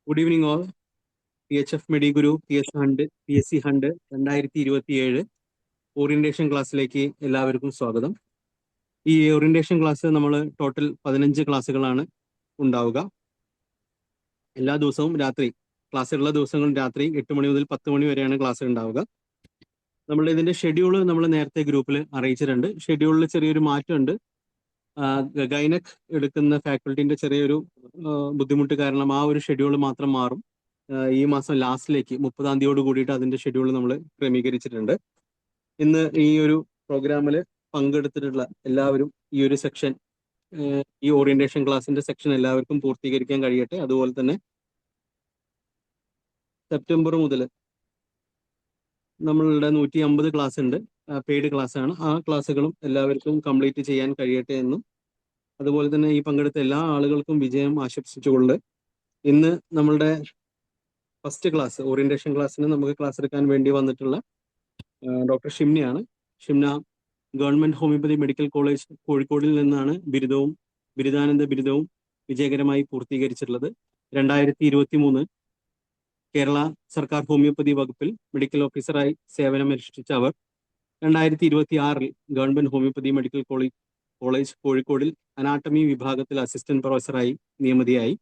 Good evening all. PHF മെഡിഗുരു PSC hunt 2027 orientation ക്ലാസ്സിലേക്ക് എല്ലാവർക്കും സ്വാഗതം. ഈ ഓറിയന്റേഷൻ ക്ലാസ് നമ്മൾ ടോട്ടൽ 15 ക്ലാസ്സുകളാണ് ഉണ്ടാവുക. എല്ലാ ദിവസവും രാത്രി ക്ലാസ്സുള്ള ദിവസങ്ങളും രാത്രി 8 മണി മുതൽ 10 മണി വരെയാണ് ക്ലാസ് ഉണ്ടാവുക. നമ്മൾ ഇതിന്റെ ഷെഡ്യൂൾ നമ്മൾ നേരത്തെ ഗ്രൂപ്പിൽ അറിയിച്ചിട്ടുണ്ട്. ഷെഡ്യൂളിൽ ചെറിയൊരു മാറ്റമുണ്ട്. ഗൈനക് എടുക്കുന്ന ഫാക്കൽറ്റിന്റെ ചെറിയൊരു ബുദ്ധിമുട്ട് കാരണം ആ ഒരു ഷെഡ്യൂൾ മാത്രം മാറും. ഈ മാസം ലാസ്റ്റിലേക്ക് 30-ാം തീയതിയോട് കൂടിയിട്ട് അതിന്റെ ഷെഡ്യൂൾ നമ്മൾ ക്രമീകരിച്ചിട്ടുണ്ട്. ഇന്ന് ഈ ഒരു പ്രോഗ്രാമിൽ പങ്കെടുത്തിട്ടുള്ള എല്ലാവരും ഈ ഒരു സെക്ഷൻ, ഈ ഓറിയന്റേഷൻ ക്ലാസിന്റെ സെക്ഷൻ എല്ലാവർക്കും പൂർത്തീകരിക്കാൻ കഴിയട്ടെ. അതുപോലെ തന്നെ സെപ്റ്റംബർ മുതൽ നമ്മളുടെ 150 ക്ലാസ് ഉണ്ട്, പെയ്ഡ് ക്ലാസ് ആണ്. ആ ക്ലാസ്സുകളും എല്ലാവർക്കും കംപ്ലീറ്റ് ചെയ്യാൻ കഴിയട്ടെ എന്നും അതുപോലെ തന്നെ ഈ പങ്കെടുത്ത എല്ലാ ആളുകൾക്കും വിജയം ആശംസിച്ചുകൊണ്ട് ഇന്ന് നമ്മളുടെ ഫസ്റ്റ് ക്ലാസ് ഓറിയന്റേഷൻ ക്ലാസ്സിന് നമുക്ക് ക്ലാസ് എടുക്കാൻ വേണ്ടി വന്നിട്ടുള്ള ഡോക്ടർ ഷിംനയാണ്. Shimna government homoeopathy medical college കോഴിക്കോടിൽ നിന്നാണ് ബിരുദാനന്ദ ബിരുദവും വിജയകരമായി പൂർത്തീകരിച്ചിട്ടുള്ളത്. 2023 കേരള സർക്കാർ ഹോമിയോപ്പതി വകുപ്പിൽ മെഡിക്കൽ ഓഫീസറായി സേവനമനുഷ്ഠിച്ച അവർ 2026 ഗവൺമെന്റ് ഹോമിയോപ്പതി മെഡിക്കൽ കോളേജ് കോഴിക്കോടിൽ അനാട്ടമി വിഭാഗത്തിൽ അസിസ്റ്റന്റ് പ്രൊഫസറായി നിയമിതയായി.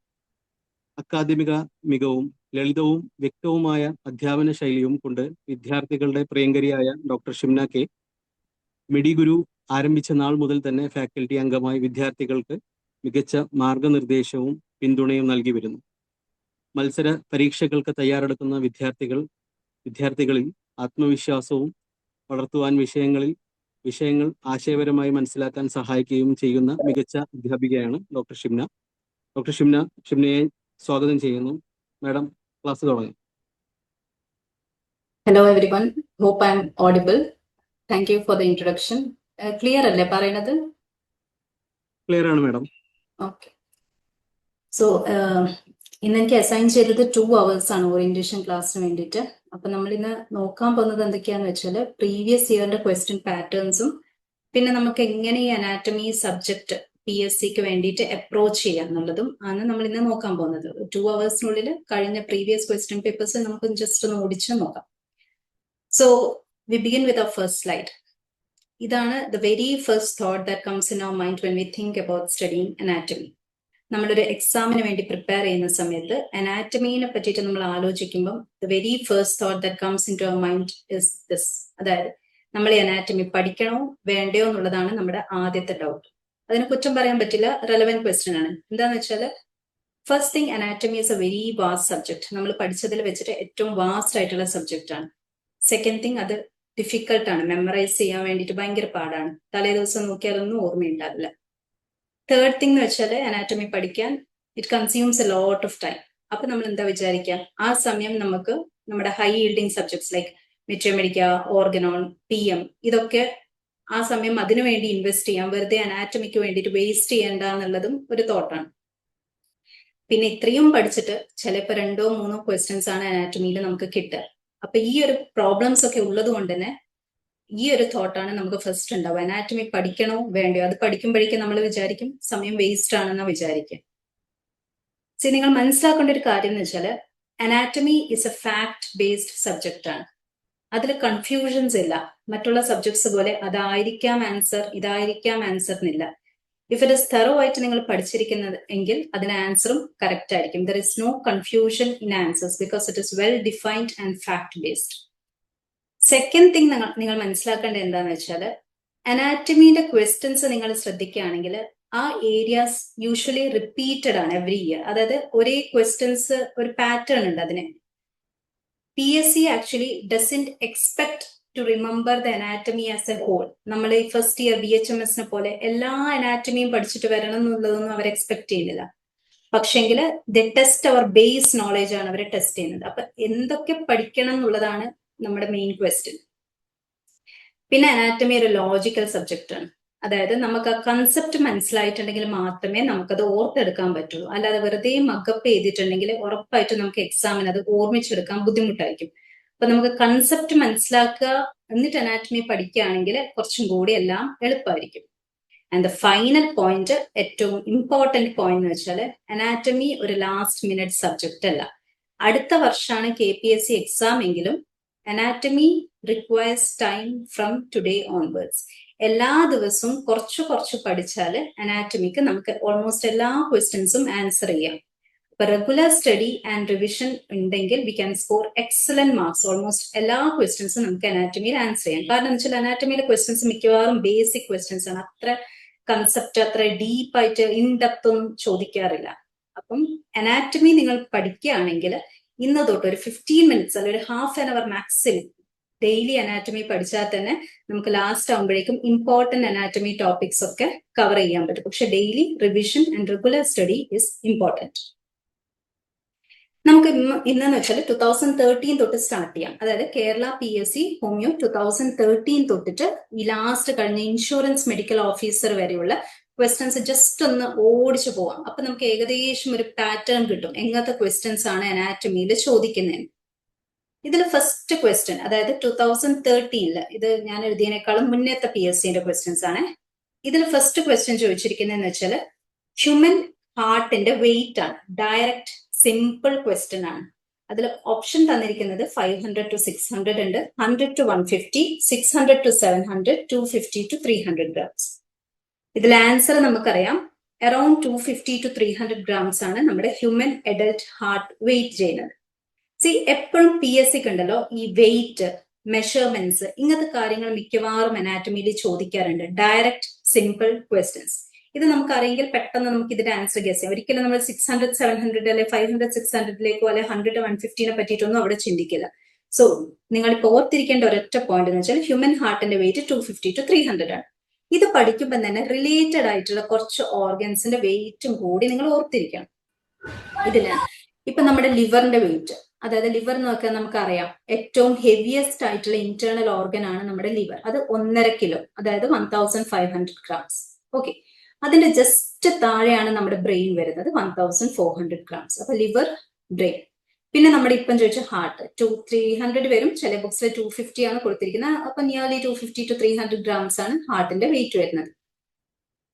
അക്കാദമിക മികവും ലളിതവും വ്യക്തവുമായ അധ്യാപന ശൈലിയും കൊണ്ട് വിദ്യാർത്ഥികളുടെ പ്രിയങ്കരിയായ ഡോക്ടർ ഷിംന കെ മെഡിഗുരു ആരംഭിച്ച നാൾ മുതൽ തന്നെ ഫാക്കൽറ്റി അംഗമായി വിദ്യാർത്ഥികൾക്ക് മികച്ച മാർഗനിർദ്ദേശവും പിന്തുണയും നൽകി വരുന്നു. മത്സര പരീക്ഷകൾക്ക് തയ്യാറെടുക്കുന്ന വിദ്യാർത്ഥികളിൽ ആത്മവിശ്വാസവും വളർത്തുവാൻ വിഷയങ്ങൾ ആശയപരമായി മനസ്സിലാക്കാൻ സഹായിക്കുകയും ചെയ്യുന്ന മികച്ച അധ്യാപികയാണ് ഡോക്ടർ ഷിംന. ഡോക്ടർ ഷിംനയെ സ്വാഗതം ചെയ്യുന്നു. മാഡം, ക്ലാസ് തുടങ്ങി. Hello everyone, hope I am audible. Thank you for the introduction. Clear അല്ലേ പറയുന്നത്? ക്ലിയർ ആണ് മാഡം. ഓക്കെ. സോ ഇന്ന് എനിക്ക് അസൈൻ ചെയ്തത് 2 hours ആണ് ഓറിയന്റേഷൻ ക്ലാസ്സിന് വേണ്ടിയിട്ട്. അപ്പൊ നമ്മൾ ഇന്ന് നോക്കാൻ പോകുന്നത് എന്തൊക്കെയാന്ന് വെച്ചാൽ പ്രീവിയസ് ഇയറിന്റെ ക്വസ്റ്റ്യൻ പാറ്റേൺസും പിന്നെ നമുക്ക് എങ്ങനെ ഈ അനാറ്റമി സബ്ജക്ട് PSCക്ക് വേണ്ടിയിട്ട് അപ്രോച്ച് ചെയ്യാം എന്നുള്ളതും ആണ് നമ്മൾ ഇന്ന് നോക്കാൻ പോകുന്നത്. 2 hours കഴിഞ്ഞ പ്രീവിയസ് ക്വസ്റ്റ്യൻ പേപ്പേഴ്സ് നമുക്ക് ജസ്റ്റ് ഒന്ന് ഓടിച്ച് നോക്കാം. So we begin with our first slide. ഇതാണ് the very first thought that comes in our mind when we think about studying anatomy. നമ്മളൊരു എക്സാമിന് വേണ്ടി പ്രിപ്പയർ ചെയ്യുന്ന സമയത്ത് അനാറ്റമീനെ പറ്റിയിട്ട് നമ്മൾ ആലോചിക്കുമ്പോൾ the very first thought that comes into our mind is this. അതായത് നമ്മൾ ഈ അനാറ്റമി പഠിക്കണോ വേണ്ടയോ എന്നുള്ളതാണ് നമ്മുടെ ആദ്യത്തെ ഡൗട്ട്. അതിന് കുറ്റം പറയാൻ പറ്റില്ല, റെലവെന്റ് ക്വസ്റ്റ്യൻ ആണ്. എന്താന്ന് വെച്ചാൽ first thing, anatomy is a very vast subject. നമ്മൾ പഠിച്ചതിൽ വെച്ചിട്ട് ഏറ്റവും വാസ്റ്റ് ആയിട്ടുള്ള സബ്ജക്റ്റ് ആണ്. സെക്കൻഡ് തിങ്, അത് ഡിഫിക്കൽട്ടാണ്, മെമ്മറൈസ് ചെയ്യാൻ വേണ്ടിയിട്ട് ഭയങ്കര പാടാണ്. തലേ ദിവസം നോക്കിയാലൊന്നും ഓർമ്മയുണ്ടാവില്ല. തേർഡ് തിങ് എന്ന് വെച്ചാൽ അനാറ്റമി പഠിക്കാൻ it consumes a lot of time. അപ്പൊ നമ്മൾ എന്താ വിചാരിക്കുക, ആ സമയം നമുക്ക് നമ്മുടെ high yielding subjects like materia medica, organon, PM ഇതൊക്കെ ആ സമയം അതിനു വേണ്ടി ഇൻവെസ്റ്റ് ചെയ്യാം, വെറുതെ അനാറ്റമിക്ക് വേണ്ടിയിട്ട് വേസ്റ്റ് ചെയ്യേണ്ട എന്നുള്ളതും ഒരു തോട്ടാണ്. പിന്നെ ഇത്രയും പഠിച്ചിട്ട് ചിലപ്പോൾ 2-3 ക്വസ്റ്റ്യൻസ് ആണ് അനാറ്റമിയിൽ നമുക്ക് കിട്ടുക. അപ്പൊ ഈ ഒരു പ്രോബ്ലംസ് ഒക്കെ ഉള്ളത് കൊണ്ട് തന്നെ ഈ ഒരു തോട്ടാണ് നമുക്ക് ഫസ്റ്റ് ഉണ്ടാവുക. അനാറ്റമി പഠിക്കണോ വേണ്ടയോ? അത് പഠിക്കുമ്പോഴേക്കും നമ്മൾ വിചാരിക്കും സമയം വേസ്റ്റ് ആണെന്ന് വിചാരിക്കും. നിങ്ങൾ മനസ്സിലാക്കേണ്ട ഒരു കാര്യം എന്ന് വെച്ചാൽ anatomy is a fact based subject ആണ്. അതിൽ കൺഫ്യൂഷൻസ് ഇല്ല. മറ്റുള്ള സബ്ജക്ട്സ് പോലെ അതായിരിക്കാം ആൻസർ, ഇതായിരിക്കാം ആൻസർ എന്നില്ല. ഇഫ് ഇറ്റ് ഇസ് തെറോ ആയിട്ട് നിങ്ങൾ പഠിച്ചിരിക്കുന്നത് എങ്കിൽ അതിന് ആൻസറും കറക്റ്റ് ആയിരിക്കും. There is no confusion in answers because it is well defined and fact based. Second thing നിങ്ങൾ മനസ്സിലാക്കേണ്ടത് എന്താന്ന് വെച്ചാൽ അനാറ്റമിയുടെ ക്വസ്റ്റ്യൻസ് നിങ്ങൾ ശ്രദ്ധിക്കുകയാണെങ്കിൽ ആ ഏരിയാസ് യൂഷ്വലി റിപ്പീറ്റഡ് ആണ് എവറി ഇയർ. അതായത് ഒരേ ക്വസ്റ്റ്യൻസ്, ഒരു പാറ്റേൺ ഉണ്ട് അതിന്. PSC actually doesn't expect to remember the anatomy as a whole. നമ്മൾ ഈ ഫസ്റ്റ് ഇയർ BHMS പോലെ എല്ലാ അനാറ്റമിയും പഠിച്ചിട്ട് വരണം എന്നുള്ളതൊന്നും അവർ എക്സ്പെക്ട് ചെയ്യുന്നില്ല. പക്ഷെങ്കിൽ ദ ടെസ്റ്റ് അവർ ബേസ് നോളേജ് ആണ് അവർ ടെസ്റ്റ് ചെയ്യുന്നത്. അപ്പൊ എന്തൊക്കെ പഠിക്കണം എന്നുള്ളതാണ് നമ്മുടെ മെയിൻ ക്വസ്റ്റ്യൻ. പിന്നെ അനാറ്റമി ഒരു ലോജിക്കൽ സബ്ജക്റ്റ് ആണ്. അതായത് നമുക്ക് ആ കൺസെപ്റ്റ് മനസ്സിലായിട്ടുണ്ടെങ്കിൽ മാത്രമേ നമുക്കത് ഓർത്തെടുക്കാൻ പറ്റുള്ളൂ. അല്ലാതെ വെറുതെ മക്കപ്പ് ചെയ്തിട്ടുണ്ടെങ്കിൽ ഉറപ്പായിട്ടും നമുക്ക് എക്സാമിന് അത് ഓർമ്മിച്ചെടുക്കാൻ ബുദ്ധിമുട്ടായിരിക്കും. അപ്പൊ നമുക്ക് കൺസെപ്റ്റ് മനസ്സിലാക്കുക എന്നിട്ട് അനാറ്റമി പഠിക്കുകയാണെങ്കിൽ കുറച്ചും കൂടി എല്ലാം എളുപ്പമായിരിക്കും. ആൻഡ് ദ ഫൈനൽ പോയിന്റ്, ഏറ്റവും ഇമ്പോർട്ടന്റ് പോയിന്റ് എന്ന് വെച്ചാൽ അനാറ്റമി ഒരു ലാസ്റ്റ് മിനിറ്റ് സബ്ജക്റ്റ് അല്ല. അടുത്ത വർഷമാണ് KPSC എക്സാം എങ്കിലും anatomy requires time from today onwards. എല്ലാ ദിവസവും കുറച്ച് കുറച്ച് പഠിച്ചാൽ അനാറ്റമിക്ക് നമുക്ക് ഓൾമോസ്റ്റ് എല്ലാ ക്വസ്റ്റ്യൻസും ആൻസർ ചെയ്യാം. അപ്പൊ റെഗുലർ സ്റ്റഡി ആൻഡ് റിവിഷൻ ഉണ്ടെങ്കിൽ we can score excellent marks. Almost എല്ലാ ക്വസ്റ്റ്യൻസും നമുക്ക് അനാറ്റമിയിൽ ആൻസർ ചെയ്യാം. കാരണം എന്ന് വെച്ചാൽ അനാറ്റമിയിലെ ക്വസ്റ്റ്യൻസ് മിക്കവാറും ബേസിക് ക്വസ്റ്റ്യൻസ് ആണ്. അത്ര കൺസെപ്റ്റ് അത്ര ഡീപ്പായിട്ട് ഇൻ ഡെപ്ത് ഒന്നും ചോദിക്കാറില്ല. അപ്പം അനാറ്റമി നിങ്ങൾ പഠിക്കുകയാണെങ്കിൽ ഇന്ന് തൊട്ട് ഒരു 15 മിനിറ്റ്സ് അല്ലെങ്കിൽ ഒരു half an hour maximum daily anatomy പഠിച്ചാൽ തന്നെ നമുക്ക് ലാസ്റ്റ് ആകുമ്പോഴേക്കും ഇമ്പോർട്ടന്റ് അനാറ്റമി ടോപ്പിക്സ് ഒക്കെ കവർ ചെയ്യാൻ പറ്റും. പക്ഷെ daily revision and regular study is important. നമുക്ക് ഇന്നെന്ന് വെച്ചാൽ 2013 തൊട്ട് സ്റ്റാർട്ട് ചെയ്യാം. അതായത് കേരള PSC ഹോമിയോ 2013 തൊട്ടിട്ട് ഈ ലാസ്റ്റ് കഴിഞ്ഞ ഇൻഷുറൻസ് മെഡിക്കൽ ഓഫീസർ വരെയുള്ള ക്വസ്റ്റ്യൻസ് ജസ്റ്റ് ഒന്ന് ഓടിച്ചു പോവാം. അപ്പൊ നമുക്ക് ഏകദേശം ഒരു പാറ്റേൺ കിട്ടും എങ്ങനത്തെ ക്വസ്റ്റ്യൻസ് ആണ് അനാറ്റമിയിൽ ചോദിക്കുന്നതെന്ന്. ഇതിൽ ഫസ്റ്റ് ക്വസ്റ്റ്യൻ, അതായത് 2013 ഇത് ഞാൻ എഴുതിയതിനേക്കാളും മുന്നേത്തെ PSCന്റെ ക്വസ്റ്റ്യൻസ് ആണ്. ഇതിൽ ഫസ്റ്റ് ക്വസ്റ്റ്യൻ ചോദിച്ചിരിക്കുന്നതെന്ന് വെച്ചാൽ ഹ്യൂമൻ ഹാർട്ടിന്റെ വെയിറ്റ് ആണ്. ഡയറക്റ്റ് സിമ്പിൾ ക്വസ്റ്റ്യൻ ആണ്. അതിൽ ഓപ്ഷൻ തന്നിരിക്കുന്നത് 500 to 600 ഉണ്ട്, 100 to 150, 600 to 700, 250 to 300 grams. ഇതിൽ ആൻസർ നമുക്കറിയാം, അറൌണ്ട് 250 to 300 grams ആണ് നമ്മുടെ ഹ്യൂമൻ അഡൽട്ട് ഹാർട്ട് വെയിറ്റ് ചെയ്യുന്നത്. എപ്പോഴും PSC ഉണ്ടല്ലോ ഈ വെയിറ്റ് മെഷർമെന്റ്സ് ഇങ്ങനത്തെ കാര്യങ്ങൾ മിക്കവാറും അനാറ്റമിയിൽ ചോദിക്കാറുണ്ട്. Direct simple questions. ഇത് നമുക്കറിയെങ്കിൽ പെട്ടെന്ന് നമുക്ക് ഇതിന്റെ ആൻസർ ഗസ് ചെയ്യാം. ഒരിക്കലും നമ്മൾ 600 700 അല്ലെ 500 600ലേക്കോ അല്ലെ 100 150നെ പറ്റിയിട്ടൊന്നും അവിടെ ചിന്തിക്കില്ല. സോ നിങ്ങളിപ്പോൾ ഓർത്തിരിക്കേണ്ട ഒരൊറ്റ പോയിന്റ് എന്ന് വെച്ചാൽ ഹ്യൂമൻ ഹാർട്ടിന്റെ വെയിറ്റ് 250 to 300 ആണ്. ഇത് പഠിക്കുമ്പോൾ തന്നെ റിലേറ്റഡ് ആയിട്ടുള്ള കുറച്ച് ഓർഗൻസിന്റെ വെയിറ്റും കൂടി നിങ്ങൾ ഓർത്തിരിക്കണം. ഇതില് ഇപ്പൊ നമ്മുടെ ലിവറിന്റെ വെയിറ്റ്, അതായത് ലിവർ നോക്കാൻ നമുക്കറിയാം ഏറ്റവും ഹെവിയസ്റ്റ് ആയിട്ടുള്ള ഇന്റേണൽ ഓർഗൻ ആണ് നമ്മുടെ ലിവർ. അത് 1.5 കിലോ, അതായത് 1500 grams. ഓക്കെ, അതിന്റെ ജസ്റ്റ് താഴെയാണ് നമ്മുടെ ബ്രെയിൻ വരുന്നത്, 1400 grams. അപ്പൊ ലിവർ, ബ്രെയിൻ. പിന്നെ നമ്മുടെ ഇപ്പം ചോദിച്ച ഹാർട്ട് 300 വരും, ചില ബുക്സിൽ 250 ആണ് കൊടുത്തിരിക്കുന്നത്. അപ്പൊ നിയർലി 250 to 300 grams ആണ് ഹാർട്ടിന്റെ വെയിറ്റ് വരുന്നത്.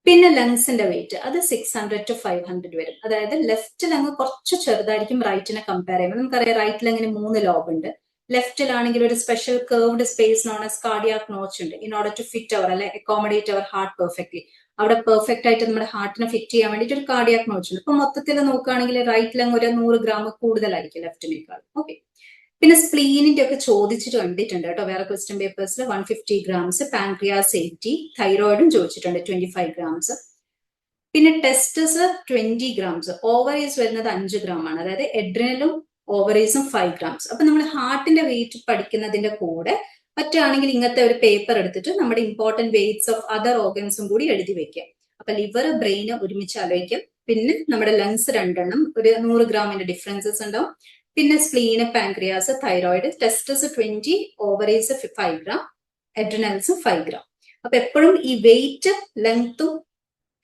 പിന്നെ ലങ്സിന്റെ വെയിറ്റ് അത് 600 to 500 വരും. അതായത് ലെഫ്റ്റ് ലങ് കുറച്ച് ചെറുതായിരിക്കും റൈറ്റിനെ കമ്പയർ ചെയ്യുമ്പോൾ. നമുക്കറിയാം റൈറ്റ് ലങ്ങിന് 3 ലോബ് ഉണ്ട്. ലെഫ്റ്റിലാണെങ്കിൽ ഒരു special curved space known as cardiac notch ഉണ്ട്, ഇൻ ഓർഡർ ടു ഫിറ്റ് അവർ അല്ലെ അക്കോമഡേറ്റ് അവർ ഹാർട്ട് പെർഫെക്റ്റ്ലി. അവിടെ പെർഫെക്റ്റ് ആയിട്ട് നമ്മുടെ ഹാർട്ടിനെ ഫിറ്റ് ചെയ്യാൻ വേണ്ടിയിട്ട് ഒരു കാർഡിയാക് നോച്ച് ഉണ്ട്. ഇപ്പൊ മൊത്തത്തിൽ നോക്കുകയാണെങ്കിൽ റൈറ്റ് ലങ് ഒരു 100 gram കൂടുതലായിരിക്കും ലെഫ്റ്റിനേക്കാൾ. ഓക്കെ, പിന്നെ സ്പ്ലീനിന്റെ ഒക്കെ ചോദിച്ചിട്ട് കണ്ടിട്ടുണ്ട് കേട്ടോ വേറെ ക്വസ്റ്റ്യൻ പേപ്പേഴ്സിൽ. 150 grams, പാൻക്രിയാസ് 80, തൈറോയിഡും ചോദിച്ചിട്ടുണ്ട് 25 grams. പിന്നെ ടെസ്റ്റസ് 20 grams, ഓവറീസ് വരുന്നത് 5 gram ആണ്. അതായത് എഡ്രിനലും ഓവറീസും 5 grams. അപ്പൊ നമ്മൾ ഹാർട്ടിന്റെ വെയിറ്റ് പഠിക്കുന്നതിന്റെ കൂടെ പറ്റുകയാണെങ്കിൽ ഇങ്ങനത്തെ ഒരു പേപ്പർ എടുത്തിട്ട് നമ്മുടെ ഇമ്പോർട്ടന്റ് വെയിറ്റ്സ് ഓഫ് അതർ ഓർഗൻസും കൂടി എഴുതി വെക്കാം. അപ്പൊ ലിവർ, ബ്രെയിൻ ഒരുമിച്ച് ആലോചിക്കാം. പിന്നെ നമ്മുടെ ലങ്സ് 2 ഒരു 100 ഗ്രാമിന്റെ ഡിഫറൻസസ് ഉണ്ടാവും. പിന്നെ spleen, pancreas, thyroid, testes 20, ovaries 5 gram, adrenals 5 gram. അപ്പൊ എപ്പോഴും ഈ വെയിറ്റ് ലെങ്ത്തും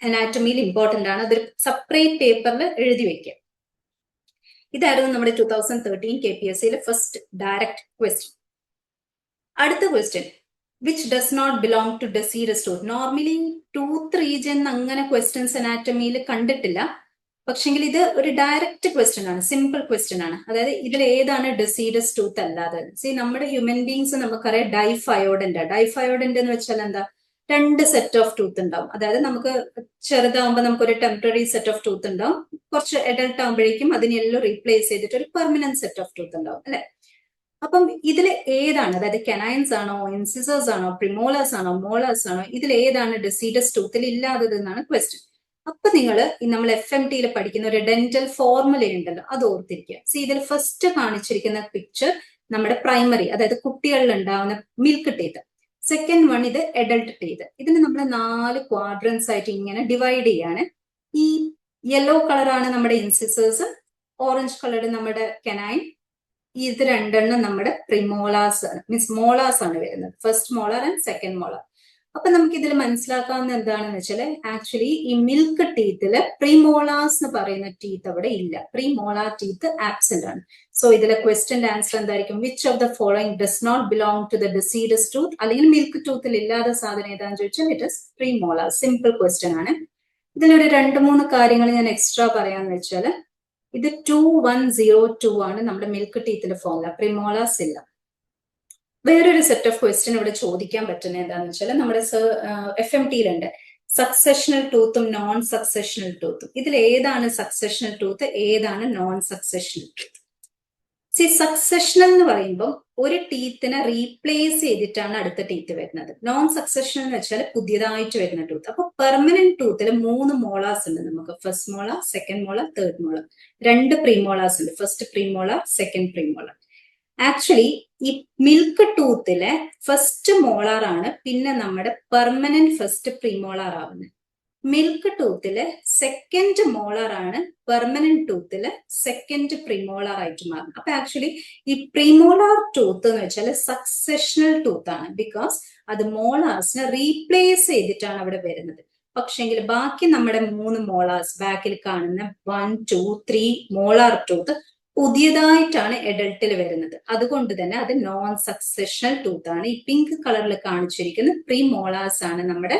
അനാറ്റമിയിൽ ഇമ്പോർട്ടന്റ് ആണ്. അതൊരു സെപ്പറേറ്റ് പേപ്പറിൽ എഴുതി വെക്കുക. ഇതായിരുന്നു നമ്മുടെ 2013 KPSCയിലെ ഫസ്റ്റ് ഡയറക്റ്റ് ക്വസ്റ്റ്യൻ. അടുത്ത question, which does not belong to deciduous tooth. Normally tooth region അങ്ങനെ ക്വസ്റ്റ്യൻസ് അനാറ്റമിയിൽ കണ്ടിട്ടില്ല. പക്ഷെങ്കിൽ ഇത് ഒരു ഡയറക്റ്റ് ക്വസ്റ്റ്യൻ ആണ്, സിമ്പിൾ ക്വസ്റ്റ്യൻ ആണ്. അതായത് ഇതിൽ ഏതാണ് ഡെസിഡസ് ടൂത്ത് അല്ലാതെ? നമ്മുടെ ഹ്യൂമൻ ബീങ്സ് നമുക്കറിയാം ഡൈഫയോഡന്റ് എന്ന് വെച്ചാൽ എന്താ, 2 സെറ്റ് ഓഫ് ടൂത്ത് ഉണ്ടാവും. അതായത് നമുക്ക് ചെറുതാവുമ്പോൾ നമുക്കൊരു ടെമ്പററി സെറ്റ് ഓഫ് ടൂത്ത് ഉണ്ടാവും. കുറച്ച് അഡൽട്ട് ആകുമ്പോഴേക്കും അതിനെല്ലാം റീപ്ലേസ് ചെയ്തിട്ട് ഒരു പെർമനന്റ് സെറ്റ് ഓഫ് ടൂത്ത് ഉണ്ടാവും അല്ലെ. അപ്പം ഇതിൽ ഏതാണ്, അതായത് കെനൈൻസ് ആണോ, ഇൻസിസേഴ്സ് ആണോ, പ്രിമോളേഴ്സ് ആണോ, മോളേഴ്സ് ആണോ, ഇതിൽ ഏതാണ് ഡെസിഡസ് ടൂത്തിൽ ഇല്ലാത്തത് എന്നാണ് ക്വസ്റ്റ്യൻ. അപ്പൊ നിങ്ങൾ നമ്മൾ FMTയിൽ പഠിക്കുന്ന ഒരു ഡെന്റൽ ഫോർമുല ഉണ്ടല്ലോ, അത് ഓർത്തിരിക്കുക. ഇതിൽ ഫസ്റ്റ് കാണിച്ചിരിക്കുന്ന പിക്ചർ നമ്മുടെ പ്രൈമറി, അതായത് കുട്ടികളിൽ ഉണ്ടാവുന്ന മിൽക്ക് ടീത്ത്. സെക്കൻഡ് വൺ ഇത് അഡൽട്ട് ടീത്ത്. ഇതിന് നമ്മൾ 4 ക്വാഡ്രൻസ് ആയിട്ട് ഇങ്ങനെ ഡിവൈഡ് ചെയ്യാണ്. ഈ യെല്ലോ കളറാണ് നമ്മുടെ ഇൻസിസേഴ്സ്, ഓറഞ്ച് കളർ നമ്മുടെ കെനൈൻ, ഇത് 2 നമ്മുടെ പ്രിമോളാസ് ആണ്, മീൻസ് മോളാസ് ആണ് വരുന്നത്. First molar and second molar. അപ്പൊ നമുക്ക് ഇതിൽ മനസ്സിലാക്കാവുന്ന എന്താണെന്ന് വെച്ചാൽ ആക്ച്വലി ഈ മിൽക്ക് ടീത്തില് പ്രീമോളാസ് എന്ന് പറയുന്ന ടീത്ത് അവിടെ ഇല്ല. പ്രീമോളാർ ടീത്ത് ആബ്സെന്റ് ആണ്. സോ ഇതിലെ ക്വസ്റ്റ്യന്റെ ആൻസർ എന്തായിരിക്കും? Which of the following does not belong to the deciduous tooth, അല്ലെങ്കിൽ മിൽക്ക് ടൂത്തിൽ ഇല്ലാത്ത സാധനം ഏതാന്ന് ചോദിച്ചാൽ it is premolar. Simple question ആണ്. ഇതിലൊരു 2-3 കാര്യങ്ങൾ ഞാൻ എക്സ്ട്രാ പറയാന്ന് വെച്ചാൽ ഇത് 2102 ആണ് നമ്മുടെ മിൽക്ക് ടീത്തിന്റെ ഫോർമുല. പ്രീമോളാസ് ഇല്ല. വേറൊരു സെറ്റ് ഓഫ് ക്വസ്റ്റ്യൻ ഇവിടെ ചോദിക്കാൻ പറ്റുന്നത് എന്താണെന്ന് വെച്ചാൽ നമ്മുടെ FMTയിലുണ്ട് സക്സഷണൽ ടൂത്തും നോൺ സക്സഷണൽ ടൂത്തും. ഇതിൽ ഏതാണ് സക്സഷണൽ ടൂത്ത്, ഏതാണ് നോൺ സക്സഷണൽ ടൂത്ത്? സക്സഷണൽ എന്ന് പറയുമ്പോൾ ഒരു ടീത്തിനെ റീപ്ലേസ് ചെയ്തിട്ടാണ് അടുത്ത ടീത്ത് വരുന്നത്. നോൺ സക്സഷണൽ എന്ന് വെച്ചാൽ പുതിയതായിട്ട് വരുന്ന ടൂത്ത്. അപ്പൊ പെർമനന്റ് ടൂത്തിൽ 3 മോളാസ് ഉണ്ട് നമുക്ക്. First molar, second molar, third molar. 2 premolars ഉണ്ട്. First premolar, second premolar. Actually ഈ മിൽക്ക് ടൂത്തിലെ ഫസ്റ്റ് മോളാർ ആണ് പിന്നെ നമ്മുടെ പെർമനന്റ് ഫസ്റ്റ് പ്രീമോളാർ ആവുന്നത്. മിൽക്ക് ടൂത്തിലെ സെക്കൻഡ് മോളാർ ആണ് പെർമനന്റ് ടൂത്തിലെ സെക്കൻഡ് പ്രീമോളാർ ആയിട്ട് മാറുന്നത്. അപ്പൊ ആക്ച്വലി ഈ പ്രീമോളാർ ടൂത്ത് എന്ന് വെച്ചാൽ സക്സഷണൽ ടൂത്ത് ആണ്. ബിക്കോസ് അത് മോളാർസിനെ റീപ്ലേസ് ചെയ്തിട്ടാണ് അവിടെ വരുന്നത്. പക്ഷെങ്കിൽ ബാക്കി നമ്മുടെ 3 മോളാർസ് ബാക്കിൽ കാണുന്ന 1, 2, 3 മോളാർ ടൂത്ത് പുതിയതായിട്ടാണ് എഡൽട്ടിൽ വരുന്നത്. അതുകൊണ്ട് തന്നെ അത് നോൺ സക്സഷണൽ ടൂത്ത് ആണ്. ഈ പിങ്ക് കളറിൽ കാണിച്ചിരിക്കുന്ന പ്രീമോളാർസ് ആണ് നമ്മുടെ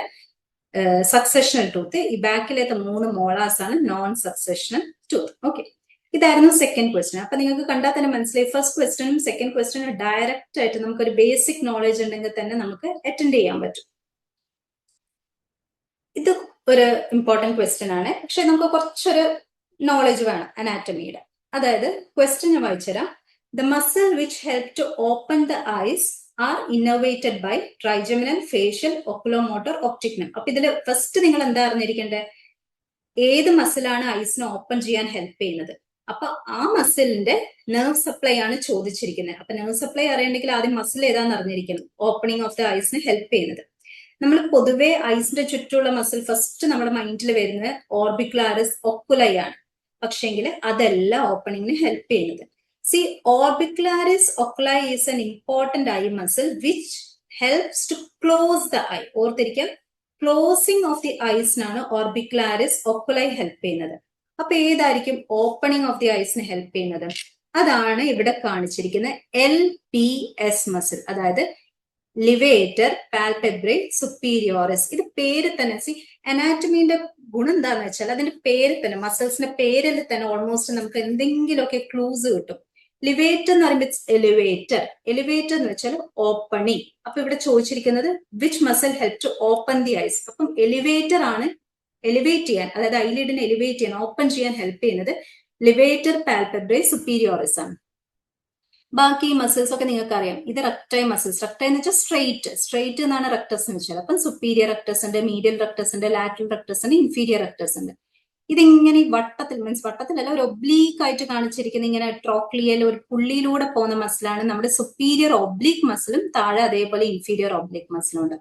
സക്സഷണൽ ടൂത്ത്. ഈ ബാക്കിലത്തെ 3 മോളാർസ് ആണ് നോൺ സക്സഷണൽ ടൂത്ത്. ഓക്കെ, ഇതായിരുന്നു സെക്കൻഡ് ക്വസ്റ്റ്യൻ. അപ്പൊ നിങ്ങൾക്ക് കണ്ടാൽ തന്നെ മനസ്സിലായി ഫസ്റ്റ് ക്വസ്റ്റ്യനും സെക്കൻഡ് ക്വസ്റ്റ്യനും ഡയറക്റ്റ് ആയിട്ട് നമുക്കൊരു ബേസിക് നോളജ് ഉണ്ടെങ്കിൽ തന്നെ നമുക്ക് അറ്റൻഡ് ചെയ്യാൻ പറ്റും. ഇത് ഒരു ഇമ്പോർട്ടന്റ് ക്വസ്റ്റ്യൻ ആണ്. പക്ഷെ നമുക്ക് കുറച്ചൊരു നോളജ് വേണം അനാറ്റമിയുടെ. അതായത് ക്വസ്റ്റ്യൻ ഞാൻ വായിച്ചുതരാം. The muscle which help to open the eyes are innervated by trigeminal, facial, oculomotor, optic nerve. അപ്പൊ ഇതിൽ ഫസ്റ്റ് നിങ്ങൾ എന്താ അറിഞ്ഞിരിക്കേണ്ടത്? ഏത് മസിലാണ് ഐസിനെ ഓപ്പൺ ചെയ്യാൻ ഹെൽപ്പ് ചെയ്യുന്നത്? അപ്പൊ ആ മസിലിന്റെ നെർവ് സപ്ലൈ ആണ് ചോദിച്ചിരിക്കുന്നത്. അപ്പൊ നെർവ് സപ്ലൈ അറിയണമെങ്കിൽ ആദ്യം മസിൽ ഏതാന്ന് അറിഞ്ഞിരിക്കണം ഓപ്പണിംഗ് ഓഫ് ദ ഐസിനെ ഹെൽപ്പ് ചെയ്യുന്നത്. നമ്മൾ പൊതുവെ ഐസിന്റെ ചുറ്റുമുള്ള മസിൽ ഫസ്റ്റ് നമ്മുടെ മൈൻഡിൽ വരുന്നത് ഓർബിക്കുലാരിസ് ഒക്കുലൈ ആണ്. പക്ഷെങ്കിൽ അതല്ല ഓപ്പണിങ്ങിന് ഹെൽപ്പ് ചെയ്യുന്നത്. Orbicularis oculi is an important eye muscle which helps to close the eye. ഓർത്തിരിക്കാം, ക്ലോസിംഗ് ഓഫ് ദി ഐസിനാണ് ഓർബിക്കുലാരിസ് ഒക്കുലൈ ഹെൽപ്പ് ചെയ്യുന്നത്. അപ്പൊ ഏതായിരിക്കും ഓപ്പണിംഗ് ഓഫ് ദി ഐസിന് ഹെൽപ്പ് ചെയ്യുന്നത്? അതാണ് ഇവിടെ കാണിച്ചിരിക്കുന്ന LPS മസിൽ, അതായത് ലിവേറ്റർ പാൽപെബ്രെ സുപ്പീരിയോറിസ്. ഇത് പേര് തന്നെ അനാറ്റമിന്റെ ഗുണം എന്താന്ന് വെച്ചാൽ അതിന്റെ പേര് തന്നെ, മസിൽസിന്റെ പേരിൽ തന്നെ ഓൾമോസ്റ്റ് നമുക്ക് എന്തെങ്കിലുമൊക്കെ ക്ലൂസ് കിട്ടും. ലിവേറ്റർ എന്ന് പറയുമ്പോൾ എലിവേറ്റർ. എലിവേറ്റർ എന്ന് വെച്ചാൽ ഓപ്പണിംഗ്. അപ്പൊ ഇവിടെ ചോദിച്ചിരിക്കുന്നത് which muscle help to open the eyes. അപ്പം എലിവേറ്റർ ആണ്, എലിവേറ്റ് ചെയ്യാൻ, അതായത് ഐലിഡിനെ എലിവേറ്റ് ചെയ്യാൻ, ഓപ്പൺ ചെയ്യാൻ ഹെൽപ്പ് ചെയ്യുന്നത് ലിവേറ്റർ പാൽപെബ്രെ സുപ്പീരിയോറിസ് ആണ്. ബാക്കി മസിൽസ് ഒക്കെ നിങ്ങൾക്ക് അറിയാം. ഇത് റെക്ടൈ മസിൽസ്. റെക്ടൈ എന്ന് വെച്ചാൽ സ്ട്രെയിറ്റ് എന്നാണ് റെക്ടസ് എന്ന് വെച്ചാൽ. അപ്പം സുപ്പീരിയർ റെക്ടസ് ഉണ്ട്, മീഡിയൽ റെക്ടസ് ഉണ്ട്, ലാറ്ററൽ റെക്ടസ് ഉണ്ട്, ഇൻഫീരിയർ റെക്ടസ് ഉണ്ട്. ഇതിങ്ങനെ വട്ടത്തിൽ, മീൻസ് വട്ടത്തിലല്ല, ഒരു ഒബ്ലീക്ക് ആയിട്ട് കാണിച്ചിരിക്കുന്ന ഇങ്ങനെ ട്രോക്ലിയൽ ഒരു പുള്ളിയിലൂടെ പോകുന്ന മസിലാണ് നമ്മുടെ സുപ്പീരിയർ ഒബ്ലീക്ക് മസിലും, താഴെ അതേപോലെ ഇൻഫീരിയർ ഒബ്ലീക്ക് മസിലും ഉണ്ട്.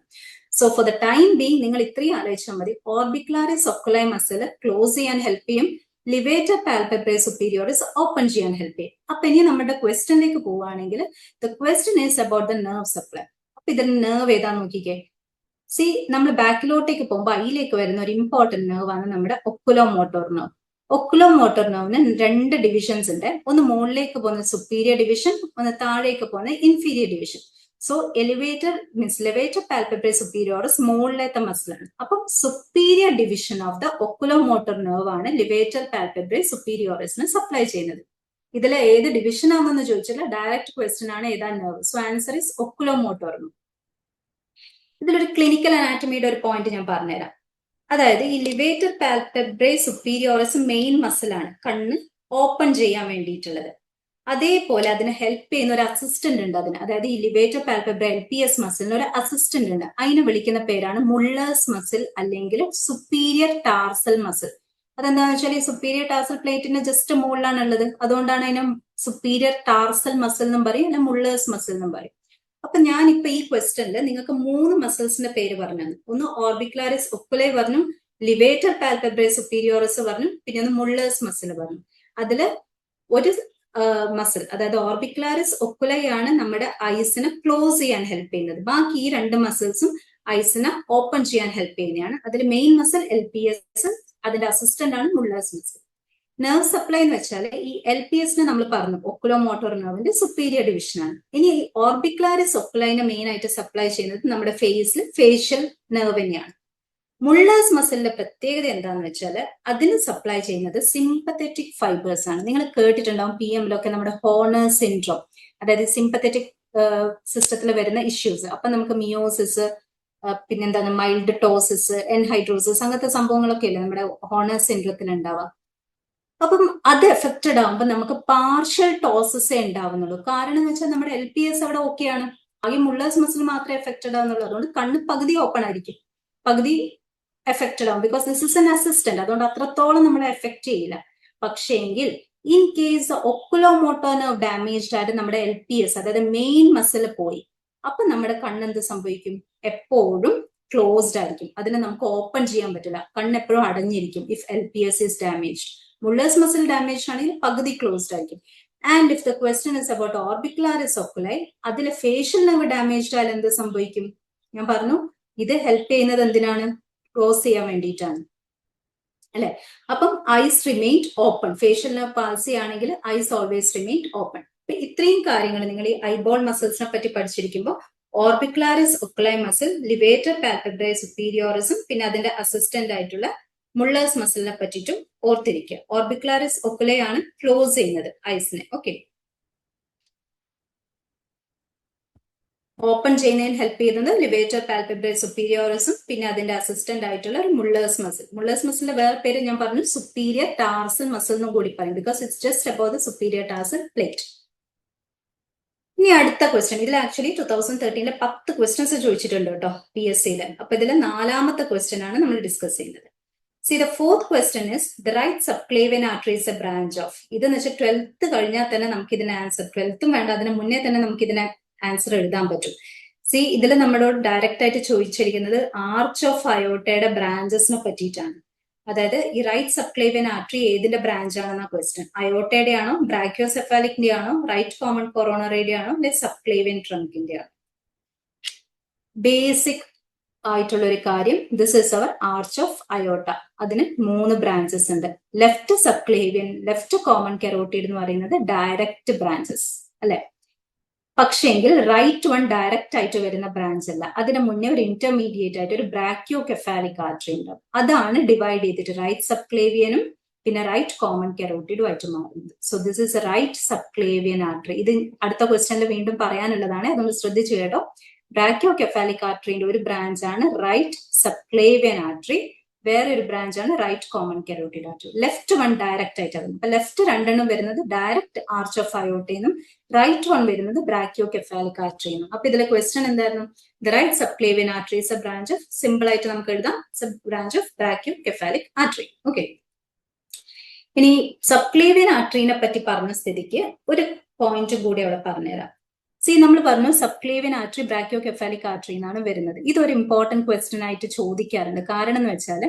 So for the time being നിങ്ങൾ ഇത്രയും ആലോചിച്ചാൽ മതി. ഓർബിക്കുലാരിസ് ഒക്കുലൈ മസിൽ ക്ലോസ് ചെയ്യാൻ ഹെൽപ്പ് ചെയ്യും, ലിവേറ്റർ പാൽപെബ്രെ സുപ്പീരിയോറിസ് ഓപ്പൺ ചെയ്യാൻ ഹെൽപ്പ് ചെയ്യും. അപ്പൊ ഇനി നമ്മുടെ ക്വസ്റ്റ്യനിലേക്ക് പോവുകയാണെങ്കിൽ the question is about the nerve supply. അപ്പൊ ഇതിന്റെ നെർവ് ഏതാന്ന് നോക്കിക്കേ. നമ്മൾ ബാക്കിലോട്ടേക്ക് പോകുമ്പോൾ ഐയിലേക്ക് വരുന്ന ഒരു ഇമ്പോർട്ടന്റ് നെർവ് ആണ് നമ്മുടെ ഒക്കുലോമോട്ടോർ നെർവ്. ഒക്കുലോമോട്ടോർ നെർവിന് 2 ഡിവിഷൻസ് ഉണ്ട്. ഒന്ന് മുകളിലേക്ക് പോകുന്ന സുപ്പീരിയർ ഡിവിഷൻ, ഒന്ന് താഴേക്ക് പോകുന്ന inferior division. So elevator means levator palpebrae superioris മുകളിലത്തെ മസിലാണ്. അപ്പം superior division of the oculomotor nerve ആണ് ലിവേറ്റർ പാൽപെബ്രെ സുപ്പീരിയോറിസിന് സപ്ലൈ ചെയ്യുന്നത്. ഇതിലെ ഏത് ഡിവിഷൻ ആണെന്ന് ചോദിച്ചാൽ ഡയറക്റ്റ് ക്വസ്റ്റ്യൻ ആണ്, ഏതാ nerve. So answer is oculomotor nerve. ഇതിലൊരു ക്ലിനിക്കൽ അനാറ്റമിയുടെ ഒരു പോയിന്റ് ഞാൻ പറഞ്ഞുതരാം. അതായത് ഈ ലിവേറ്റർ പാൽപെബ്രെ സുപ്പീരിയോറിസ് മെയിൻ മസിലാണ്, കണ്ണ് ഓപ്പൺ ചെയ്യാൻ വേണ്ടിയിട്ടുള്ളത്. അതേപോലെ അതിനെ ഹെൽപ്പ് ചെയ്യുന്ന ഒരു അസിസ്റ്റന്റ് ഉണ്ട് അതിന്. അതായത് ഈ ലിവേറ്റർ പാൽപെബ്രെ LPS മസിലിന് ഒരു അസിസ്റ്റന്റ് ഉണ്ട്. അതിനെ വിളിക്കുന്ന പേരാണ് മുള്ളേഴ്സ് മസിൽ അല്ലെങ്കിൽ സുപ്പീരിയർ ടാർസൽ മസിൽ. അതെന്താണെന്ന് വെച്ചാൽ ഈ സുപ്പീരിയർ ടാർസൽ പ്ലേറ്റിന്റെ ജസ്റ്റ് മുകളിലാണ് ഉള്ളത്. അതുകൊണ്ടാണ് അതിനെ സുപ്പീരിയർ ടാർസൽ മസിൽ എന്നും പറയും, അല്ലെ മുള്ളേഴ്സ് മസിൽ എന്നും പറയും. അപ്പൊ ഞാനിപ്പോ ഈ ക്വസ്റ്റ്യനിൽ നിങ്ങൾക്ക് 3 മസിൽസിന്റെ പേര് പറഞ്ഞു. ഒന്ന് ഓർബിക്കുലാരിസ് ഒക്കുലൈ പറഞ്ഞു, ലിവേറ്റർ പാൽപെബ്രെ സുപ്പീരിയോറിസ് പറഞ്ഞു, പിന്നെ ഒന്ന് മുള്ളേഴ്സ് മസിൽ പറഞ്ഞു. അതില് ഒരു മസിൽ, അതായത് ഓർബിക്കുലാരിസ് ഒക്കുലൈ ആണ് നമ്മുടെ ഐസിനെ ക്ലോസ് ചെയ്യാൻ ഹെൽപ്പ് ചെയ്യുന്നത്. ബാക്കി ഈ 2 മസിൽസും ഐസിനെ ഓപ്പൺ ചെയ്യാൻ ഹെൽപ്പ് ചെയ്യുന്നതാണ്. അതിൽ മെയിൻ മസിൽ LPS, അതിന്റെ അസിസ്റ്റന്റ് ആണ് മുള്ളേഴ്സ് മസിൽ. നെർവ് സപ്ലൈ എന്ന് വെച്ചാൽ ഈ LPSനെ നമ്മൾ പറഞ്ഞു ഒക്കുലോമോട്ടോർ നെർവിന്റെ സുപ്പീരിയർ ഡിവിഷൻ ആണ്. ഇനി ഓർബിക്കുലാരിസ് ഒക്കുലൈനെ മെയിൻ ആയിട്ട് സപ്ലൈ ചെയ്യുന്നത് നമ്മുടെ ഫേസിൽ ഫേഷ്യൽ നെർവ് തന്നെയാണ്. മുള്ളേഴ്സ് മസിലിന്റെ പ്രത്യേകത എന്താണെന്ന് വെച്ചാൽ അതിന് സപ്ലൈ ചെയ്യുന്നത് സിംപത്തറ്റിക് ഫൈബേഴ്സ് ആണ്. നിങ്ങൾ കേട്ടിട്ടുണ്ടാവും PM-ലൊക്കെ നമ്മുടെ ഹോർണർ സിൻഡ്രോം, അതായത് സിംപത്തറ്റിക് സിസ്റ്റത്തിൽ വരുന്ന ഇഷ്യൂസ്. അപ്പൊ നമുക്ക് മിയോസിസ്, പിന്നെന്താണ് മൈൽഡ് ടോസിസ്, എൻഹൈഡ്രോസിസ്, അങ്ങനത്തെ സംഭവങ്ങളൊക്കെ അല്ലേ നമ്മുടെ ഹോർണർ സിൻഡ്രോത്തിൽ ഉണ്ടാവുക. അപ്പം അത് എഫക്റ്റഡ് ആകുമ്പോൾ നമുക്ക് പാർഷ്യൽ ടോസിസേ ഉണ്ടാവുന്നുള്ളൂ. കാരണം എന്ന് വെച്ചാൽ നമ്മുടെ LPS അവിടെ ഓക്കെയാണ്, ആകെ മുള്ളേഴ്സ് മസിൽ മാത്രമേ എഫക്റ്റഡ് ആവുന്നുള്ളൂ. അതുകൊണ്ട് കണ്ണ് പകുതി ഓപ്പൺ ആയിരിക്കും, പകുതി എഫക്റ്റഡ് ആവും. Because this is an assistant, അതുകൊണ്ട് അത്രത്തോളം നമ്മളെ എഫക്ട് ചെയ്യില്ല. പക്ഷേങ്കിൽ in case oculomotor nerve damaged ആയിട്ട് നമ്മുടെ LPS, അതായത് മെയിൻ മസിൽ പോയി, അപ്പൊ നമ്മുടെ കണ്ണെന്ത് സംഭവിക്കും? എപ്പോഴും ക്ലോസ്ഡ് ആയിരിക്കും, അതിനെ നമുക്ക് ഓപ്പൺ ചെയ്യാൻ പറ്റില്ല, കണ്ണ് എപ്പോഴും അടഞ്ഞിരിക്കും. If LPS is damaged, Muller's muscle damage ആണെങ്കിൽ പകുതി ക്ലോസ്ഡ് ആയിരിക്കും. And if the question is about orbicularis oculi, അതിൽ ഫേഷ്യൽ നെർവ് ഡാമേജ്ഡ് ആയാൽ എന്ത് സംഭവിക്കും? ഞാൻ പറഞ്ഞു ഇത് ഹെൽപ്പ് ചെയ്യുന്നത് എന്തിനാണ്? ക്ലോസ് ചെയ്യാൻ വേണ്ടിയിട്ടാണ് അല്ലെ. അപ്പം eyes remained open. Facial nerve palsy ആണെങ്കിൽ ഐസ് ഓൾവേസ് റിമെയിൻഡ് ഓപ്പൺ. അപ്പൊ ഇത്രയും കാര്യങ്ങൾ നിങ്ങൾ ഈ ഐബോൾ മസിൽസിനെ പറ്റി പഠിച്ചിരിക്കുമ്പോൾ ഓർബിക്കുലാരിസ് ഒക്കുലൈ മസിൽ, ലിവേറ്റർ പാൽപെബ്രൈ സുപ്പീരിയോറിസും, പിന്നെ അതിന്റെ അസിസ്റ്റന്റ് ആയിട്ടുള്ള മുള്ളേഴ്സ് മസിലിനെ പറ്റിയിട്ടും ഓർത്തിരിക്കുക. ഓർബിക്കുലാരിസ് ഒക്കുലൈ ആണ് ക്ലോസ് ചെയ്യുന്നത് ഐസിനെ. ഓക്കെ, ഓപ്പൺ ചെയ്യുന്നതിന് ഹെൽപ്പ് ചെയ്യുന്നത് ലിവേറ്റർ പാൽപെബ്രൈ സുപ്പീരിയോറിസും, പിന്നെ അതിന്റെ അസിസ്റ്റന്റ് ആയിട്ടുള്ള ഒരു മുള്ളേഴ്സ് മസിൽ. മുള്ളേഴ്സ് മസിലിന്റെ വേറെ പേര് ഞാൻ പറഞ്ഞു സുപ്പീരിയർ ടാർസൽ മസിൽ എന്നും കൂടി പറയും, because it's just about the superior tarsal plate. ഇനി അടുത്ത ക്വസ്റ്റ്യൻ, ഇതിൽ ആക്ച്വലി 2013 10 ക്വസ്റ്റ്യൻസ് ചോദിച്ചിട്ടുണ്ട് കേട്ടോ PSC-യിൽ. അപ്പൊ ഇതിൽ 4ാമത്തെ ക്വസ്റ്റ്യൻ ആണ് നമ്മൾ ഡിസ്കസ് ചെയ്യുന്നത്. See, the fourth question is the right subclavian artery is a branch of. ഇതെന്ന് വെച്ചാൽ 12th കഴിഞ്ഞാൽ തന്നെ നമുക്ക് ഇതിന് ആൻസർ, 12th വേണ്ട അതിന് മുന്നേ തന്നെ നമുക്ക് ഇതിന് ആൻസർ എഴുതാൻ പറ്റും. സി, ഇതിൽ നമ്മളോട് ഡയറക്റ്റ് ആയിട്ട് ചോദിച്ചിരിക്കുന്നത് ആർച്ച് ഓഫ് അയോട്ടയുടെ ബ്രാഞ്ചസിനെ പറ്റിയിട്ടാണ്. അതായത് ഈ റൈറ്റ് സബ്ക്ലേവിയൻ ആർട്ടറി ഏതിന്റെ ബ്രാഞ്ച് ആണെന്ന ക്വസ്റ്റ്യൻ. അയോട്ടയുടെ ആണോ, ബ്രാക്യോസെഫാലിക്കിന്റെ ആണോ, റൈറ്റ് കോമൺ കൊറോണറിയുടെ ആണോ, അല്ലെ സബ്ക്ലേവിയൻ ട്രങ്കിന്റെ ആണോ? ബേസിക് ആയിട്ടുള്ള ഒരു കാര്യം, this is our arch of aorta. അതിന് 3 ബ്രാഞ്ചസ് ഉണ്ട്. Left subclavian, left common carotid എന്ന് പറയുന്നത് ഡയറക്റ്റ് ബ്രാഞ്ചസ് അല്ലെ. പക്ഷേങ്കിൽ റൈറ്റ് വൺ ഡയറക്റ്റ് ആയിട്ട് വരുന്ന ബ്രാഞ്ച് അല്ല, അതിന് മുന്നേ ഒരു ഇന്റർമീഡിയറ്റ് ആയിട്ട് ഒരു ബ്രാക്യോ കെഫാലിക് ആർട്ടറി ഉണ്ട്. അതാണ് ഡിവൈഡ് ചെയ്തിട്ട് റൈറ്റ് സബ്ക്ലേവിയനും പിന്നെ റൈറ്റ് കോമൺ കെറോട്ടിഡും ആയിട്ട് മാറുന്നത്. So this is right subclavian artery. ഇത് അടുത്ത ക്വസ്റ്റ്യനിൽ വീണ്ടും പറയാനുള്ളതാണ്, അതൊന്ന് ശ്രദ്ധിച്ചു കേട്ടോ. ബ്രാക്യോ കെഫാലിക് ആർട്ടറിന്റെ ഒരു ബ്രാഞ്ച് ആണ് റൈറ്റ് സബ്ക്ലേവിയൻ ആർട്ടറി, വേറെ ഒരു ബ്രാഞ്ച് ആണ് right common carotid artery. Left one direct ആയിട്ട് വരുന്നത്. അപ്പൊ ലെഫ്റ്റ് 2 വരുന്നത് ഡയറക്റ്റ് ആർച്ച് ഓഫ് അയോട്ടയെന്നും റൈറ്റ് വൺ വരുന്നത് ബ്രാക്യോ കെഫാലിക് ആർട്ടറി എന്നും. അപ്പൊ ഇതിലെ ക്വസ്റ്റ്യൻ എന്തായിരുന്നു? The right subclavian artery is a branch of, simple ആയിട്ട് നമുക്ക് എഴുതാം, branch of brachiocephalic artery. Okay, ഇനി സബ്ക്ലേവിയൻ ആർട്ടറിനെ പറ്റി പറഞ്ഞ സ്ഥിതിക്ക് ഒരു പോയിന്റ് കൂടി അവിടെ പറഞ്ഞുതരാം. സി, നമ്മൾ പറഞ്ഞു സബ്ക്ലേവിയൻ ആർട്ടറി ബ്രാക്യോ കെഫാലിക് ആർട്ടറി എന്നാണ് വരുന്നത്. ഇതൊരു ഇമ്പോർട്ടന്റ് ക്വസ്റ്റ്യൻ ആയിട്ട് ചോദിക്കാറുണ്ട്. കാരണം എന്ന് വെച്ചാൽ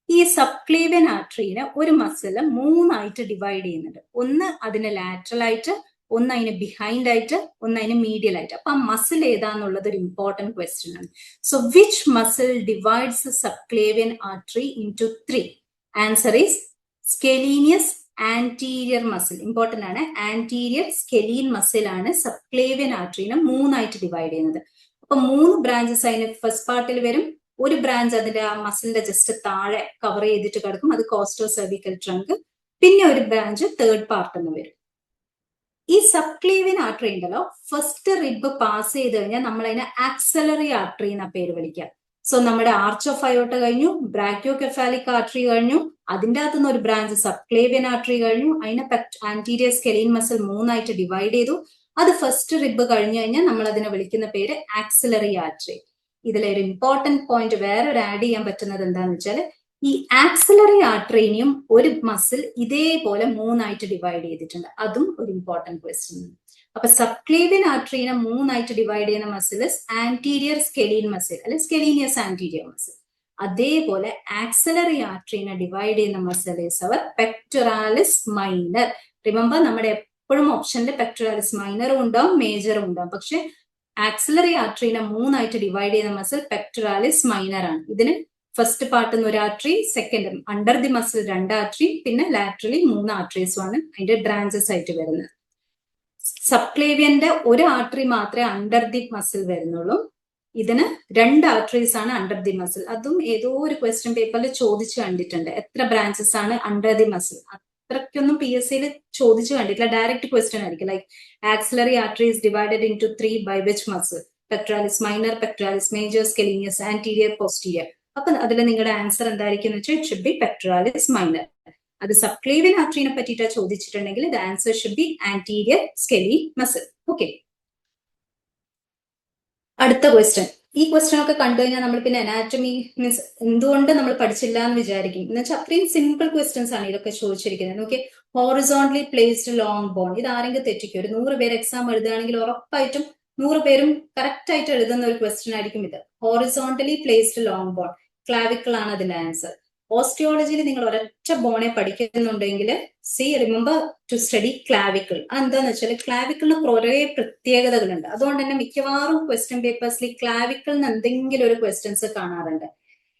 ഈ സബ്ക്ലേവിയൻ ആർട്ടറിനെ ഒരു മസില് 3 ഡിവൈഡ് ചെയ്യുന്നുണ്ട്. ഒന്ന് അതിന് ലാറ്ററൽ ആയിട്ട്, ഒന്ന് അതിന് ബിഹൈൻഡ് ആയിട്ട്, ഒന്ന് അതിന് മീഡിയൽ ആയിട്ട്. അപ്പൊ ആ മസിൽ ഏതാന്നുള്ളത് ഒരു ഇമ്പോർട്ടന്റ് ക്വസ്റ്റ്യൻ ആണ്. So which muscle divides subclavian artery into 3? Answer is scalenus anterior muscle. Important ആണ്. ആന്റീരിയർ സ്കെലീൻ മസിൽ ആണ് സബ്ക്ലേവിയൻ ആർട്ടറിനെ 3 ഡിവൈഡ് ചെയ്യുന്നത്. അപ്പൊ 3 ബ്രാഞ്ചസ് അതിന് ഫസ്റ്റ് പാർട്ടിൽ വരും. ഒരു ബ്രാഞ്ച് അതിന്റെ ആ മസിലിന്റെ ജസ്റ്റ് താഴെ കവർ ചെയ്തിട്ട് കിടക്കും, അത് കോസ്റ്റോ സെർവിക്കൽ ട്രങ്ക്. പിന്നെ ഒരു ബ്രാഞ്ച് തേർഡ് പാർട്ട് എന്ന് വരും. ഈ സബ്ക്ലേവിയൻ ആർട്ടറി ഉണ്ടല്ലോ, ഫസ്റ്റ് റിബ് പാസ് ചെയ്ത് കഴിഞ്ഞാൽ നമ്മൾ അതിനെ ആക്സലറി ആർട്ടറി എന്ന പേര് വിളിക്കുക. സോ നമ്മുടെ ആർച്ച് ഓഫ് അയോട്ട കഴിഞ്ഞു, ബ്രാക്യോ കെഫാലിക് ആർട്ടറി കഴിഞ്ഞു, അതിൻ്റെ അകത്തുനിന്ന് ഒരു ബ്രാഞ്ച് സബ്ക്ലേവിയൻ ആർട്ടറി കഴിഞ്ഞു, അതിനെ ആന്റീരിയർ സ്കെലീൻ മസിൽ 3 ഡിവൈഡ് ചെയ്തു. അത് ഫസ്റ്റ് റിബ് കഴിഞ്ഞു കഴിഞ്ഞാൽ നമ്മൾ അതിനെ വിളിക്കുന്ന പേര് ആക്സിലറി ആർട്ടറി. ഇതിലെ ഒരു ഇമ്പോർട്ടന്റ് പോയിന്റ് വേറെ ഒരു ആഡ് ചെയ്യാൻ പറ്റുന്നത് എന്താണെന്ന് വെച്ചാൽ, ഈ ആക്സിലറി ആർട്ടറിനെയും ഒരു മസിൽ ഇതേപോലെ 3 ഡിവൈഡ് ചെയ്തിട്ടുണ്ട്. അതും ഒരു ഇമ്പോർട്ടന്റ് ക്വസ്റ്റ്യൻ ആണ്. അപ്പൊ സബ്ക്ലേവിയൻ ആർട്ടറിനെ 3 ഡിവൈഡ് ചെയ്യുന്ന മസിൽ ആന്റീരിയർ സ്കെലീൻ മസിൽ, അല്ലെ സ്കെലീനിയസ് ആന്റീരിയർ മസിൽ. അതേപോലെ ആക്സിലറി ആർട്ടറിനെ ഡിവൈഡ് ചെയ്യുന്ന muscle is our pectoralis minor. Remember, നമ്മുടെ എപ്പോഴും ഓപ്ഷനിൽ പെക്ടോറാലിസ് മൈനറും ഉണ്ടാവും, മേജറും ഉണ്ടാവും. പക്ഷെ ആക്സിലറി ആർട്ടറിനെ 3 ആയിട്ട് ഡിവൈഡ് ചെയ്യുന്ന മസിൽ പെക്ടറാലിസ് മൈനർ ആണ്. ഇതിന് ഫസ്റ്റ് പാർട്ട് ഒരു artery, second under the muscle 2 artery, പിന്നെ ലാറ്ററലി 3 ആർട്ടറീസും ആണ് അതിന്റെ ബ്രാഞ്ചസ് ആയിട്ട് വരുന്നത്. സബ്ക്ലേവിയന്റെ ഒരു ആർട്ടറി മാത്രമേ അണ്ടർ ദി മസിൽ വരുന്നുള്ളൂ. ഇതിന് 2 ആർട്ടറീസ് ആണ് അണ്ടർ ദി മസിൽ. അതും ഏതോ ഒരു ക്വസ്റ്റ്യൻ പേപ്പറിൽ ചോദിച്ചു കണ്ടിട്ടുണ്ട്, എത്ര ബ്രാഞ്ചസ് ആണ് അണ്ടർ ദി മസിൽ. അത്രയ്ക്കൊന്നും PSC ചോദിച്ചു കണ്ടിട്ടില്ല. ഡയറക്റ്റ് ക്വസ്റ്റ്യൻ ആയിരിക്കും. Like axillary arteries divided into 3 by which muscle? Pectoralis minor, pectoralis major, scalenus, anterior, posterior. അപ്പൊ അതിൽ നിങ്ങളുടെ ആൻസർ എന്തായിരിക്കും എന്ന് വെച്ചാൽ it should be pectoralis minor. അത് സബ്ക്ലേവിയൻ ആർട്ടറിനെ പറ്റിയിട്ട് ചോദിച്ചിട്ടുണ്ടെങ്കിൽ the answer should be anterior scalene muscle. Okay, അടുത്ത ക്വസ്റ്റ്യൻ. ഈ ക്വസ്റ്റ്യൻ ഒക്കെ കണ്ടു കഴിഞ്ഞാൽ നമ്മൾ പിന്നെ അനാറ്റമി മീൻസ് എന്തുകൊണ്ട് നമ്മൾ പഠിച്ചില്ല എന്ന് വിചാരിക്കും. എന്ന് വെച്ചാൽ അത്രയും സിമ്പിൾ ക്വസ്റ്റ്യൻസ് ആണ് ഇതൊക്കെ ചോദിച്ചിരിക്കുന്നത്. Okay, horizontally placed long bone, ഇത് ആരെങ്കിലും തെറ്റിക്കും? ഒരു 100 പേര് എക്സാം എഴുതുകയാണെങ്കിൽ ഉറപ്പായിട്ടും 100 പേരും കറക്റ്റ് ആയിട്ട് എഴുതുന്ന ഒരു ക്വസ്റ്റ്യൻ ആയിരിക്കും ഇത്. Horizontally placed long bone, clavicle ആണ് അതിന്റെ ആൻസർ. ഓസ്റ്റിയോളജിയിൽ നിങ്ങൾ ഒരൊറ്റ ബോണെ പഠിക്കുന്നുണ്ടെങ്കിൽ റിമെമ്പർ ടു സ്റ്റഡി ക്ലാവിക്കിൾ. അതെന്താന്ന് വെച്ചാൽ ക്ലാവിക്കിളിന് കുറെ പ്രത്യേകതകളുണ്ട്. അതുകൊണ്ട് തന്നെ മിക്കവാറും ക്വസ്റ്റ്യൻ പേപ്പേഴ്സിൽ ക്ലാവിക്കിളിന് എന്തെങ്കിലും ഒരു ക്വസ്റ്റ്യൻസ് കാണാറുണ്ട്.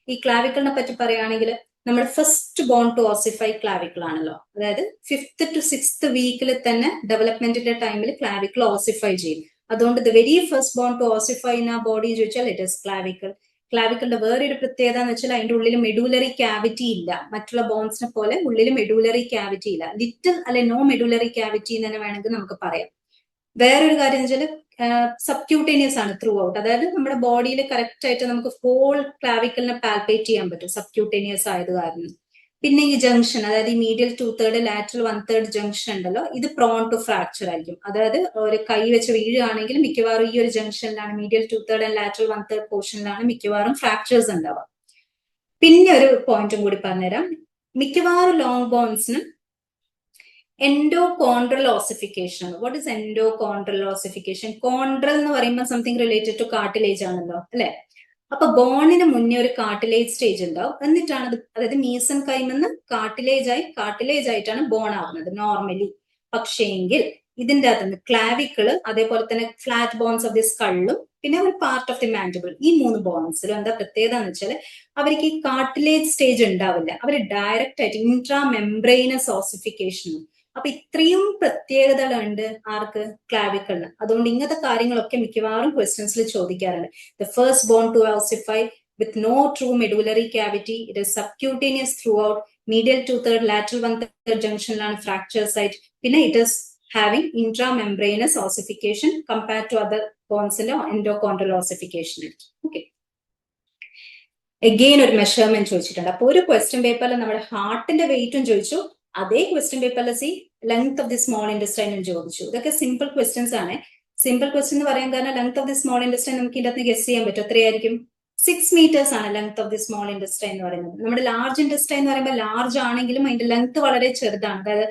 ഈ ക്ലാവിക്കിളിനെ പറ്റി പറയുകയാണെങ്കിൽ നമ്മൾ ഫസ്റ്റ് ബോൺ ടു ഓസിഫൈ ക്ലാവിക്കിൾ ആണല്ലോ. അതായത് 5th to 6th വീക്കിൽ തന്നെ ഡെവലപ്മെന്റിന്റെ ടൈമിൽ ക്ലാവിക്കിൾ ഓസിഫൈ ചെയ്യും. അതുകൊണ്ട് the very first bone to ossify in ആ ബോഡി ചോദിച്ചാൽ ഇറ്റ് ഇസ് ക്ലാവിക്കിൾ. ക്ലാവിക്കിളിന്റെ വേറൊരു പ്രത്യേകത എന്ന് വെച്ചാൽ അതിന്റെ ഉള്ളിൽ മെഡുലറി ക്യാവിറ്റി ഇല്ല. മറ്റുള്ള ബോൺസിനെ പോലെ ഉള്ളിൽ മെഡുലറി ക്യാവിറ്റി ഇല്ല. ലിറ്റിൽ അല്ലെ നോ മെഡുലറി ക്യാവിറ്റി എന്ന് തന്നെ വേണമെങ്കിൽ നമുക്ക് പറയാം. വേറൊരു കാര്യം എന്ന് വെച്ചാൽ സബ്ക്യൂട്ടേനിയസ് ആണ് ത്രൂ ഔട്ട്. അതായത് നമ്മുടെ ബോഡിയിൽ കറക്റ്റ് ആയിട്ട് നമുക്ക് ഹോൾ ക്ലാവിക്കലിനെ പാൽപേറ്റ് ചെയ്യാൻ പറ്റും സബ്ക്യൂട്ടേനിയസ് ആയത് കാരണം. പിന്നെ ഈ ജംഗ്ഷൻ, അതായത് ഈ മീഡിയൽ 2/3 ലാറ്ററൽ 1/3 ജംഗ്ഷൻ ഉണ്ടല്ലോ, ഇത് പ്രോൺ ടു ഫ്രാക്ചർ ആയിരിക്കും. അതായത് ഒരു കൈ വെച്ച് വീഴുകയാണെങ്കിൽ മിക്കവാറും ഈ ഒരു ജംഗ്ഷനിലാണ്, മീഡിയൽ 2/3 ആൻഡ് ലാറ്ററൽ 1/3 പോർഷനിലാണ് മിക്കവാറും ഫ്രാക്ചേഴ്സ് ഉണ്ടാവുക. പിന്നെ ഒരു പോയിന്റും കൂടി പറഞ്ഞുതരാം. മിക്കവാറും ലോങ് ബോൺസിന് എൻഡോകോൺഡ്രൽ ഓസിഫിക്കേഷൻ ആണ്. What is endochondral ossification? Chondral എന്ന് പറയുമ്പോൾ സംതിങ് റിലേറ്റഡ് ടു കാർട്ടിലേജ് ആണല്ലോ, അല്ലെ? അപ്പൊ ബോണിന് മുന്നേ ഒരു കാർട്ടിലേജ് സ്റ്റേജ് ഉണ്ടാവും. എന്നിട്ടാണ് അത്, അതായത് മീസൻ കൈമെന്ന് കാർട്ടിലേജ് ആയിട്ടാണ് ബോൺ ആവുന്നത് നോർമലി. പക്ഷേങ്കിൽ ഇതിന്റെ അകത്തുനിന്ന് ക്ലാവിക്കിള്, അതേപോലെ തന്നെ ഫ്ലാറ്റ് ബോൺസ് ഓഫ് ദി സ്കള്ളും, പിന്നെ ഒരു പാർട്ട് ഓഫ് ദി മാൻഡിബിൾ, ഈ 3 ബോൺസിലും എന്താ പ്രത്യേകത എന്ന് വെച്ചാൽ അവർക്ക് ഈ കാർട്ടിലേജ് സ്റ്റേജ് ഉണ്ടാവില്ല. അവർ ഡയറക്റ്റ് ആയിട്ട് ഇൻട്രാ മെംബ്രെയിനസ് ഓസിഫിക്കേഷൻ. അപ്പൊ ഇത്രയും പ്രത്യേകതകളുണ്ട് ആർക്ക്? ക്ലാവിക്കിളിന്. അതുകൊണ്ട് ഇങ്ങനത്തെ കാര്യങ്ങളൊക്കെ മിക്കവാറും ക്വസ്റ്റ്യൻസിൽ ചോദിക്കാറുണ്ട്. The first bone to ossify with no true medullary cavity, it is subcutaneous throughout, medial 2/3 lateral 1/3 ജംഗ്ഷനിലാണ് ഫ്രാക്ചർ സൈറ്റ്, പിന്നെ it is having intramembranous ossification compared to other ബോൺസിന്റെ എൻഡോകോൺഡ്രൽ ഓസിഫിക്കേഷൻ. ഓക്കെ, എഗെയിൻ ഒരു measurement ചോദിച്ചിട്ടുണ്ട്. അപ്പൊ ഒരു question പേപ്പറിൽ നമ്മുടെ ഹാർട്ടിന്റെ വെയിറ്റും ചോദിച്ചു, അതേ ക്വസ്റ്റ്യൻ പേപ്പറിൽ ലെങ്ത് ഓഫ് ദി സ്മോൾ ഇൻഡസ്റ്റൈനും ചോദിച്ചു. ഇതൊക്കെ സിമ്പിൾ ക്വസ്റ്റ്യൻസ് ആണ്. സിമ്പിൾ ക്വസ്റ്റ്യൻ എന്ന് പറയാൻ കാരണം length of the small intestine നമുക്ക് ഇതിന്റെ അകത്ത് ഗസ് ചെയ്യാൻ പറ്റും. എത്രയായിരിക്കും? 6 meters ആണ് length of the small intestine എന്ന് പറയുന്നത്. നമ്മുടെ ലാർജ് ഇൻഡസ്റ്റൈൻ എന്ന് പറയുമ്പോൾ ലാർജ് ആണെങ്കിലും അതിന്റെ ലെങ്ത് വളരെ ചെറുതാണ്. അതായത്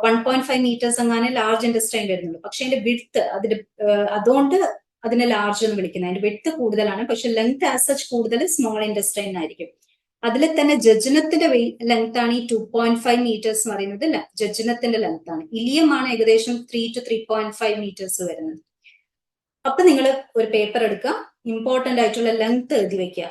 1.5 meters അങ്ങനെ ലാർജ് ഇൻഡസ്റ്റൈൻ വരുന്നുള്ളൂ. പക്ഷെ അതിന്റെ വിഡ്ത്ത് അതുകൊണ്ട് അതിനെ ലാർജ് എന്ന് വിളിക്കുന്നത്. അതിന്റെ വിഡ്ത്ത് കൂടുതലാണ്, പക്ഷെ ലെങ്ത് ആസ് സച്ച് കൂടുതൽ സ്മോൾ ഇൻഡസ്റ്റൈൻ ആയിരിക്കും. അതിൽ തന്നെ ജജ്നത്തിന്റെ ലെങ്ത് ആണ് ഈ 2.5 meters എന്ന് പറയുന്നത്. ജജ്നത്തിന്റെ ലെങ്ത് ആണ്. ഇലിയമാണ് ഏകദേശം 3 to 3.5 meters വരുന്നത്. അപ്പൊ നിങ്ങൾ ഒരു പേപ്പർ എടുക്കുക, ഇമ്പോർട്ടന്റ് ആയിട്ടുള്ള ലെങ്ത് എഴുതി വെക്കുക.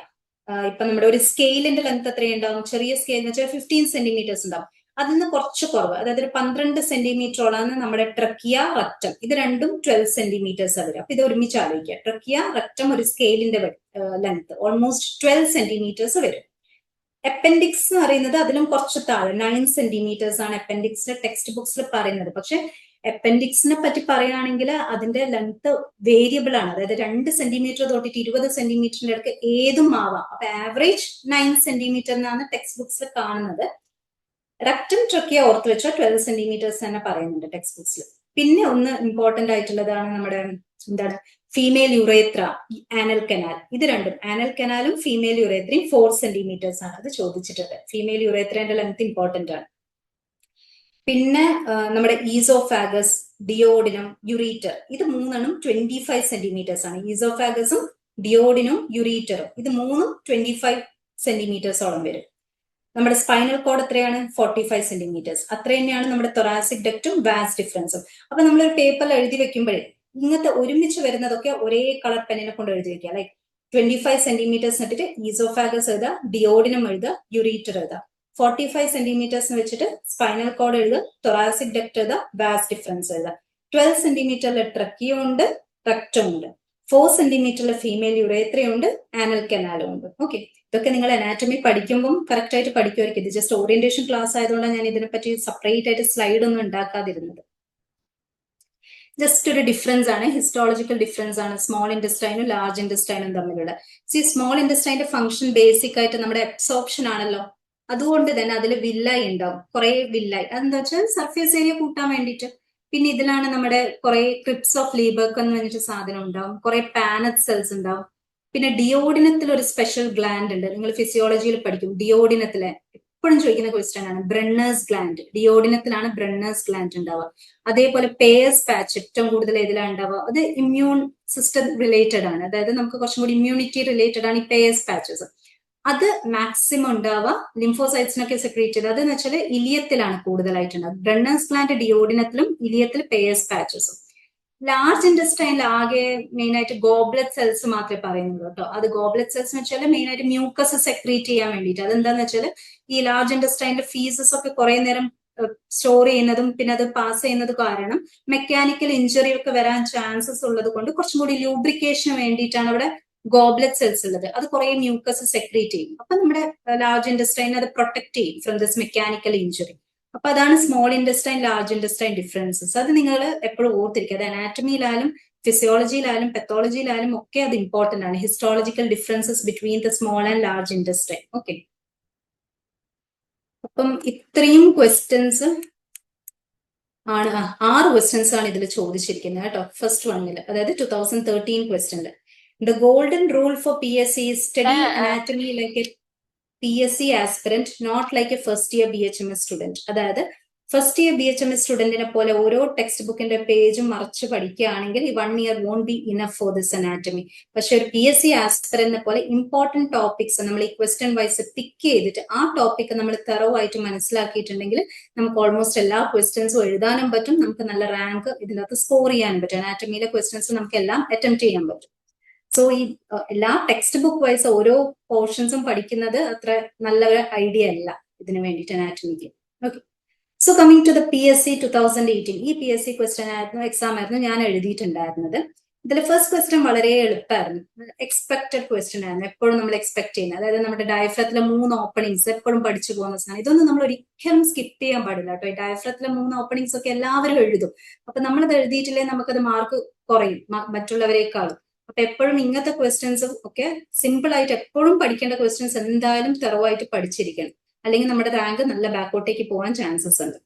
ഇപ്പൊ നമ്മുടെ ഒരു സ്കെയിലിന്റെ ലെങ്ത് എത്രയുണ്ടാവും? ചെറിയ സ്കെയിൽ എന്ന് വെച്ചാൽ 15 centimeters ഉണ്ടാവും. അതിൽ നിന്ന് കുറച്ച് കുറവ്, അതായത് ഒരു 12 centimeter നമ്മുടെ ട്രക്കിയ, റക്റ്റം. ഇത് രണ്ടും 12 centimeters വരും. അപ്പൊ ഇത് ഒരുമിച്ച് ആലോചിക്കുക. ട്രക്കിയ, റക്റ്റം ഒരു സ്കെയിലിന്റെ ലെങ്ത് ഓൾമോസ്റ്റ് 12 centimeters വരും. അപ്പൻഡിക്സ് എന്ന് പറയുന്നത് അതിലും കുറച്ച് താഴെ 9 centimeters ആണ് അപ്പൻഡിക്സിന്റെ ടെക്സ്റ്റ് ബുക്സിൽ പറയുന്നത്. പക്ഷെ അപ്പൻഡിക്സിനെ പറ്റി പറയുകയാണെങ്കിൽ അതിന്റെ ലെങ്ത് വേരിയബിൾ ആണ്. അതായത് 2 centimeter തൊട്ടിട്ട് 20 centimeter അടുത്ത് ഏതും ആവാം. അപ്പൊ ആവറേജ് 9 centimeter എന്നാണ് ടെക്സ്റ്റ് ബുക്സിൽ കാണുന്നത്. റക്റ്റം, ട്രക്കിയ ഓർത്ത് വെച്ചോ 12 centimeters തന്നെ പറയുന്നുണ്ട് ടെക്സ്റ്റ് ബുക്സിൽ. പിന്നെ ഒന്ന് ഇമ്പോർട്ടന്റ് ആയിട്ടുള്ളതാണ് നമ്മുടെ ഫീമെയിൽ യുറേത്ര, ആനൽ കനാൽ. ഇത് രണ്ടും, ആനൽ കനാലും ഫീമെയിൽ യുറേത്രയും 4 centimeters ആണ്. അത് ചോദിച്ചിട്ടുണ്ട്. ഫീമെയിൽ യുറേത്രന്റെ ലെങ്ത് ഇമ്പോർട്ടന്റ് ആണ്. പിന്നെ നമ്മുടെ ഈസോഫാഗസ്, ഡിയോഡിനം, യുറീറ്റർ, ഇത് 3 25 centimeters ആണ്. ഈസോഫാഗസും ഡിയോഡിനും യുറീറ്ററും ഇത് 3 25 centimeters വരും. നമ്മുടെ സ്പൈനൽ കോഡ് എത്രയാണ്? 45 centimeters. അത്ര തന്നെയാണ് നമ്മുടെ തൊറാസിക് ഡക്റ്റും വാസ് ഡിഫറൻസും. അപ്പൊ നമ്മളൊരു പേപ്പറിൽ എഴുതി വെക്കുമ്പോഴേ ഇങ്ങനത്തെ ഒരുമിച്ച് വരുന്നതൊക്കെ ഒരേ കളർ പെന്നിനെ കൊണ്ട് എഴുതി വെക്കുക. ലൈക്ക് 25 സെന്റിമീറ്റേഴ്സ് ഇട്ടിട്ട് ഈസോഫാഗസ് എഴുതുക, ഡിയോഡിനം എഴുതുക, യുറീറ്റർ എഴുതുക. 45 സെന്റിമീറ്റേഴ്സ് വെച്ചിട്ട് സ്പൈനൽ കോഡ് എഴുതുക, തൊറാസിക് ഡക്ട് എഴുതുക, വാസ് ഡിഫറൻസ് എഴുതുക. 12 സെന്റിമീറ്ററിൽ ട്രക്കിയോ ഉണ്ട്, റെക്ടം ഉണ്ട്. 4 സെന്റിമീറ്ററിൽ ഫീമെയിൽ യുറേത്രയും ഉണ്ട്, ആനൽ കനാലും ഉണ്ട്. ഓക്കെ, ഇതൊക്കെ നിങ്ങൾ അനാറ്റമി പഠിക്കുമ്പോൾ കറക്റ്റ് ആയിട്ട് പഠിക്കുമായിരിക്കും. ഇത് ജസ്റ്റ് ഓറിയന്റേഷൻ ക്ലാസ് ആയതുകൊണ്ടാണ് ഞാൻ ഇതിനെപ്പറ്റി സെപ്പറേറ്റ് ആയിട്ട് സ്ലൈഡ് ഒന്നും ഉണ്ടാക്കാതിരുന്നത്. ജസ്റ്റ് ഒരു ഡിഫറൻസ് ആണ്, ഹിസ്റ്റോളജിക്കൽ ഡിഫറൻസ് ആണ് സ്മോൾ ഇൻഡസ്റ്റൈനും ലാർജ് ഇൻഡസ്റ്റൈനും തമ്മിലുള്ള. സ്മോൾ ഇൻഡസ്റ്റൈന്റെ ഫംഗ്ഷൻ ബേസിക് ആയിട്ട് നമ്മുടെ അബ്സോർപ്ഷൻ ആണല്ലോ. അതുകൊണ്ട് തന്നെ അതിൽ വില്ലായി ഉണ്ടാവും, കുറെ വില്ലായി. അതെന്താ വെച്ചാൽ സർഫേസ് ഏരിയ കൂട്ടാൻ വേണ്ടിയിട്ട്. പിന്നെ ഇതിലാണ് നമ്മുടെ കുറെ ക്രിപ്സ് ഓഫ് ലീബർക്ക് എന്ന് പറഞ്ഞിട്ട് സാധനം ഉണ്ടാവും, കുറെ പാനറ്റ് സെൽസ് ഉണ്ടാവും. പിന്നെ ഡിയോഡിനത്തിൽ ഒരു സ്പെഷ്യൽ ഗ്ലാൻഡ് ഉണ്ട്, നിങ്ങൾ ഫിസിയോളജിയിൽ പഠിക്കും. ഡിയോഡിനത്തിലെ എപ്പോഴും ചോദിക്കുന്ന ക്വസ്റ്റ്യൻ ആണ് ബ്രണ്ണേഴ്സ് ഗ്ലാൻഡ്. ഡിയോഡിനത്തിലാണ് ബ്രണ്ണേഴ്സ് ഗ്ലാൻഡ് ഉണ്ടാവുക. അതേപോലെ പേയേഴ്സ് പാച്ച് ഏറ്റവും കൂടുതൽ ഏതിലാണ് ഉണ്ടാവുക? അത് ഇമ്മ്യൂൺ സിസ്റ്റം റിലേറ്റഡ് ആണ്, അതായത് നമുക്ക് കുറച്ചും കൂടി ഇമ്മ്യൂണിറ്റി റിലേറ്റഡ് ആണ് ഈ പേയേഴ്സ് പാച്ചസ്. അത് മാക്സിമം ഉണ്ടാവുക ലിംഫോസൈറ്റ്സിനൊക്കെ സെക്രീറ്റ് ചെയ്ത്. അതെന്ന് വെച്ചാൽ ഇലിയത്തിലാണ് കൂടുതലായിട്ടുണ്ടാവുക. ബ്രണ്ണേഴ്സ് ഗ്ലാൻഡ് ഡിയോഡിനത്തിലും ഇലിയത്തിൽ പേയേഴ്സ് പാച്ചസും. ലാർജ് ഇൻഡസ്റ്റൈനിൽ ആകെ മെയിൻ ആയിട്ട് ഗോബ്ലറ്റ് സെൽസ് മാത്രമേ പറയുന്നുള്ളൂ കേട്ടോ. അത് ഗോബ്ലറ്റ് സെൽസ് എന്ന് വെച്ചാൽ മെയിൻ ആയിട്ട് മ്യൂക്കസ് സെക്രീറ്റ് ചെയ്യാൻ വേണ്ടിയിട്ട്. അതെന്താന്ന് വെച്ചാൽ ഈ ലാർജ് ഇൻഡസ്റ്റൈനിലെ ഫീസസ് ഒക്കെ കുറെ നേരം സ്റ്റോർ ചെയ്യുന്നതും പിന്നെ അത് പാസ് ചെയ്യുന്നത് കാരണം മെക്കാനിക്കൽ ഇഞ്ചുറി ഒക്കെ വരാൻ ചാൻസസ് ഉള്ളത് കൊണ്ട് കുറച്ചും കൂടി ലൂബ്രിക്കേഷന് വേണ്ടിയിട്ടാണ് അവിടെ ഗോബ്ലറ്റ് സെൽസ് ഉള്ളത്. അത് കുറെ മ്യൂക്കസ് സെക്രീറ്റ് ചെയ്യും. അപ്പൊ നമ്മുടെ ലാർജ് ഇൻഡസ്റ്റൈൻ അത് പ്രൊട്ടക്ട് ചെയ്യും ഫ്രം ദിസ് മെക്കാനിക്കൽ ഇഞ്ചുറി. അപ്പൊ അതാണ് small intestine large intestine differences. അത് നിങ്ങൾ എപ്പോഴും ഓർത്തിരിക്കുക. അത് അനാറ്റമിയിലായാലും ഫിസിയോളജിയിലായാലും പെത്തോളജിയിലായാലും ഒക്കെ അത് ഇമ്പോർട്ടന്റ് ആണ്. Histological differences between the small and large intestine. Okay, അപ്പം ഇത്രയും ക്വസ്റ്റ്യൻസ് ആണ്, 6 ക്വസ്റ്റ്യൻസ് ആണ് ഇതിൽ ചോദിച്ചിരിക്കുന്നത് കേട്ടോ. ഫസ്റ്റ് വണ്ണിൽ, അതായത് 2013 ക്വസ്റ്റ്യനിൽ the golden rule for PSC is study anatomy like a PSC aspirant, not like a first year BHMS student. അതായത് ഫസ്റ്റ് ഇയർ BHMS സ്റ്റുഡന്റിനെ പോലെ ഓരോ ടെക്സ്റ്റ് ബുക്കിന്റെ പേജും മറിച്ച് പഠിക്കുകയാണെങ്കിൽ ഈ 1 year won't be enough for this anatomy. പക്ഷെ ഒരു PSC ആസ്പിറന്റിനെ പോലെ ഇമ്പോർട്ടന്റ് ടോപ്പിക്സ് നമ്മൾ ഈ ക്വസ്റ്റ്യൻ വൈസ് പിക്ക് ചെയ്തിട്ട് ആ ടോപ്പിക് നമ്മൾ തെറവായിട്ട് മനസ്സിലാക്കിയിട്ടുണ്ടെങ്കിൽ നമുക്ക് ഓൾമോസ്റ്റ് എല്ലാ ക്വസ്റ്റ്യൻസും എഴുതാനും പറ്റും, നമുക്ക് നല്ല റാങ്ക് ഇതിനകത്ത് സ്കോർ ചെയ്യാനും പറ്റും. അനാറ്റമിയിലെ ക്വസ്റ്റ്യൻസ് നമുക്ക് എല്ലാം അറ്റംപ്റ്റ് ചെയ്യാൻ പറ്റും. സോ ഈ എല്ലാ ടെക്സ്റ്റ് ബുക്ക് വൈസ് ഓരോ പോർഷൻസും പഠിക്കുന്നത് അത്ര നല്ല ഒരു ഐഡിയ അല്ല ഇതിനു വേണ്ടിയിട്ട് അനാറ്റമിക്ക്. Okay, so coming to the PSC 2018. ഈ PSC ക്വസ്റ്റ്യൻ ആയിരുന്നു, എക്സാം ആയിരുന്നു ഞാൻ എഴുതിയിട്ടുണ്ടായിരുന്നത്. ഇതിൽ ഫസ്റ്റ് ക്വസ്റ്റ്യൻ വളരെ എളുപ്പമായിരുന്നു, എക്സ്പെക്ടഡ് ക്വസ്റ്റ്യൻ ആയിരുന്നു. എപ്പോഴും നമ്മൾ എക്സ്പെക്ട് ചെയ്യുന്നത്, അതായത് നമ്മുടെ ഡയഫ്രത്തിലെ 3 ഓപ്പണിങ്സ് എപ്പോഴും പഠിച്ചു പോകുന്ന സാധനം. ഇതൊന്നും നമ്മൾ ഒരിക്കലും സ്കിപ്പ് ചെയ്യാൻ പാടില്ല കേട്ടോ. ഈ ഡയഫ്രത്തിലെ 3 ഓപ്പണിങ്സ് ഒക്കെ എല്ലാവരും എഴുതും. അപ്പൊ നമ്മളത് എഴുതിയിട്ടില്ലേ നമുക്കത് മാർക്ക് കുറയും മറ്റുള്ളവരെക്കാളും. അപ്പൊ എപ്പോഴും ഇങ്ങനത്തെ ക്വസ്റ്റ്യൻസും ഒക്കെ സിമ്പിൾ ആയിട്ട് എപ്പോഴും പഠിക്കേണ്ട ക്വസ്റ്റ്യൻസ് എന്തായാലും തെറവായിട്ട് പഠിച്ചിരിക്കണം, അല്ലെങ്കിൽ നമ്മുടെ റാങ്ക് നല്ല ബാക്കോട്ടേക്ക് പോകാൻ ചാൻസസ് ഉണ്ട്.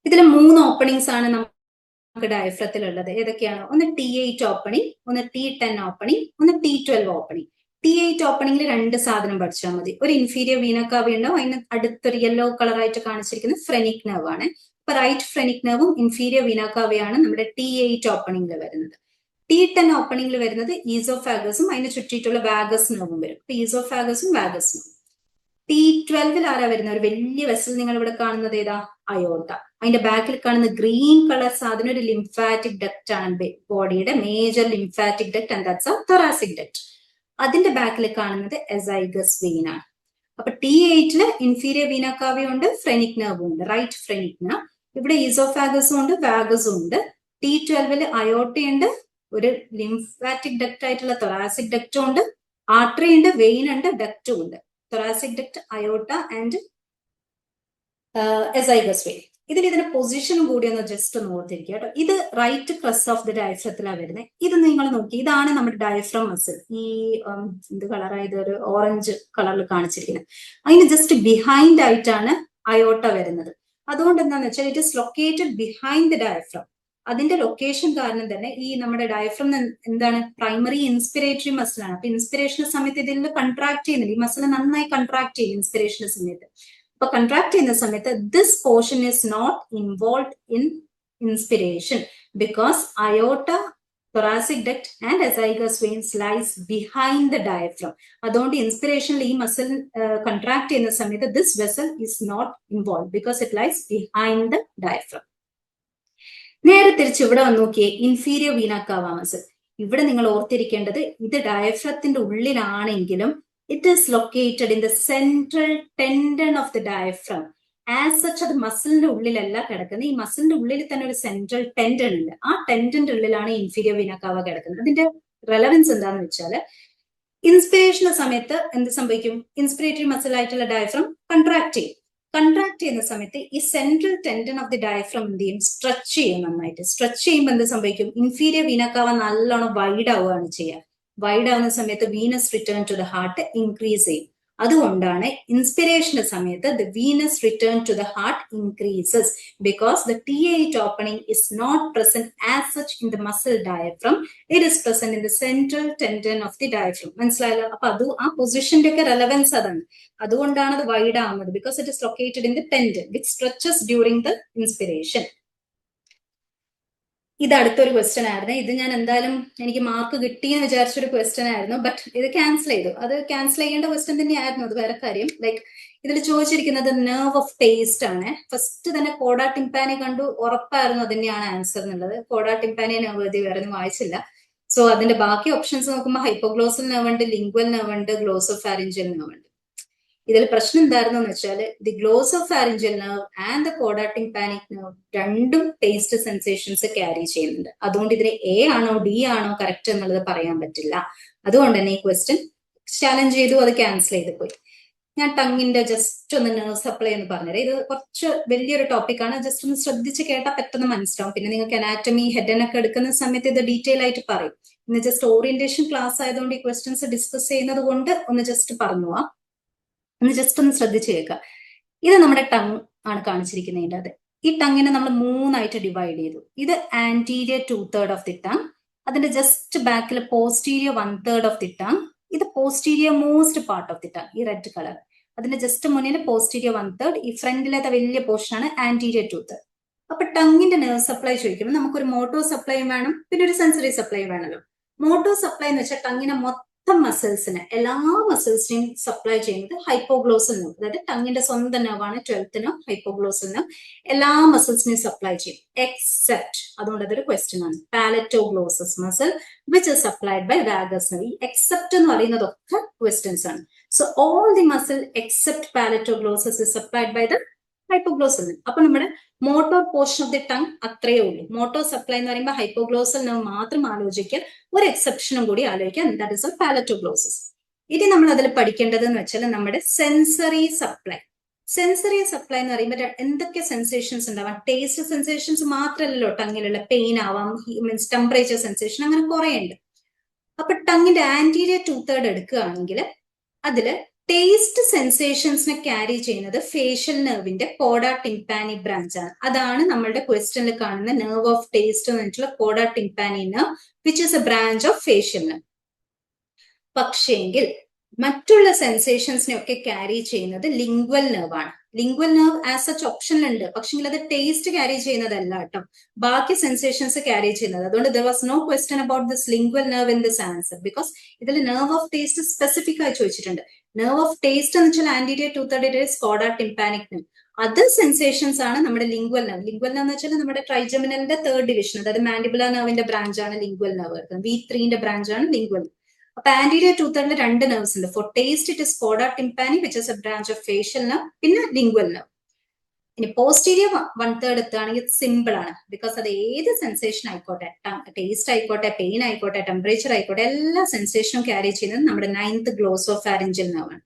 ഇതിൽ 3 ഓപ്പണിങ്സ് ആണ് നമുക്ക് ഡയഫ്രത്തിലുള്ളത്. ഏതൊക്കെയാണ്? ഒന്ന് T8 ഓപ്പണിംഗ്, ഒന്ന് T10 ഓപ്പണിംഗ്, ഒന്ന് T12 ഓപ്പണിംഗ്. T8 ഓപ്പണിംഗിൽ 2 സാധനം പഠിച്ചാൽ മതി. ഒരു ഇൻഫീരിയർ വീനക്കാവി ഉണ്ടാവും, അതിന് അടുത്തൊരു യെല്ലോ കളർ ആയിട്ട് കാണിച്ചിരിക്കുന്നത് ഫ്രെനിക് നെർവ് ആണ്. അപ്പൊ റൈറ്റ് ഫ്രെനിക് നെർവും ഇൻഫീരിയർ വീനക്കാവയാണ് നമ്മുടെ T8 ഓപ്പണിംഗിൽ വരുന്നത്. T10 ഓപ്പണിംഗിൽ വരുന്നത് ഈസോഫാഗസും അതിന് ചുറ്റിയിട്ടുള്ള വാഗസ് നെർവും വരും. അപ്പൊ ഈസോഫാഗസും വാഗസ് നെർവും. T12 ആരാ വരുന്ന? ഒരു വലിയ വെസൽ നിങ്ങൾ ഇവിടെ കാണുന്നത് ഏതാ? അയോർട്ട. അതിന്റെ ബാക്കിൽ കാണുന്ന ഗ്രീൻ കളർ സാധനം ഒരു ലിംഫാറ്റിക് ഡക്ട് ആണ്, ബോഡിയുടെ major lymphatic duct, and that's A thoracic duct. അതിന്റെ ബാക്കിൽ കാണുന്നത് എസൈഗസ് വെയിൻ ആണ്. അപ്പൊ T8 ഇൻഫീരിയർ വീന കാവയും ഉണ്ട്, ഫ്രെനിക് നെർവും ഉണ്ട്, റൈറ്റ് ഫ്രെനിക് നെർവ്. ഇവിടെ ഈസോഫാഗസും ഉണ്ട്, വാഗസും ഉണ്ട്. T12 അയോർട്ടയുണ്ട്, ഒരു ലിംഫാറ്റിക് ഡക്ട് ആയിട്ടുള്ള thoracic duct ഉണ്ട്, ആർട്ടറി ഉണ്ട്, വെയിൻ ഉണ്ട്, ഡക്റ്റും ഉണ്ട്. thoracic duct, aorta and azygos vein. ഇതിന്റെ പൊസിഷനും കൂടി ഒന്ന് ജസ്റ്റ് ഒന്ന് ഓർത്തിരിക്കുക കേട്ടോ. ഇത് റൈറ്റ് ക്രസ് ഓഫ് ദ ഡയഫ്രത്തിലാണ് വരുന്നത്. ഇത് നിങ്ങൾ നോക്കി, ഇതാണ് നമ്മുടെ ഡയഫ്രം മസിൽ. ഈ എന്ത് കളറായത്? ഒരു ഓറഞ്ച് കളറിൽ കാണിച്ചിരിക്കുന്നത്. അതിന് ജസ്റ്റ് ബിഹൈൻഡ് ആയിട്ടാണ് അയോട്ട വരുന്നത്. അതുകൊണ്ട് എന്താണെന്ന് വെച്ചാൽ it is located behind the diaphragm. അതിന്റെ ലൊക്കേഷൻ കാരണം തന്നെ ഈ നമ്മുടെ ഡയഫ്രം എന്താണ്? പ്രൈമറി ഇൻസ്പിറേറ്ററി മസിലാണ്. അപ്പൊ ഇൻസ്പിറേഷന്റെ സമയത്ത് ഇതിൽ കൺട്രാക്ട് ചെയ്യുന്നില്ല, ഈ മസിൽ നന്നായി കൺട്രാക്ട് ചെയ്യും ഇൻസ്പിറേഷന്റെ സമയത്ത്. അപ്പൊ കൺട്രാക്ട് ചെയ്യുന്ന സമയത്ത് this portion is not involve in inspiration because aorta, thoracic duct and esophagus veins lies behind the diaphragm. അതുകൊണ്ട് ഇൻസ്പിറേഷനിൽ ഈ മസിൽ കൺട്രാക്ട് ചെയ്യുന്ന സമയത്ത് this vessel is not involved because it lies behind the diaphragm. നേരെ തിരിച്ച് ഇവിടെ വന്ന് നോക്കിയേ, inferior Veena കാവ muscle. ഇവിടെ നിങ്ങൾ ഓർത്തിരിക്കേണ്ടത് ഇത് ഡയഫ്രത്തിന്റെ ഉള്ളിലാണെങ്കിലും it is located in the central tendon of the diaphragm. As such അത് മസിലിന്റെ ഉള്ളിലല്ല കിടക്കുന്നത്. ഈ മസിലിന്റെ ഉള്ളിൽ തന്നെ ഒരു സെൻട്രൽ ടെൻഡൻ ഉണ്ട്. ആ ടെൻഡന്റെ ഉള്ളിലാണ് ഇൻഫീരിയർ വീന കാവ കിടക്കുന്നത്. അതിന്റെ റെലവൻസ് എന്താണെന്ന് വെച്ചാല് ഇൻസ്പിറേഷന്റെ സമയത്ത് എന്ത് സംഭവിക്കും? ഇൻസ്പിറേറ്ററി മസിൽ ആയിട്ടുള്ള ഡയഫ്രം കൺട്രാക്ട് ചെയ്യും. കൺട്രാക്ട് ചെയ്യുന്ന സമയത്ത് ഈ central tendon of the diaphragm എന്ത് ചെയ്യും? സ്ട്രെച്ച് ചെയ്യും നന്നായിട്ട്. സ്ട്രെച്ച് ചെയ്യുമ്പോൾ എന്ത് സംഭവിക്കും? ഇൻഫീരിയർ വീന കാവ നല്ലോണം വൈഡ് ആവുകയാണ് ചെയ്യുക. വൈഡ് ആവുന്ന സമയത്ത് venous return to the heart increase ചെയ്യും. അതുകൊണ്ടാണ് ഇൻസ്പിറേഷന്റെ സമയത്ത് the venous return to the heart increases, because the T8 opening is not present as such in the muscle diaphragm. It is present in the central tendon of the diaphragm. മനസ്സിലായല്ലോ? അപ്പൊ അത് ആ പൊസിഷന്റെ ഒക്കെ relevance അതാണ്. അതുകൊണ്ടാണ് അത് wide ആവുന്നത്, because it is located in the tendon which stretches during the inspiration. ഇത് അടുത്തൊരു ക്വസ്റ്റ്യൻ ആയിരുന്നു. ഇത് ഞാൻ എന്തായാലും എനിക്ക് മാർക്ക് കിട്ടിയെന്ന് വിചാരിച്ചൊരു ക്വസ്റ്റ്യൻ ആയിരുന്നു. ബട്ട് ഇത് ക്യാൻസൽ ചെയ്തു. അത് ക്യാൻസൽ ചെയ്യേണ്ട ക്വസ്റ്റ്യൻ തന്നെയായിരുന്നു. അത് വേറെ കാര്യം. ലൈക്ക് ഇതിൽ ചോദിച്ചിരിക്കുന്നത് നെർവ് ഓഫ് ടേസ്റ്റ് ആണ്. ഫസ്റ്റ് തന്നെ കോഡ ടിംപാനി കണ്ടു, ഉറപ്പായിരുന്നു അത് തന്നെയാണ് ആൻസർ എന്നുള്ളത്. കോഡ ടിംപാനി നെർവ് ഇത് വേറെ ഒന്നും വായിച്ചില്ല. സോ അതിന്റെ ബാക്കി ഓപ്ഷൻസ് നോക്കുമ്പോൾ ഹൈപ്പോഗ്ലോസൽ നെർവ് ഉണ്ട്, ലിംഗ്വൽ നെർവ് ഉണ്ട്, ഗ്ലോസോഫാരിഞ്ചൽ നെർവ് ഉണ്ട്. ഇതിൽ പ്രശ്നം എന്തായിരുന്നു എന്ന് വെച്ചാൽ the ഗ്ലോസോഫാരിഞ്ചൽ nerve and the CODA tympanic nerve രണ്ടും ടേസ്റ്റ് സെൻസേഷൻസ് ക്യാരി ചെയ്യുന്നുണ്ട്. അതുകൊണ്ട് ഇതിന് എ ആണോ ഡി ആണോ കറക്റ്റ് എന്നുള്ളത് പറയാൻ പറ്റില്ല. അതുകൊണ്ട് തന്നെ ഈ ക്വസ്റ്റ്യൻ ചാലഞ്ച് ചെയ്തു, അത് ക്യാൻസൽ ചെയ്ത് പോയി. ഞാൻ ടങ്ങിന്റെ ജസ്റ്റ് ഒന്ന് നെർവ് സപ്ലൈ എന്ന് പറഞ്ഞുതരാം. ഇത് കുറച്ച് വലിയൊരു ടോപ്പിക്കാണ്. ജസ്റ്റ് ഒന്ന് ശ്രദ്ധിച്ച് കേട്ടാൽ പെട്ടെന്ന് മനസ്സിലാവും. പിന്നെ നിങ്ങൾക്ക് അനാറ്റമി ഹെഡനൊക്കെ എടുക്കുന്ന സമയത്ത് ഇത് ഡീറ്റെയിൽ ആയിട്ട് പറയും. ഇന്ന് ജസ്റ്റ് ഓറിയന്റേഷൻ ക്ലാസ് ആയതുകൊണ്ട് ഈ ക്വസ്റ്റ്യൻസ് ഡിസ്കസ് ചെയ്യുന്നത് കൊണ്ട് ഒന്ന് ജസ്റ്റ് പറഞ്ഞു പോവാം. ഒന്ന് ജസ്റ്റ് ഒന്ന് ശ്രദ്ധിച്ച് കേൾക്കുക. ഇത് നമ്മുടെ ടങ് ആണ് കാണിച്ചിരിക്കുന്നതിൻ്റെ അത്. ഈ ടങ്ങിനെ നമ്മൾ മൂന്നായിട്ട് ഡിവൈഡ് ചെയ്തു. ഇത് ആന്റീരിയർ 2/3 ഓഫ് ദി ടങ്, അതിന്റെ ജസ്റ്റ് ബാക്കിൽ പോസ്റ്റീരിയർ 1/3 ഓഫ് ദി ടങ്, ഇത് posterior most part of the tongue, ഈ റെഡ് കളർ. അതിന്റെ ജസ്റ്റ് മുന്നിൽ പോസ്റ്റീരിയർ 1/3, ഈ ഫ്രണ്ടിലത്തെ വലിയ പോർഷൻ ആണ് ആന്റീരിയർ 2/3. അപ്പൊ ടങ്ങിന്റെ നെർവ് സപ്ലൈ ചോദിക്കുമ്പോൾ നമുക്കൊരു മോട്ടോർ സപ്ലൈയും വേണം, പിന്നെ ഒരു സെൻസറി സപ്ലൈയും വേണമല്ലോ. മോട്ടോർ സപ്ലൈ എന്ന് വെച്ചാൽ ടങ്ങിനെ മൊത്തം മസിൽസിന്, എല്ലാ മസിൽസിനെയും സപ്ലൈ ചെയ്യുന്നത് ഹൈപ്പോഗ്ലോസൽ നെർവ്. അതായത് ടങ്ങിന്റെ സ്വന്തം നെർവാണ് 12th നെർവ്, ഹൈപ്പോഗ്ലോസൽ നെർവ് എല്ലാ മസിൽസിനെയും സപ്ലൈ ചെയ്യും എക്സെപ്റ്റ്, അതുകൊണ്ട് അതൊരു ക്വസ്റ്റ്യൻ ആണ്, palatoglossus muscle which is supplied by vagus nerve. ഈ എക്സെപ്റ്റ് എന്ന് പറയുന്നതൊക്കെ ക്വസ്റ്റ്യൻസ് ആണ്. So all the muscle except palatoglossus is supplied by the hypoglossal nerve. അപ്പൊ നമ്മുടെ motor portion of the tongue അത്രയേ ഉള്ളൂ. മോട്ടോർ സപ്ലൈ എന്ന് പറയുമ്പോൾ ഹൈപ്പോഗ്ലോസൽ നെർവ് മാത്രം ആലോചിക്കുക, ഒരു എക്സെപ്ഷനും കൂടി ആലോചിക്കുക, ദാറ്റ് ഇസ് പാലറ്റോഗ്ലോസസ്. ഇനി നമ്മൾ അതിൽ പഠിക്കേണ്ടത് എന്ന് വെച്ചാൽ നമ്മുടെ സെൻസറി സപ്ലൈ. സെൻസറി സപ്ലൈ എന്ന് പറയുമ്പോൾ എന്തൊക്കെ സെൻസേഷൻസ് ഉണ്ടാവാം? ടേസ്റ്റ് സെൻസേഷൻസ് മാത്രമല്ലല്ലോ ടങ്ങിലുള്ള, പെയിൻ ആവാം, മീൻസ് ടെമ്പറേച്ചർ സെൻസേഷൻ, അങ്ങനെ കുറെ ഉണ്ട്. അപ്പൊ ടങ്ങിന്റെ ആന്റീരിയർ 2/3 എടുക്കുകയാണെങ്കിൽ അതില് ടേസ്റ്റ് സെൻസേഷൻസിനെ ക്യാരി ചെയ്യുന്നത് ഫേഷ്യൽ നെർവിന്റെ കോഡ ടിംപാനി ബ്രാഞ്ച് ആണ്. അതാണ് നമ്മളുടെ ക്വസ്റ്റ്യനിൽ കാണുന്ന നെർവ് ഓഫ് ടേസ്റ്റ് എന്ന് പറഞ്ഞിട്ടുള്ള CODA tympany nerve which is a branch of facial nerve. പക്ഷേങ്കിൽ മറ്റുള്ള സെൻസേഷൻസിനെ ഒക്കെ ക്യാരി ചെയ്യുന്നത് ലിംഗ്വൽ നെർവ് ആണ്. ലിംഗ്വൽ നെർവ് ആസ് സച്ച് ഓപ്ഷനിലുണ്ട്, പക്ഷെങ്കിൽ അത് ടേസ്റ്റ് ക്യാരി ചെയ്യുന്നതല്ല കേട്ടോ, ബാക്കി സെൻസേഷൻസ് ക്യാരി ചെയ്യുന്നത്. അതുകൊണ്ട് there was no question about this lingual nerve in this answer, because ഇതിൽ നെർവ് ഓഫ് ടേസ്റ്റ് സ്പെസിഫിക് ആയി ചോദിച്ചിട്ടുണ്ട്. നെർവ് ഓഫ് ടേസ്റ്റ് എന്ന് വെച്ചാൽ ആന്റീരിയർ 2/3 കോഡ ടിംപാനിക് നെർവ്. അതർ സെൻസേഷൻസ് ആണ് നമ്മുടെ ലിംഗ്വൽ നെർവ്. ലിംഗ്വൽ നെർവ് എന്ന് വെച്ചാൽ നമ്മുടെ ട്രൈജമിനലിന്റെ 3rd ഡിവിഷൻ, അതായത് മാൻഡിബുലർ നെർവിന്റെ ബ്രാഞ്ച് ആണ് ലിംഗ്വൽ നെർവ്. V3ന്റെ ബ്രാഞ്ച് ആണ് ലിംഗ്വൽ. അപ്പൊ ആന്റീരിയർ 2/3 രണ്ട് നെർവ്സ് ഉണ്ട്. ഫോർ ടേസ്റ്റ് ഇറ്റ് ഇസ് കോഡ tympany which is a branch of facial nerve, പിന്നെ ലിംഗ്വൽ നെർവ്. ഇനി പോസ്റ്റീരിയർ 1/3 എത്തുകയാണെങ്കിൽ സിമ്പിൾ ആണ്, ബിക്കോസ് അത് ഏത് സെൻസേഷൻ ആയിക്കോട്ടെ, ടേസ്റ്റ് ആയിക്കോട്ടെ, പെയിൻ ആയിക്കോട്ടെ, ടെമ്പറേച്ചർ ആയിക്കോട്ടെ, എല്ലാ സെൻസേഷനും ക്യാരി ചെയ്യുന്നത് നമ്മുടെ 9th ഗ്ലോസോഫാരിഞ്ചൽ നെർവ് ആണ്.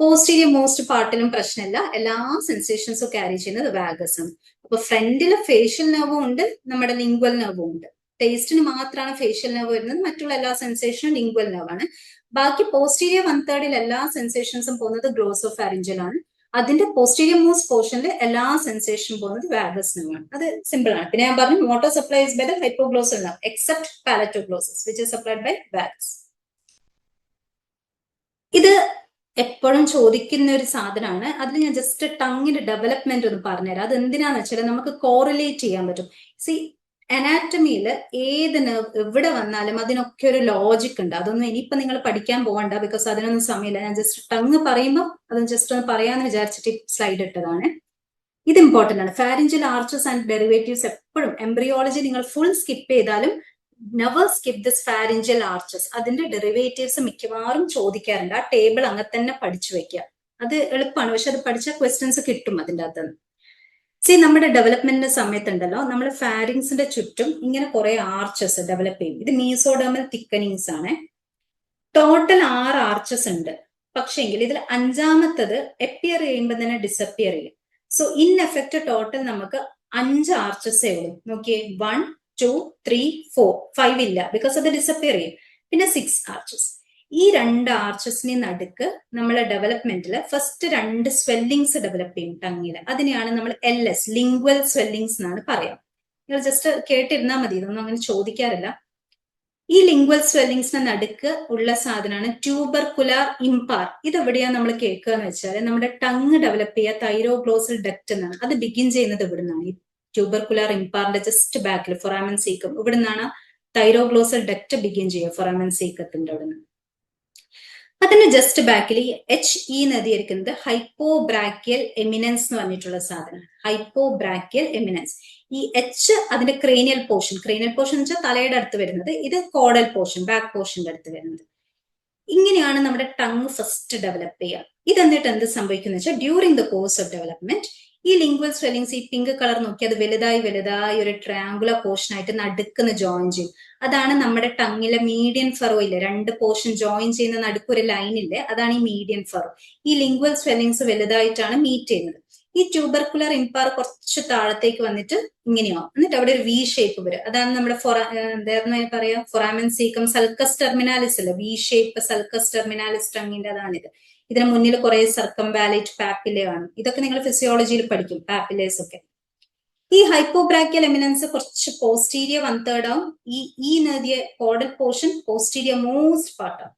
പോസ്റ്റീരിയർ മോസ്റ്റ് പാർട്ടിലും പ്രശ്നമില്ല, എല്ലാ സെൻസേഷൻസും ക്യാരി ചെയ്യുന്നത് വാഗസ് ആണ്. അപ്പൊ ഫ്രണ്ടില് ഫേഷ്യൽ നെർവും ഉണ്ട്, നമ്മുടെ ലിംഗ്വൽ നെർവും ഉണ്ട്. ടേസ്റ്റിന് മാത്രമാണ് ഫേഷ്യൽ നെർവ് വരുന്നത്, മറ്റുള്ള എല്ലാ സെൻസേഷനും ലിംഗ്വൽ നെർവ് ആണ്. ബാക്കി പോസ്റ്റീരിയർ 1/3 എല്ലാ സെൻസേഷൻസും പോകുന്നത് ഗ്ലോസോഫാരിഞ്ചൽ ആണ്. അതിന്റെ പോസ്റ്റീരിയർ മോസ്റ്റ് പോർഷനിൽ എല്ലാ സെൻസേഷനും പോകുന്നത് വാഗസ് നെർവ് ആണ്. അത് സിമ്പിൾ ആണ്. പിന്നെ ഞാൻ പറഞ്ഞു motor supplies by the hypoglossal nerve except palatoglossus which is supplied by vagus. ഇത് എപ്പോഴും ചോദിക്കുന്ന ഒരു സാധനമാണ്. അതിൽ ഞാൻ ജസ്റ്റ് ടങ്ങിന്റെ ഡെവലപ്മെന്റ് ഒന്ന് പറഞ്ഞുതരാം. അത് എന്തിനാന്ന് വെച്ചാൽ നമുക്ക് കോറിലേറ്റ് ചെയ്യാൻ പറ്റും. സി അനാറ്റമിയിൽ ഏത് നെർവ് എവിടെ വന്നാലും അതിനൊക്കെ ഒരു ലോജിക് ഉണ്ട്. അതൊന്നും ഇനിയിപ്പോ നിങ്ങൾ പഠിക്കാൻ പോകണ്ട, ബിക്കോസ് അതിനൊന്നും സമയമില്ല. ഞാൻ ജസ്റ്റ് ടങ് പറയുമ്പോൾ അത് ജസ്റ്റ് ഒന്ന് പറയാന്ന് വിചാരിച്ചിട്ട് സ്ലൈഡ് ഇട്ടതാണ്. ഇത് ഇമ്പോർട്ടന്റ് ആണ്. ഫാരിഞ്ചൽ ആർച്ചസ് ആൻഡ് ഡെറിവേറ്റീവ്സ് എപ്പോഴും എംബ്രിയോളജി നിങ്ങൾ ഫുൾ സ്കിപ്പ് ചെയ്താലും never skip this pharyngeal arches. അതിന്റെ ഡെറിവേറ്റീവ്സ് മിക്കവാറും ചോദിക്കാറുണ്ട്. ആ ടേബിൾ അങ്ങനെ തന്നെ പഠിച്ചു വെക്കുക. അത് എളുപ്പമാണ്, പക്ഷെ അത് പഠിച്ച ക്വസ്റ്റ്യൻസ് കിട്ടും അതിൻ്റെ അകത്ത്. നമ്മുടെ ഡെവലപ്മെന്റിന്റെ സമയത്തുണ്ടല്ലോ, നമ്മൾ ഫാരിങ്സിന്റെ ചുറ്റും ഇങ്ങനെ കുറെ ആർച്ചസ് ഡെവലപ്പ് ചെയ്യും. ഇത് മീസോഡെർമൽ തിക്കനിങ്സ് ആണ്. ടോട്ടൽ 6 ആർച്ചസ് ഉണ്ട്. പക്ഷെങ്കിൽ ഇതിൽ 5ാമത്തത് അപ്പിയർ ചെയ്യുമ്പോൾ തന്നെ ഡിസപ്പിയർ ചെയ്യും. സോ ഇൻ എഫക്റ്റ് ടോട്ടൽ നമുക്ക് 5 ആർച്ചസേ ഉള്ളൂ. നോക്കിയേ, 1 2 3 4 5 ഇല്ല, ബിക്കോസ് അത് ഡിസപ്പിയർ ചെയ്യും. പിന്നെ 6 ആർച്ചസ്. ഈ 2 ആർച്ചസിന് നടുക്ക് നമ്മളെ ഡെവലപ്മെന്റിൽ ഫസ്റ്റ് 2 സ്വെല്ലിങ്സ് ഡെവലപ്പ് ചെയ്യും ടങ്ങില്. അതിനെയാണ് നമ്മൾ LS ലിംഗ്വൽ സ്വെല്ലിങ്സ് എന്നാണ് പറയാം. നിങ്ങൾ ജസ്റ്റ് കേട്ടിരുന്നാൽ മതി, ഇതൊന്നും അങ്ങനെ ചോദിക്കാറില്ല. ഈ ലിംഗ്വൽ സ്വെല്ലിങ്സിന് നടുക്ക് ഉള്ള സാധനമാണ് ട്യൂബർകുലാർ ഇംപാർ. ഇതെവിടെയാണ് നമ്മൾ കേൾക്കുക എന്ന് വെച്ചാൽ, നമ്മുടെ ടങ് ഡെവലപ്പ് ചെയ്യുക തൈറോഗ്ലോസൽ ഡക്റ്റ് എന്നാണ്. അത് ബിഗിൻ ചെയ്യുന്നത് ഇവിടെ നിന്നാണ്. ഈ ട്യൂബർകുലാർ ഇംപാറിന്റെ ജസ്റ്റ് ബാക്കിൽ ഫൊറാമൻ സീക്കം ഇവിടെ നിന്നാണ് തൈറോഗ്ലോസൽ ഡക്റ്റ് ബിഗിൻ ചെയ്യുക, ഫൊറാമൻ സീക്കത്തിന്റെ അവിടെ നിന്ന്. അതിന് ജസ്റ്റ് ബാക്കിൽ ഈ HE എഴുതിയിരിക്കുന്നത് ഹൈപ്പോബ്രാക്കിയൽ എമിനൻസ് എന്ന് പറഞ്ഞിട്ടുള്ള സാധനമാണ്. ഹൈപ്പോബ്രാക്കിയൽ എമിനൻസ്. ഈ H അതിന്റെ ക്രേനിയൽ പോർഷൻ എന്ന് വെച്ചാൽ തലയുടെ അടുത്ത് വരുന്നത്. ഇത് കോഡൽ പോർഷൻ, ബാക്ക് പോർഷന്റെ അടുത്ത് വരുന്നത്. ഇങ്ങനെയാണ് നമ്മുടെ ടങ് ഫസ്റ്റ് ഡെവലപ്പ് ചെയ്യുക. ഇതെന്നിട്ട് എന്ത് സംഭവിക്കുന്ന വെച്ചാൽ, during the course of development ഈ ലിംഗ്വൽ സ്വെല്ലിങ്സ്, ഈ പിങ്ക് കളർ നോക്കി, അത് വലുതായി ഒരു ട്രയാങ്കുലർ പോർഷൻ ആയിട്ട് നടുക്കുന്ന ജോയിൻ ചെയ്യും. അതാണ് നമ്മുടെ ടങ്ങിലെ മീഡിയൻ ഫറോ ഇല്ലേ, 2 പോർഷൻ ജോയിൻ ചെയ്യുന്ന നടുക്കൊരു ലൈൻ ഇല്ലേ, അതാണ് ഈ മീഡിയൻ ഫറോ. ഈ ലിംഗ്വൽ സ്വെല്ലിങ്സ് വലുതായിട്ടാണ് മീറ്റ് ചെയ്യുന്നത്. ഈ ട്യൂബർകുലർ ഇംപാർ കുറച്ച് താഴത്തേക്ക് വന്നിട്ട് ഇങ്ങനെയാവും. എന്നിട്ട് അവിടെ ഒരു V ഷേപ്പ് വരും. അതാണ് നമ്മുടെ എന്തായിരുന്നു പറയാ, ഫൊറാമൻ സീക്കം സൽക്കസ് ടെർമിനാലിസ് അല്ലേ, V ഷേപ്പ് സൽക്കസ് ടെർമിനാലിസ് ടങ്ങിന്റെ അതാണിത്. ഇതിന് മുന്നിൽ കുറെ സർക്കംവാലേറ്റ് പാപ്പിലെ ആണ്. ഇതൊക്കെ നിങ്ങൾ ഫിസിയോളജിയിൽ പഠിക്കും, പാപ്പിലേസ് ഒക്കെ. ഈ ഹൈപ്പോബ്രാക്കിയൽ എമിനൻസ് കുറച്ച് പോസ്റ്റീരിയർ 1/3 ആവും. ഈ നേടിയ കോഡൽ പോർഷൻ പോസ്റ്റീരിയർ മോസ്റ്റ് പാർട്ടാണ്.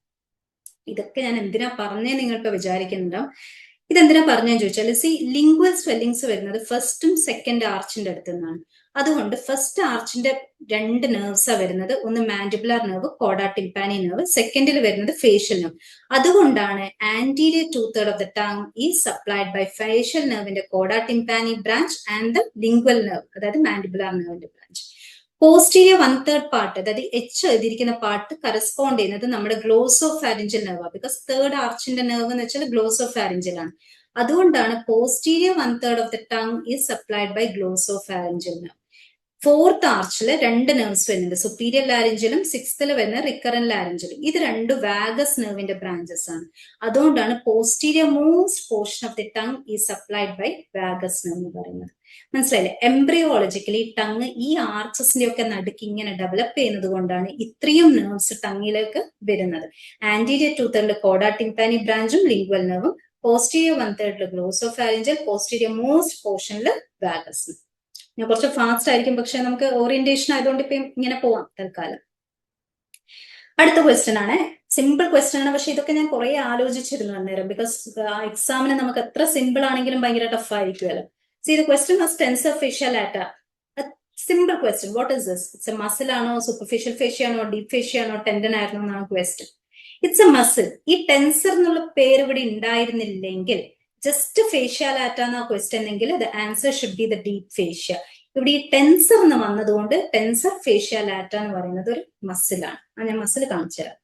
ഇതൊക്കെ ഞാൻ എന്തിനാ പറഞ്ഞേ നിങ്ങൾക്ക് വിചാരിക്കുന്നുണ്ടാവും. ഇതെന്തിനാ പറഞ്ഞെന്ന് ചോദിച്ചാൽ, ലിംഗ്വൽ സ്വെല്ലിങ്സ് വരുന്നത് ഫസ്റ്റും സെക്കൻഡ് ആർച്ചിന്റെ അടുത്ത് നിന്നാണ്. അതുകൊണ്ട് ഫസ്റ്റ് ആർച്ചിന്റെ 2 നെർവ്സാ വരുന്നത്. ഒന്ന് മാൻഡിബുലർ നെർവ്, കോഡാ ടിംപാനി നെർവ്. സെക്കൻഡിൽ വരുന്നത് ഫേഷ്യൽ നെർവ്. അതുകൊണ്ടാണ് anterior 2/3 of the tongue is supplied by facial നെർവിന്റെ കോഡാ tympani branch and the lingual nerve, അതായത് മാൻഡിബുലർ നെർവിന്റെ ബ്രാഞ്ച്. പോസ്റ്റീരിയർ 1/3 പാർട്ട്, അതായത് H എഴുതിയിരിക്കുന്ന പാർട്ട് കറസ്പോണ്ട് ചെയ്യുന്നത് നമ്മുടെ glossopharyngeal nerve, because 3rd ആർച്ചിന്റെ നെർവ് എന്ന് വെച്ചാൽ ഗ്ലോസോ ഫാരിഞ്ചൽ ആണ്. അതുകൊണ്ടാണ് posterior 1/3 of the tongue is supplied by glossopharyngeal nerve. 4th ആർച്ചിൽ 2 nerves വരുന്നുണ്ട്, സുപ്പീരിയർ ലാരിഞ്ചലും 6th വരുന്ന റിക്കറന്റ് ലാരിഞ്ചലും. ഇത് 2 വാഗസ് നെർവിന്റെ ബ്രാഞ്ചസ് ആണ്. അതുകൊണ്ടാണ് posterior most portion of the tongue is supplied by vagus nerve എന്ന് പറയുന്നത്. മനസ്സിലായില്ലേ? എംബ്രിയോളജിക്കലി ടങ് ഈ ആർച്ചസിന്റെ ഒക്കെ നടുക്ക് ഇങ്ങനെ ഡെവലപ്പ് ചെയ്യുന്നത് കൊണ്ടാണ് ഇത്രയും നെർവ്സ് ടങ്ങിലേക്ക് വരുന്നത്. ആന്റീരിയർ 2/3 കോഡാ ടിംപാനി ബ്രാഞ്ചും ലിംഗ്വൽ നെർവും, posterior 1/3 glossopharyngeal, posterior most പോർഷനിൽ വാഗസ്. ഞാൻ കുറച്ച് ഫാസ്റ്റ് ആയിരിക്കും, പക്ഷെ നമുക്ക് ഓറിയന്റേഷൻ ആയതുകൊണ്ട് ഇപ്പം ഇങ്ങനെ പോവാം തൽക്കാലം. അടുത്ത ക്വസ്റ്റ്യൻ ആണ്, സിമ്പിൾ ക്വസ്റ്റ്യൻ ആണ്, പക്ഷെ ഇതൊക്കെ ഞാൻ കുറെ ആലോചിച്ചിരുന്നു അന്നേരം, ബിക്കോസ് എക്സാമിന് നമുക്ക് എത്ര സിമ്പിൾ ആണെങ്കിലും ഭയങ്കര ടഫ് ആയിരിക്കുമല്ലോ. See, the question was tensor fascia lata. A simple question. What is this? It's a muscle ആണോ, superficial fascia ആണോ, deep fascia ആണോ, tendon ആയിരുന്നോ എന്നാണ് ക്വസ്റ്റ്യൻ. It's A muscle. ഈ ടെൻസർ എന്നുള്ള പേര് ഇവിടെ ഉണ്ടായിരുന്നില്ലെങ്കിൽ ജസ്റ്റ് ഫേഷ്യ ലാറ്റ എന്ന ക്വസ്റ്റ്യൻ എങ്കിൽ the answer should be the deep fascia. ഇവിടെ ഈ ടെൻസർ എന്ന് വന്നതുകൊണ്ട് ടെൻസർ ഫേഷ്യ ലാറ്റ എന്ന് പറയുന്നത് ഒരു മസിലാണ്. ഞാൻ മസിൽ കാണിച്ചു തരാം.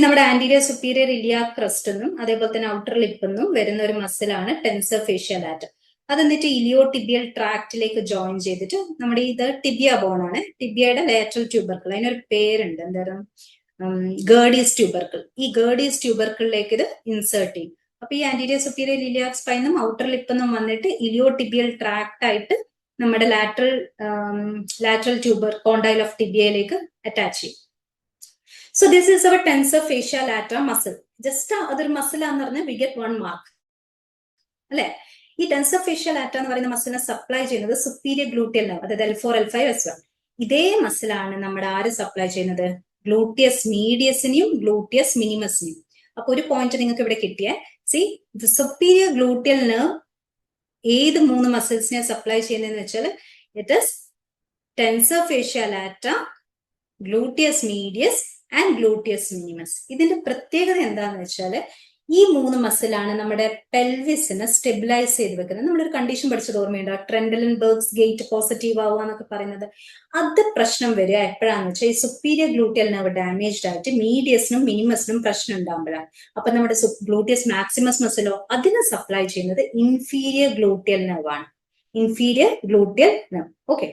നമ്മുടെ ആന്റീരിയർ സുപ്പീരിയർ ഇലിയാക് ക്രസ്റ്റ് എന്നും അതേപോലെ തന്നെ ഔട്ടർ ലിപ്പ് എന്നും വരുന്ന ഒരു മസിലാണ് ടെൻസർ ഫേഷ്യ ലാറ്റ. അത് എന്നിട്ട് ഇലിയോ ടിബിയൽ ട്രാക്റ്റിലേക്ക് ജോയിൻ ചെയ്തിട്ട് നമ്മുടെ ഇത് ടിബിയ ബോൺ ആണ്, ടിബിയയുടെ ലാറ്ററൽ ട്യൂബർക്കിൾ, അതിനൊരു പേരുണ്ട്, എന്തായാലും ഗേർഡീസ് ട്യൂബർക്കിൾ. ഈ ഗേർഡീസ് ട്യൂബർക്കിളിലേക്ക് ഇത് ഇൻസേർട്ട് ചെയ്യും. അപ്പൊ ഈ ആന്റീരിയർ സുപ്പീരിയർ ഇലിയാക് സ്പൈനും ഔട്ടർ ലിപ്പ് എന്നും വന്നിട്ട് ഇലിയോ ടിബിയൽ ട്രാക്ട് ആയിട്ട് നമ്മുടെ ലാറ്ററൽ ട്യൂബർ കോണ്ടൈൽ ഓഫ് ടിബിയയിലേക്ക് അറ്റാച്ച് ചെയ്യും. So this is our tensor fascia lata muscle. Just അതൊരു മസിലാന്ന് പറഞ്ഞാൽ വി ഗെറ്റ് 1 മാർക്ക് അല്ലെ. ഈ ടെൻസർ ഫേഷ്യ ലാറ്റ എന്ന് പറയുന്ന മസിലിനെ സപ്ലൈ ചെയ്യുന്നത് സുപ്പീരിയർ ഗ്ലൂട്ടിയൽ നെർവ്, അതായത് L4 L5 S1. ഇതേ മസിലാണ് നമ്മുടെ ആര് സപ്ലൈ ചെയ്യുന്നത്, ഗ്ലൂട്ടിയസ് മീഡിയസിനെയും ഗ്ലൂട്ടിയസ് മിനിമസിനെയും. അപ്പൊ ഒരു പോയിന്റ് നിങ്ങൾക്ക് ഇവിടെ കിട്ടിയ സുപ്പീരിയർ ഗ്ലൂട്ടിയൽ നെർവ് ഏത് 3 മസിൽസിനെ സപ്ലൈ ചെയ്യുന്നതെന്ന് വെച്ചാൽ it is tensor fascia lata, gluteus medius and gluteus minimus. ഇതിന്റെ പ്രത്യേകത എന്താണെന്ന് വെച്ചാൽ ഈ 3 മസിലാണ് നമ്മുടെ പെൽവിസിനെ സ്റ്റെബിലൈസ് ചെയ്ത് വെക്കുന്നത്. നമ്മളൊരു കണ്ടീഷൻ പഠിച്ചത് ഓർമ്മയുണ്ടോ? ട്രെൻഡലൻബർഗ്സ് ഗേറ്റ് പോസിറ്റീവ് ആവുക എന്നൊക്കെ പറയുന്നത്. അത് പ്രശ്നം വരിക എപ്പോഴാന്ന് വെച്ചാൽ ഈ സുപ്പീരിയർ ഗ്ലൂട്ടിയൽ നെർവ് ഡാമേജ്ഡ് ആയിട്ട് മീഡിയസിനും മിനിമസിനും പ്രശ്നം ഉണ്ടാകുമ്പോഴാണ്. അപ്പൊ നമ്മുടെ ഗ്ലൂട്ടിയസ് മാക്സിമസ് മസിലോ അതിനെ സപ്ലൈ ചെയ്യുന്നത് ഇൻഫീരിയർ ഗ്ലൂട്ടിയൽ നെർവ് ആണ്. Inferior gluteal nerve. ഓക്കെ,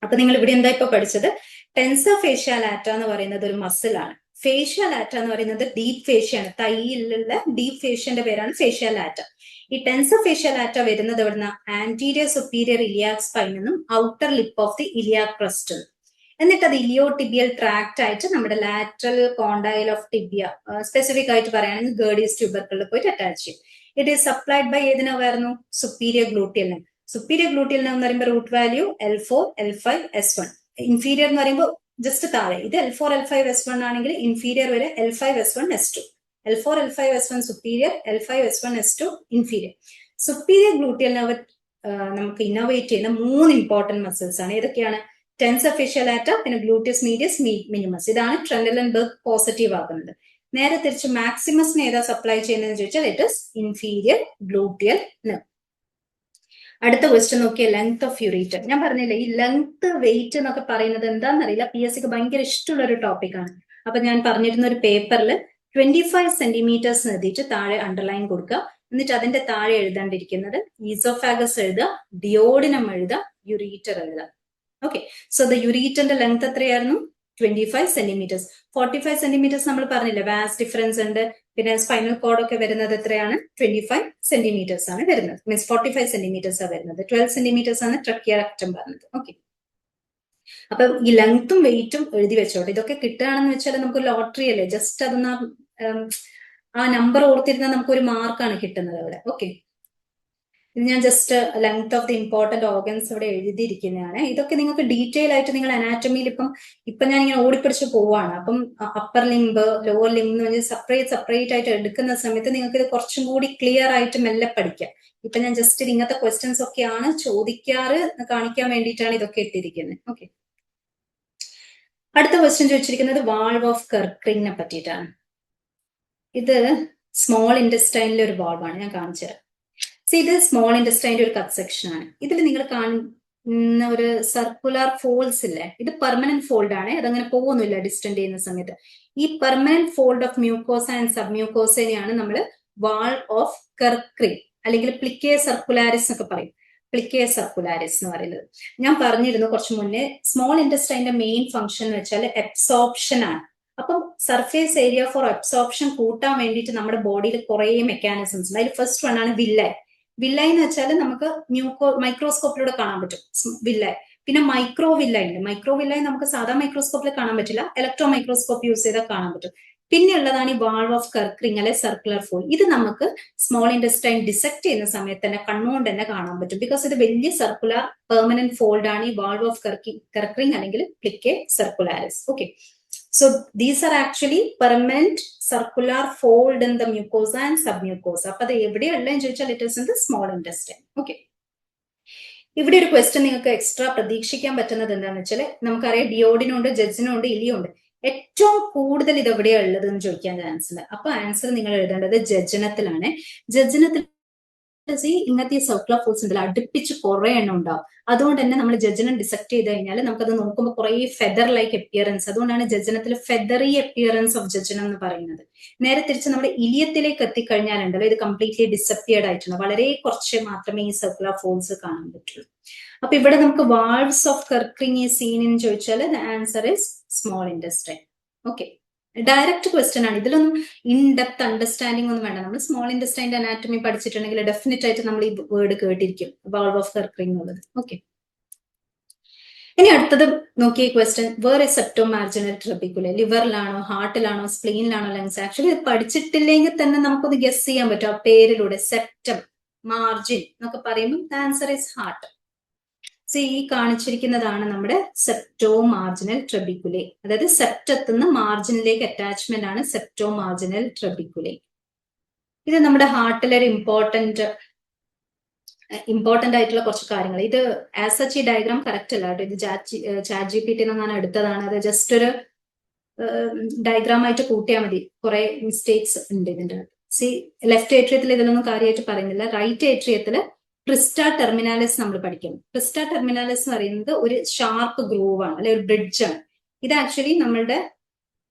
അപ്പൊ നിങ്ങൾ ഇവിടെ എന്താ ഇപ്പൊ പഠിച്ചത്? ടെൻസർ ഫേഷ്യ ലാറ്റ എന്ന് പറയുന്നത് ഒരു മസിലാണ്. ഫേഷ്യ ലാറ്റ എന്ന് പറയുന്നത് ഡീപ് ഫേഷ്യാണ്. തൈയിലുള്ള ഡീപ് ഫേഷ്യന്റെ പേരാണ് ഫേഷ്യ ലാറ്റ. ഈ ടെൻസർ ഫേഷ്യ ലാറ്റ വരുന്നത് എവിടുന്ന? ആന്റീരിയർ സുപ്പീരിയർ ഇലിയാക് സ്പൈൻ എന്നും outer lip of the iliac crest എന്നും. എന്നിട്ട് അത് ഇലിയോടിബിയൽ ട്രാക്ട് ആയിട്ട് നമ്മുടെ lateral condyle of tibia, specific ആയിട്ട് പറയുകയാണെങ്കിൽ ഗേർഡിയസ് ട്യൂബർക്കിളിൽ പോയിട്ട് അറ്റാച്ച് ചെയ്യും. ഇറ്റ് ഈസ് സപ്ലൈഡ് ബൈ ഏതിനായിരുന്നു? Superior gluteal nerve. Superior gluteal nerve എന്ന് പറയുമ്പോൾ root value L4, L5, S1. Inferior എന്ന് പറയുമ്പോൾ ജസ്റ്റ് താഴെ. ഇത് L4, L5, S1 ആണെങ്കിൽ ഇൻഫീരിയർ വരെ L5, S1, S2. L4, L5, S1 superior, L5, S1, S2 inferior. Superior gluteal nerve നമുക്ക് innovate ചെയ്യുന്ന 3 ഇമ്പോർട്ടന്റ് മസിൽസ് ആണ്. ഏതൊക്കെയാണ്? ടെൻസർ ഫേഷ്യ ലാറ്റ, പിന്നെ ഗ്ലൂട്ടിയസ് മീഡിയസ്, മിനിമസ്. ഇതാണ് ട്രെൻഡലൻബർഗ് പോസിറ്റീവ് ആക്കുന്നത്. നേരെ തിരിച്ച് മാക്സിമസിന് ഏതാ സപ്ലൈ ചെയ്യുന്നതെന്ന് ചോദിച്ചാൽ it is inferior gluteal nerve. അടുത്ത question Nokia length of ureter. ഞാൻ പറഞ്ഞില്ലേ ഈ ലെങ്ത് വെയിറ്റ് എന്നൊക്കെ പറയുന്നത് എന്താണെന്നറിയില്ല, PSCക്ക് ഭയങ്കര ഇഷ്ടമുള്ള ഒരു ടോപ്പിക്കാണ്. അപ്പൊ ഞാൻ പറഞ്ഞിരുന്ന ഒരു പേപ്പറിൽ 25 സെന്റിമീറ്റേഴ്സ് എഴുതിയിട്ട് താഴെ അണ്ടർലൈൻ കൊടുക്കുക. എന്നിട്ട് അതിന്റെ താഴെ എഴുതാണ്ടിരിക്കുന്നത് ഈസോഫാഗസ് എഴുതുക, ഡിയോഡിനം എഴുതുക, യുറീറ്റർ എഴുതുക. ഓക്കെ, സോ ദ യുറീറ്ററിന്റെ ലെങ്ത് എത്രയായിരുന്നു? 25 സെന്റിമീറ്റേഴ്സ്. 45 സെന്റിമീറ്റേഴ്സ് നമ്മൾ പറഞ്ഞില്ല, വാസ് ഡിഫറൻസ് ഉണ്ട്. പിന്നെ സ്പൈനൽ കോഡ് ഒക്കെ വരുന്നത് എത്രയാണ്? 25 സെന്റിമീറ്റേഴ്സ് ആണ് വരുന്നത്. മീൻസ് 45 സെന്റിമീറ്റേഴ്സ് ആണ് വരുന്നത്. 12 സെന്റിമീറ്റേഴ്സ് ആണ് ട്രക്കിയ റെക്ടം പറഞ്ഞത്. ഓക്കെ, അപ്പൊ ഈ ലെങ്ത്തും വെയിറ്റും എഴുതി വെച്ചോട്ടെ. ഇതൊക്കെ കിട്ടുകയാണെന്ന് വെച്ചാൽ നമുക്ക് ലോട്ടറി അല്ലേ, ജസ്റ്റ് അതൊന്ന് ആ നമ്പർ ഓർത്തിരുന്നാൽ നമുക്ക് ഒരു മാർക്കാണ് കിട്ടുന്നത് അവിടെ. ഓക്കെ, ഇത് ഞാൻ just length of the important organs ഇവിടെ എഴുതിയിരിക്കുന്നതാണ്. ഇതൊക്കെ നിങ്ങൾക്ക് ഡീറ്റെയിൽ ആയിട്ട് നിങ്ങൾ അനാറ്റമിയിൽ ഇപ്പൊ ഞാൻ ഇങ്ങനെ ഓടിപ്പിടിച്ച് പോവാണ്. അപ്പം അപ്പർ ലിംബ്, ലോവർ ലിംബ് എന്ന് പറഞ്ഞാൽ സെപ്പറേറ്റ് ആയിട്ട് എടുക്കുന്ന സമയത്ത് നിങ്ങൾക്ക് ഇത് കുറച്ചും കൂടി ക്ലിയർ ആയിട്ട് മെല്ലെ പഠിക്കാം. ഇപ്പൊ ഞാൻ ജസ്റ്റ് ഇങ്ങനത്തെ ക്വസ്റ്റ്യൻസ് ഒക്കെയാണ് ചോദിക്കാറ് കാണിക്കാൻ വേണ്ടിയിട്ടാണ് ഇതൊക്കെ ഇട്ടിരിക്കുന്നത്. ഓക്കെ, അടുത്ത ക്വസ്റ്റ്യൻ ചോദിച്ചിരിക്കുന്നത് വാൾവ് ഓഫ് കെർക്രിങ്ങിനെ പറ്റിയിട്ടാണ്. ഇത് സ്മോൾ ഇൻറ്റസ്റ്റൈനിലെ ഒരു വാൾവാണ്. ഞാൻ കാണിച്ചു തരാം. ഇത് സ്മോൾ ഇൻറ്റസ്റ്റൈൻ്റെ ഒരു കട്ട് സെക്ഷൻ ആണ്. ഇതിൽ നിങ്ങൾ കാണുന്ന ഒരു സർക്കുലർ ഫോൾസ് ഇല്ലേ, ഇത് പെർമനന്റ് ഫോൾഡ് ആണ്. അതങ്ങനെ പോകുന്നില്ല ഡിസ്റ്റൻഡ് ചെയ്യുന്ന സമയത്ത്. ഈ permanent fold of mucosa and sub മ്യൂക്കോസനെയാണ് നമ്മൾ വാൾവ് ഓഫ് കെർക്രിങ് അല്ലെങ്കിൽ പ്ലിക്കേ സർക്കുലാരിസ് എന്നൊക്കെ പറയും. പ്ലിക്കേ സർക്കുലാരിസ് എന്ന് പറയുന്നത് ഞാൻ പറഞ്ഞിരുന്നു കുറച്ച് മുന്നേ. സ്മോൾ ഇൻറ്റസ്റ്റൈൻ്റെ മെയിൻ ഫംഗ്ഷൻ എന്ന് വെച്ചാൽ അബ്സോർപ്ഷൻ ആണ്. അപ്പം സർഫേസ് ഏരിയ ഫോർ അബ്സോർപ്ഷൻ കൂട്ടാൻ വേണ്ടിയിട്ട് നമ്മുടെ ബോഡിയിൽ കുറെ മെക്കാനിസംസ് ഉണ്ട്. അതിൽ ഫസ്റ്റ് വൺ ആണ് വില്ലൈ. വില്ലൈ എന്ന് വെച്ചാൽ നമുക്ക് മൈക്രോസ്കോപ്പിലൂടെ കാണാൻ പറ്റും വില്ലൈ. പിന്നെ മൈക്രോ വില്ലൈ ഉണ്ട്. മൈക്രോ വില്ലൈ നമുക്ക് സാധാ മൈക്രോസ്കോപ്പിൽ കാണാൻ പറ്റില്ല, ഇലക്ട്രോ മൈക്രോസ്കോപ്പ് യൂസ് ചെയ്താൽ കാണാൻ പറ്റും. പിന്നെ ഉള്ളതാണ് ഈ വാൾവ് ഓഫ് കെർക്രിങ് അല്ലെ സർക്കുലർ ഫോൾ. ഇത് നമുക്ക് സ്മോൾ ഇൻറ്റസ്റ്റൈൻ ഡിസെക്ട് ചെയ്യുന്ന സമയത്ത് തന്നെ കണ്ണുകൊണ്ട് തന്നെ കാണാൻ പറ്റും. ബിക്കോസ് ഇത് വലിയ സർക്കുലർ പെർമനന്റ് ഫോൾഡ് ആണ് ഈ വാൾവ് ഓഫ് കെർക്രിങ് അല്ലെങ്കിൽ plicae circulares. Okay, so these are actually permanent circular fold in the mucosa and submucosa. അപ്പൊ അത് എവിടെയുള്ളതെന്ന് ചോദിച്ചാൽ it is in the small intestine. Okay, ഇവിടെ ഒരു ക്വസ്റ്റ്യൻ നിങ്ങൾക്ക് എക്സ്ട്രാ പ്രതീക്ഷിക്കാൻ പറ്റുന്നത് എന്താണെന്ന് വെച്ചാൽ നമുക്കറിയാം ഡിയോഡിനുണ്ട്, ജെജിനുണ്ട്, ഇലിയുണ്ട്. ഏറ്റവും കൂടുതൽ ഇത് എവിടെയാണ് ഉള്ളത് എന്ന് ചോദിക്കാൻ ചാൻസ് ഉണ്ട്. അപ്പൊ ആൻസർ നിങ്ങൾ എഴുതേണ്ടത് ജജനത്തിലാണ്. ജജനത്തിൽ ഇങ്ങനത്തെ സർക്കുലർ ഫോൾസ് ഉണ്ടല്ലോ അടുപ്പിച്ച് കുറെ എണ്ണം ഉണ്ടാവും. അതുകൊണ്ട് തന്നെ നമ്മൾ ജജനം ഡിസെക്ട് ചെയ്ത് കഴിഞ്ഞാൽ നമുക്കത് നോക്കുമ്പോൾ കുറെ ഫെദർ ലൈക്ക് അപ്പിയറൻസ്. അതുകൊണ്ടാണ് ജജനത്തിൽ ഫെദറി അപ്പിയറൻസ് ഓഫ് ജജനം എന്ന് പറയുന്നത്. നേരെ തിരിച്ച് നമ്മുടെ ഇലിയത്തിലേക്ക് എത്തിക്കഴിഞ്ഞാലുണ്ടല്ലോ ഇത് കംപ്ലീറ്റ്ലി ഡിസപ്പിയർഡ് ആയിട്ടുണ്ട്. വളരെ കുറച്ച് മാത്രമേ ഈ സർക്കുലർ ഫോൾസ് കാണാൻ പറ്റുള്ളൂ. അപ്പൊ ഇവിടെ നമുക്ക് വാൾവ്സ് ഓഫ് കെർക്രിങ് ഈ സീൻ എന്ന് ചോദിച്ചാൽ answer is small intestine. Okay, direct question ആണ്. ഇതിലൊന്നും ഇൻ ഡെപ്ത് അണ്ടർസ്റ്റാൻഡിംഗ് ഒന്നും വേണ്ട. നമ്മൾ സ്മോൾ ഇൻറ്റസ്റ്റൈൻ്റെ അനാറ്റമി പഠിച്ചിട്ടുണ്ടെങ്കിൽ ഡെഫിനറ്റ് ആയിട്ട് നമ്മൾ ഈ വേർഡ് കേട്ടിരിക്കും, വാൾവ് ഓഫ് കെർക്രിങ് എന്നുള്ളത്. ഓക്കെ, ഇനി അടുത്തത് നോക്കിയ question, where is septum marginal trabeculae? ലിവറിലാണോ, ഹാർട്ടിലാണോ, സ്പ്ലീനിലാണോ, ലങ്സ്? ആക്ച്വലി ഇത് പഠിച്ചിട്ടില്ലെങ്കിൽ തന്നെ നമുക്കൊന്ന് ഗസ് ചെയ്യാൻ പറ്റും ആ പേരിലൂടെ. സെപ്റ്റം, മാർജിൻ എന്നൊക്കെ പറയുമ്പോൾ ആൻസർ ഇസ് ഹാർട്ട്. ഈ കാണിച്ചിരിക്കുന്നതാണ് നമ്മുടെ സെപ്റ്റോ മാർജിനൽ ട്രബിക്കുലേ. അതായത് സെപ്റ്റത്തുനിന്ന് മാർജിനിലേക്ക് അറ്റാച്ച്മെന്റ് ആണ് സെപ്റ്റോ മാർജിനൽ ട്രബിക്കുലേ. ഇത് നമ്മുടെ ഹാർട്ടിലെ ഒരു ഇമ്പോർട്ടന്റ് ആയിട്ടുള്ള കുറച്ച് കാര്യങ്ങൾ. ഇത് ആസ് സച്ച് ഈ ഡയഗ്രാം കറക്റ്റ് അല്ല കേട്ടോ. ഇത് ചാറ്റ് GPT ഞാൻ എടുത്തതാണ്. അത് ജസ്റ്റ് ഒരു ഡയഗ്രാം ആയിട്ട് കൂട്ടിയാൽ മതി. കുറെ മിസ്റ്റേക്സ് ഉണ്ട് ഇതിൻ്റെ. ലെഫ്റ്റ് ഏട്രിയത്തിൽ ഇതിലൊന്നും കാര്യമായിട്ട് പറയുന്നില്ല. റൈറ്റ് ഏട്രിയത്തിൽ ക്രിസ്റ്റ ടെർമിനാലിസ് നമ്മൾ പഠിക്കുന്നു. ക്രിസ്റ്റ ടെർമിനാലിസ് എന്ന് പറയുന്നത് ഒരു ഷാർപ്പ് ഗ്രൂവ് ആണ്, അല്ലെ ഒരു ബ്രിഡ്ജ് ആണ്. ഇത് ആക്ച്വലി നമ്മളുടെ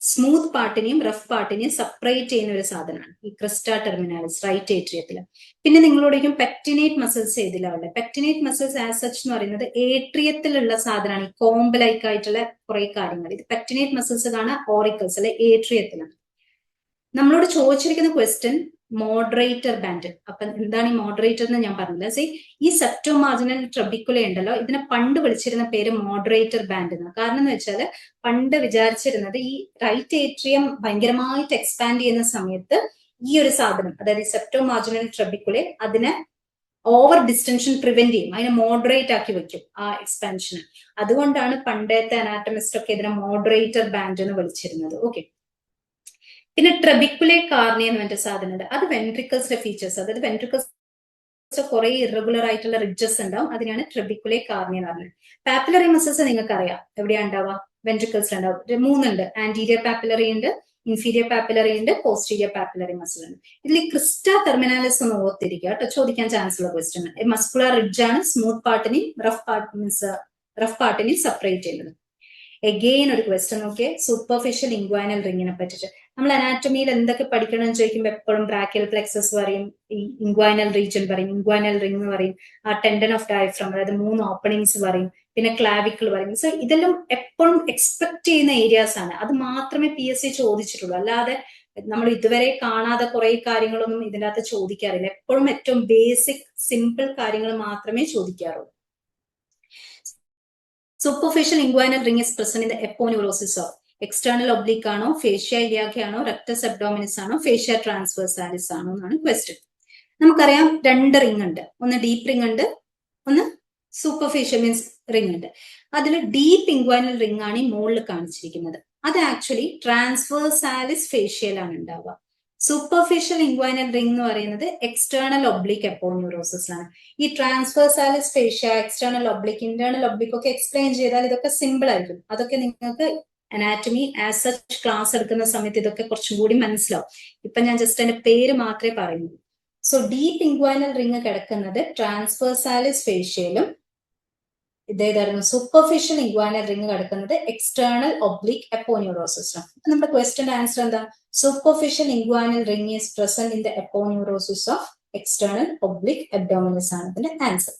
സ്മൂത്ത് പാർട്ടിനെയും റഫ് പാർട്ടിനെയും സെപ്പറേറ്റ് ചെയ്യുന്ന ഒരു സാധനമാണ് ഈ ക്രിസ്റ്റ ടെർമിനാലിസ് റൈറ്റ് ഏട്രിയത്തിൽ. പിന്നെ നിങ്ങളോടേക്കും പെക്ടിനേറ്റ് മസിൽസ് ഏതിലാവുള്ളത്? പെക്ടിനേറ്റ് മസിൽസ് ആസ് സച്ച് എന്ന് പറയുന്നത് ഏട്രിയത്തിലുള്ള സാധനമാണ്. ഈ കോംബ് ലൈക്ക് ആയിട്ടുള്ള കുറെ കാര്യങ്ങൾ. ഇത് പെക്ടിനേറ്റ് മസിൽസ് കാണാൻ ഓറിക്കൽസ് അല്ലെ ഏട്രിയത്തിലാണ്. നമ്മളോട് ചോദിച്ചിരിക്കുന്ന ക്വസ്റ്റ്യൻ മോഡറേറ്റർ ബാൻഡ്. അപ്പൊ എന്താണ് ഈ മോഡറേറ്റർ എന്ന് ഞാൻ പറഞ്ഞില്ല. ഈ സെപ്റ്റോ മാർജിനൽ ട്രബിക്കുല ഉണ്ടല്ലോ, ഇതിനെ പണ്ട് വിളിച്ചിരുന്ന പേര് മോഡറേറ്റർ ബാൻഡ് എന്നാണ്. കാരണം എന്ന് വെച്ചാൽ പണ്ട് വിചാരിച്ചിരുന്നത് ഈ റൈറ്റ് ഏട്രിയം ഭയങ്കരമായിട്ട് എക്സ്പാൻഡ് ചെയ്യുന്ന സമയത്ത് ഈ ഒരു സാധനം, അതായത് ഈ സെപ്റ്റോ മാർജിനൽ ട്രബിക്കുലെ അതിനെ ഓവർ ഡിസ്റ്റൻഷൻ പ്രിവെന്റ് ചെയ്യും, അതിനെ മോഡറേറ്റ് ആക്കി വെക്കും ആ എക്സ്പാൻഷന്. അതുകൊണ്ടാണ് പണ്ടത്തെ അനാറ്റമിസ്റ്റ് ഒക്കെ ഇതിനെ മോഡറേറ്റർ ബാൻഡ് എന്ന് വിളിച്ചിരുന്നത്. ഓക്കെ. പിന്നെ ട്രബിക്കുലെ കാർണിയ എന്ന് പറഞ്ഞ സാധനം ഉണ്ട്. അത് വെൻട്രിക്കിൾസിന്റെ ഫീച്ചേഴ്സ്, അതായത് വെൻട്രിക്കിൾസ് കുറെ ഇറഗുലർ ആയിട്ടുള്ള റിഡ്ജസ് ഉണ്ടാവും. അതിനാണ് ട്രബിക്കുലെ കാർണിയ എന്ന് പറഞ്ഞത്. പാപ്പിലറി മസിൽസ് നിങ്ങൾക്ക് അറിയാം എവിടെയാ ഉണ്ടാവുക? വെൻട്രിക്കിൾസ് ഉണ്ടാവും. 3 ഉണ്ട്. ആന്റീരിയർ പാപ്പിലറി ഉണ്ട്, ഇൻഫീരിയർ പാപ്പിലറി ഉണ്ട്, പോസ്റ്റീരിയർ പാപ്പിലറി മസിൽ ഉണ്ട്. ഇതിൽ ക്രിസ്റ്റ ടെർമിനാലിസ് ഒന്ന് ഓർത്തിരിക്കുക കേട്ടോ, ചോദിക്കാൻ ചാൻസ് ഉള്ള ക്വസ്റ്റ്യൻ. മസ്കുലർ റിഡ്ജ് ആണ്, സ്മൂത്ത് പാർട്ടിനെയും റഫ് പാർട്ടിനെയും സെപ്പറേറ്റ് ചെയ്യുന്നത്. എഗെയിൻ ഒരു ക്വസ്റ്റ്യൻ നോക്കിയേ, സൂപ്പർഫിഷ്യൽ ഇൻഗ്വൈനൽ റിങ്ങിനെ പറ്റിട്ട്. നമ്മൾ അനാറ്റമിയിൽ എന്തൊക്കെ പഠിക്കണം എന്ന് ചോദിക്കുമ്പോൾ എപ്പോഴും ബ്രാക്കിയൽ പ്ലെക്സസ് പറയും, ഈ ഇൻഗ്വൈനൽ റീജിയൻ പറയും, ഇൻഗ്വൈനൽ റിംഗ് എന്ന് പറയും, ആ ടെൻഡൻ ഓഫ് ഡയഫ്രം, അതായത് 3 ഓപ്പണിങ്സ് പറയും, പിന്നെ ക്ലാവിക്കിൾ പറയും. സോ ഇതെല്ലാം എപ്പോഴും എക്സ്പെക്ട് ചെയ്യുന്ന ഏരിയാസ് ആണ്. അത് മാത്രമേ PSC ചോദിച്ചിട്ടുള്ളൂ. അല്ലാതെ നമ്മൾ ഇതുവരെ കാണാതെ കുറെ കാര്യങ്ങളൊന്നും ഇതിൻ്റെ അകത്ത് ചോദിക്കാറില്ല. എപ്പോഴും ഏറ്റവും ബേസിക് സിമ്പിൾ കാര്യങ്ങൾ മാത്രമേ ചോദിക്കാറുള്ളൂ. Superficial inguinal ring is present in the aponeurosis of external oblique ആണോ, ഫേഷ്യ ഇലിയാക്ക ആണോ, റെക്ടസ് അബ്ഡോമിനിസ് ആണോ, ഫേഷ്യ ട്രാൻസ്വേഴ്സാലിസ് ആണോ എന്നാണ് ക്വസ്റ്റ്യൻ. നമുക്കറിയാം 2 റിംഗ് ഉണ്ട്. ഒന്ന് ഡീപ്പ് റിംഗ് ഉണ്ട്, ഒന്ന് സൂപ്പർഫിഷ്യൽ മീൻസ് റിംഗ് ഉണ്ട്. അതിൽ ഡീപ്പ് ഇൻഗ്വൈനൽ റിംഗ് ആണ് ഈ മുകളിൽ കാണിച്ചിരിക്കുന്നത്. അത് ആക്ച്വലി ട്രാൻസ്വേഴ്സാലിസ് ഫേഷ്യയിലാണ് ഉണ്ടാവുക. സൂപ്പർഫിഷ്യൽ ഇൻഗ്വൈനൽ റിംഗ് എന്ന് പറയുന്നത് എക്സ്റ്റേണൽ ഒബ്ലിക് എപ്പോന്യൂറോസിസിലാണ്. ഈ transversalis fascia, external oblique, internal oblique ഒക്കെ എക്സ്പ്ലെയിൻ ചെയ്താൽ ഇതൊക്കെ സിമ്പിൾ ആയിരിക്കും. അതൊക്കെ നിങ്ങൾക്ക് അനാറ്റമി ആസ് സച്ച് ക്ലാസ് എടുക്കുന്ന സമയത്ത് ഇതൊക്കെ കുറച്ചും കൂടി മനസ്സിലാവും. ഇപ്പൊ ഞാൻ ജസ്റ്റ് അതിന്റെ പേര് മാത്രമേ പറയുന്നു. സോ ഡീപ്പ് ഇൻഗ്വൈനൽ റിംഗ് കിടക്കുന്നത് ട്രാൻസ്വേഴ്സാലിസ് ഫേഷ്യയിലും, ഇതേതായിരുന്നു സൂപ്പർഫിഷ്യൽ ഇൻഗ്വൈനൽ റിംഗ് കിടക്കുന്നത് എക്സ്റ്റേണൽ ഒബ്ലിക് എപ്പോന്യൂറോസിസിലും. നമ്മുടെ ക്വസ്റ്റ്യൻ ആൻസർ എന്താ? Superficial inguinal ring is present in the aponeurosis of external oblique abdominis ആണ് ഇതിന്റെ ആൻസർ.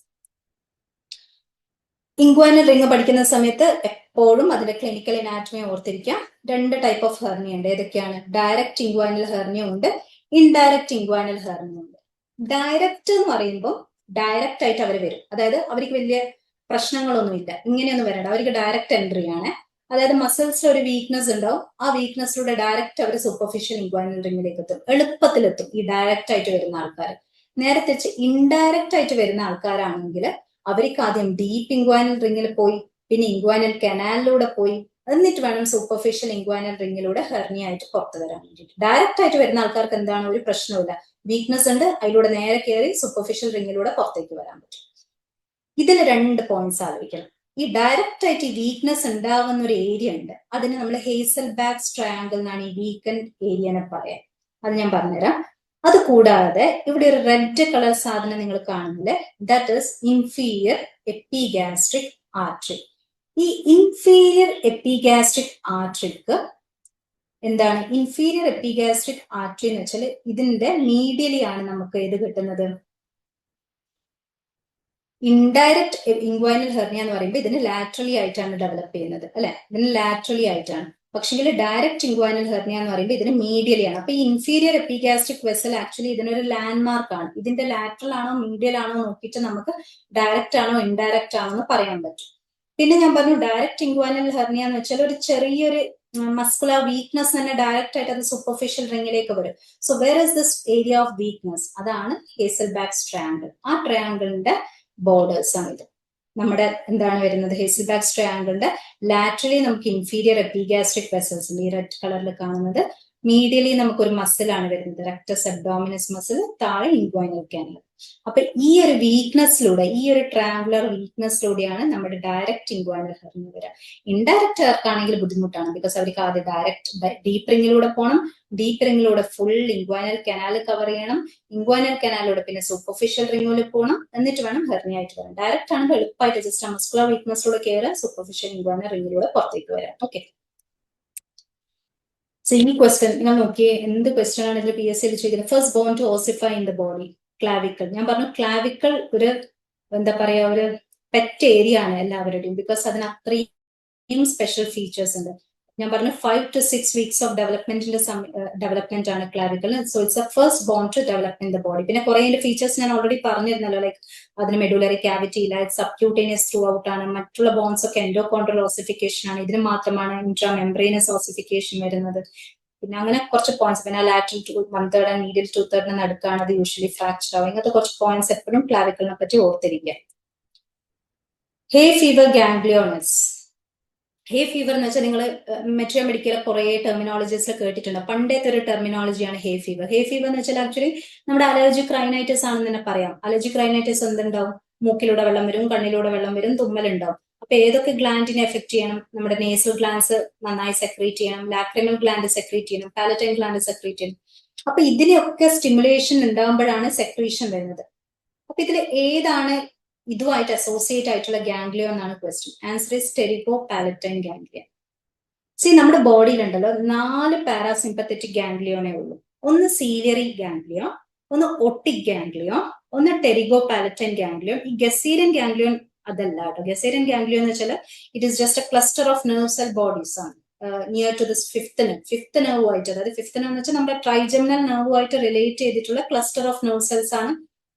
ഇൻഗ്വൈനൽ റിംഗ് പഠിക്കുന്ന സമയത്ത് എപ്പോഴും അതിന്റെ ക്ലിനിക്കൽ അനാറ്റമി ഓർത്തിരിക്കാം. 2 ടൈപ്പ് ഓഫ് ഹെർണിയ ഉണ്ട്. ഏതൊക്കെയാണ്? ഡയറക്റ്റ് ഇൻഗ്വൈനൽ ഹെർണിയ ഉണ്ട്, ഇൻഡയറക്റ്റ് ഇൻഗ്വൈനൽ ഹെർണിയ ഉണ്ട്. ഡയറക്റ്റ് എന്ന് പറയുമ്പോൾ ഡയറക്റ്റ് ആയിട്ട് അവർ വരും, അതായത് അവർക്ക് വലിയ പ്രശ്നങ്ങളൊന്നുമില്ല, ഇങ്ങനെയൊന്നും വരണ്ട, അവർക്ക് ഡയറക്റ്റ് എൻട്രി ആണ്. അതായത് മസിൽസിൽ ഒരു വീക്ക്നെസ് ഉണ്ടാവും, ആ വീക്ക്നെസ്സിലൂടെ ഡയറക്റ്റ് അവർ സൂപ്പർഫിഷ്യൽ ഇൻഗ്വൈനൽ റിംഗിലേക്ക് എത്തും, എളുപ്പത്തിലെത്തും ഈ ഡയറക്റ്റ് ആയിട്ട് വരുന്ന ആൾക്കാർ. നേരെ തിരിച്ച് ഇൻഡയറക്റ്റ് ആയിട്ട് വരുന്ന ആൾക്കാരാണെങ്കിൽ അവർക്ക് ആദ്യം ഡീപ്പ് ഇൻഗ്വൈനൽ റിംഗിൽ പോയി, പിന്നെ ഇൻഗ്വൈനൽ കനാലിലൂടെ പോയി, എന്നിട്ട് വേണം സൂപ്പർഫിഷ്യൽ ഇൻഗ്വൈനൽ റിംഗിലൂടെ ഹെർണിയ ആയിട്ട് പുറത്തു വരാൻ വേണ്ടിയിട്ട്. ഡയറക്റ്റ് ആയിട്ട് വരുന്ന ആൾക്കാർക്ക് എന്താണ്? ഒരു പ്രശ്നമില്ല, വീക്ക്നെസ് ഉണ്ട്, അതിലൂടെ നേരെ കയറി സൂപ്പർഫിഷ്യൽ റിംഗിലൂടെ പുറത്തേക്ക് വരാൻ പറ്റും. ഇതിൽ 2 പോയിന്റ്സ് ആലോചിക്കണം. ഈ ഡയറക്റ്റ് ആയിട്ട് ഈ വീക്ക്നെസ് ഉണ്ടാവുന്ന ഒരു ഏരിയ ഉണ്ട്, അതിന് നമ്മൾ ഹേസൽബാക്സ് ട്രയാങ്കിൾ എന്നാണ് ഈ വീക്കൻഡ് ഏരിയനെ പറയാൻ. അത് ഞാൻ പറഞ്ഞുതരാം. അത് കൂടാതെ ഇവിടെ ഒരു റെഡ് കളർ സാധനം നിങ്ങൾ കാണുന്നില്ലേ, that is inferior epigastric artery. ഈ ഇൻഫീരിയർ എപ്പിഗാസ്ട്രിക് ആർട്ടറിക്ക് എന്താണ്? ഇൻഫീരിയർ എപ്പിഗാസ്ട്രിക് ആർട്ടറി എന്ന് വെച്ചാൽ ഇതിന്റെ മീഡിയലി ആണ് നമുക്ക് ഇത് കിട്ടുന്നത്. ഇൻഡയറക്റ്റ് ഇൻഗ്വൈനൽ ഹെർണിയ എന്ന് പറയുമ്പോൾ ഇതിന് ലാറ്ററലി ആയിട്ടാണ് ഡെവലപ്പ് ചെയ്യുന്നത്, അല്ലെ? ഇതിന് ലാറ്ററലി ആയിട്ടാണ്. പക്ഷെങ്കിൽ ഡയറക്റ്റ് ഇൻഗ്വൈനൽ ഹെർണിയ എന്ന് പറയുമ്പോൾ ഇതിന് മീഡിയലി ആണ്. അപ്പൊ ഈ ഇൻഫീരിയർ എപ്പിഗാസ്ട്രിക് വെസൽ ആക്ച്വലി ഇതിനൊരു ലാൻഡ് മാർക്ക് ആണ്. ഇതിന്റെ ലാറ്ററൽ ആണോ മീഡിയൽ ആണോ നോക്കിയിട്ട് നമുക്ക് ഡയറക്റ്റ് ആണോ ഇൻഡയറക്റ്റ് ആണോ എന്ന് പറയാൻ പറ്റും. പിന്നെ ഞാൻ പറഞ്ഞു ഡയറക്റ്റ് ഇൻഗ്വൈനൽ ഹെർണിയ എന്ന് വെച്ചാൽ ഒരു ചെറിയൊരു മസ്കുലർ വീക്ക്നെസ് തന്നെ ഡയറക്റ്റ് ആയിട്ട് അത് സൂപ്പർഫിഷ്യൽ റിംഗിലേക്ക് വരും. So where is this area of weakness? അതാണ് ഹേസൽബാക്സ് ട്രയാങ്കിൾ. ആ ട്രയാങ്കിളിന്റെ ബോർഡേഴ്സ് ആണ് ഇത്. നമ്മുടെ എന്താണ് വരുന്നത്? ഹേസൽബാക്സ് ട്രയാങ്കിളിന്റെ ലാറ്ററലി നമുക്ക് ഇൻഫീരിയർ എപ്പിഗാസ്ട്രിക് വെസൽസ് ഉണ്ട്, ഈ റെഡ് കളറിൽ കാണുന്നത്. മീഡിയലി നമുക്കൊരു മസിലാണ് വരുന്നത്, റെക്ടസ് അബ്ഡോമിനസ് മസിൽ, താഴെ ഇൻഗ്വൈനൽ കാനൽ. അപ്പൊ ഈ ഒരു വീക്ക്നെസ്സിലൂടെ, ഈ ഒരു ട്രാങ്കുലർ വീക്ക്നെസ്സിലൂടെയാണ് നമ്മുടെ ഡയറക്റ്റ് ഇൻഗ്വൈനൽ ഹെർണിയ വരിക. ഇൻഡയറക്റ്റ് ആർക്കാണെങ്കിൽ ബുദ്ധിമുട്ടാണ്, ബിക്കോസ് അവർക്ക് ആദ്യം ഡയറക്റ്റ് ഡീപ്പ് റിങ്ങിലൂടെ പോകണം, ഡീപ്പ് റിങ്ങിലൂടെ ഫുൾ ഇൻഗ്വൈനൽ കനാൽ കവർ ചെയ്യണം, ഇൻഗ്വൈനൽ കനാലിലൂടെ പിന്നെ സൂപ്പർഫിഷ്യൽ റിങ്ങിൽ പോകണം, എന്നിട്ട് വേണം ഹെർണിയ ആയിട്ട് വരാൻ. ഡയറക്റ്റ് ആണെങ്കിൽ എളുപ്പമായിട്ട് ജസ്റ്റ് മസ്കുലർ വീക്ക്നെസ്സിലൂടെ കയറുക, സൂപ്പർഫിഷ്യൽ ഇൻഗ്വൈനൽ റിങ്ങിലൂടെ പുറത്തേക്ക് വരാം. ഓക്കെ, സോ ഈ ക്വസ്റ്റ്യൻ നിങ്ങൾ നോക്കിയേ, എന്ത് ക്വസ്റ്റ്യൻ ആണ് ഇതിൽ PSC ചോദിക്കുന്നത്? First bone to ossify in the body, clavicle. ഞാൻ പറഞ്ഞു ക്ലാവിക്കൽ ഒരു എന്താ പറയാ, ഒരു പെറ്റ് ഏരിയ ആണ് എല്ലാവരുടെയും, ബിക്കോസ് അതിന് അത്രയും സ്പെഷ്യൽ ഫീച്ചേഴ്സ് ഉണ്ട്. ഞാൻ പറഞ്ഞു 5 to 6 weeks ഓഫ് ഡെവലപ്മെന്റിന്റെ ഡെവലപ്മെന്റ് ആണ് clavicle. So it's a first bone to develop in the body. പിന്നെ കുറെ ഫീച്ചേഴ്സ് ഞാൻ ഓൾറെഡി പറഞ്ഞിരുന്നല്ലോ, ലൈക്ക് അതിന് മെഡുലറി ക്യാവിറ്റി ഇല്ല, സബ്ക്യൂട്ടേനിയസ് ത്രൂ ഔട്ട് ആണ്, മറ്റുള്ള ബോൺസ് ഒക്കെ എൻഡോകോൺട്രൽ ഓസിഫിക്കേഷൻ ആണ്, ഇതിന് മാത്രമാണ് ഇൻട്രാ മെംബ്രേനസ് ഓസിഫിക്കേഷൻ വരുന്നത്. പിന്നെ അങ്ങനെ കുറച്ച് പോയിന്റ്സ്, പിന്നെ ലാറ്ററൽ 1/3 ആൻഡ് മീഡിയൽ 2/3 നടുക്കാണ് അത് യൂഷ്വലി ഫ്രാക്ചർ ആവും. ഇങ്ങനത്തെ കുറച്ച് പോയിന്റ്സ് എപ്പോഴും ക്ലാവിക്കലിനെ പറ്റി ഓർത്തിരിക്കുക. Hay fever ഗാംഗ്ലിയോണസ്. ഹേ ഫീവർ എന്ന് വെച്ചാൽ നിങ്ങൾ മെട്രോ മെഡിക്കൽ കുറെ ടെർമിനോളജീസിൽ കേട്ടിട്ടുണ്ട്. പണ്ടത്തെ ഒരു ടെർമിനോളജിയാണ് ഹേ ഫീവർ. ഹേ ഫീവർ എന്ന് വെച്ചാൽ ആക്ച്വലി നമ്മുടെ അലർജിക് റൈനൈറ്റിസ് ആണെന്ന് തന്നെ പറയാം. അലർജിക് റൈനൈറ്റിസ് എന്തുണ്ടാവും? മൂക്കിലൂടെ വെള്ളം വരും, കണ്ണിലൂടെ വെള്ളം വരും, തുമ്മലുണ്ടാവും. അപ്പൊ ഏതൊക്കെ ഗ്ലാൻഡിനെ എഫക്ട് ചെയ്യണം? നമ്മുടെ നേസൽ ഗ്ലാൻസ് നന്നായി സെക്രീറ്റ് ചെയ്യണം, ലാക്രിമൽ ഗ്ലാൻഡ് സെക്രീറ്റ് ചെയ്യണം, പാലറ്റൈൻ ഗ്ലാൻഡ് സെക്രീറ്റ് ചെയ്യണം. അപ്പൊ ഇതിനെയൊക്കെ സ്റ്റിമുലേഷൻ ഉണ്ടാകുമ്പോഴാണ് സെക്രീഷൻ വരുന്നത്. അപ്പൊ ഇതിൽ ഏതാണ് ഇതുമായിട്ട് അസോസിയേറ്റ് ആയിട്ടുള്ള ഗാംഗ്ലിയോ എന്നാണ് question. Answer is pterygopalatine ganglia. See നമ്മുടെ ബോഡിയിലുണ്ടല്ലോ 4 പാരാസിമ്പത്തറ്റിക് ഗാംഗ്ലിയോണേ ഉള്ളൂ. ഒന്ന് സീലിയറി ഗാംഗ്ലിയോ, ഒന്ന് ഒട്ടിക് ഗാംഗ്ലിയോ, ഒന്ന് ടെറിഗോ പാലറ്റൈൻ ഗാംഗ്ലിയോ. ഈ ഗസീലിയൻ ഗാംഗ്ലിയോൺ അതല്ല കേട്ടോ. ഗസീലിയൻ ഗാംഗ്ലിയോ എന്ന് വെച്ചാൽ it is just A cluster of nerve cell bodies ആണ് നിയർ ടു ദിസ് ഫിഫ്ത്ത് നെർവുമായിട്ട്, അതായത് ഫിഫ്ത്ത് നെർവ് എന്ന് വെച്ചാൽ നമ്മുടെ ട്രൈജമിനൽ നെർവുമായിട്ട് റിലേറ്റ് ചെയ്തിട്ടുള്ള ക്ലസ്റ്റർ ഓഫ് നെർവ് സെൽസ് ആണ്,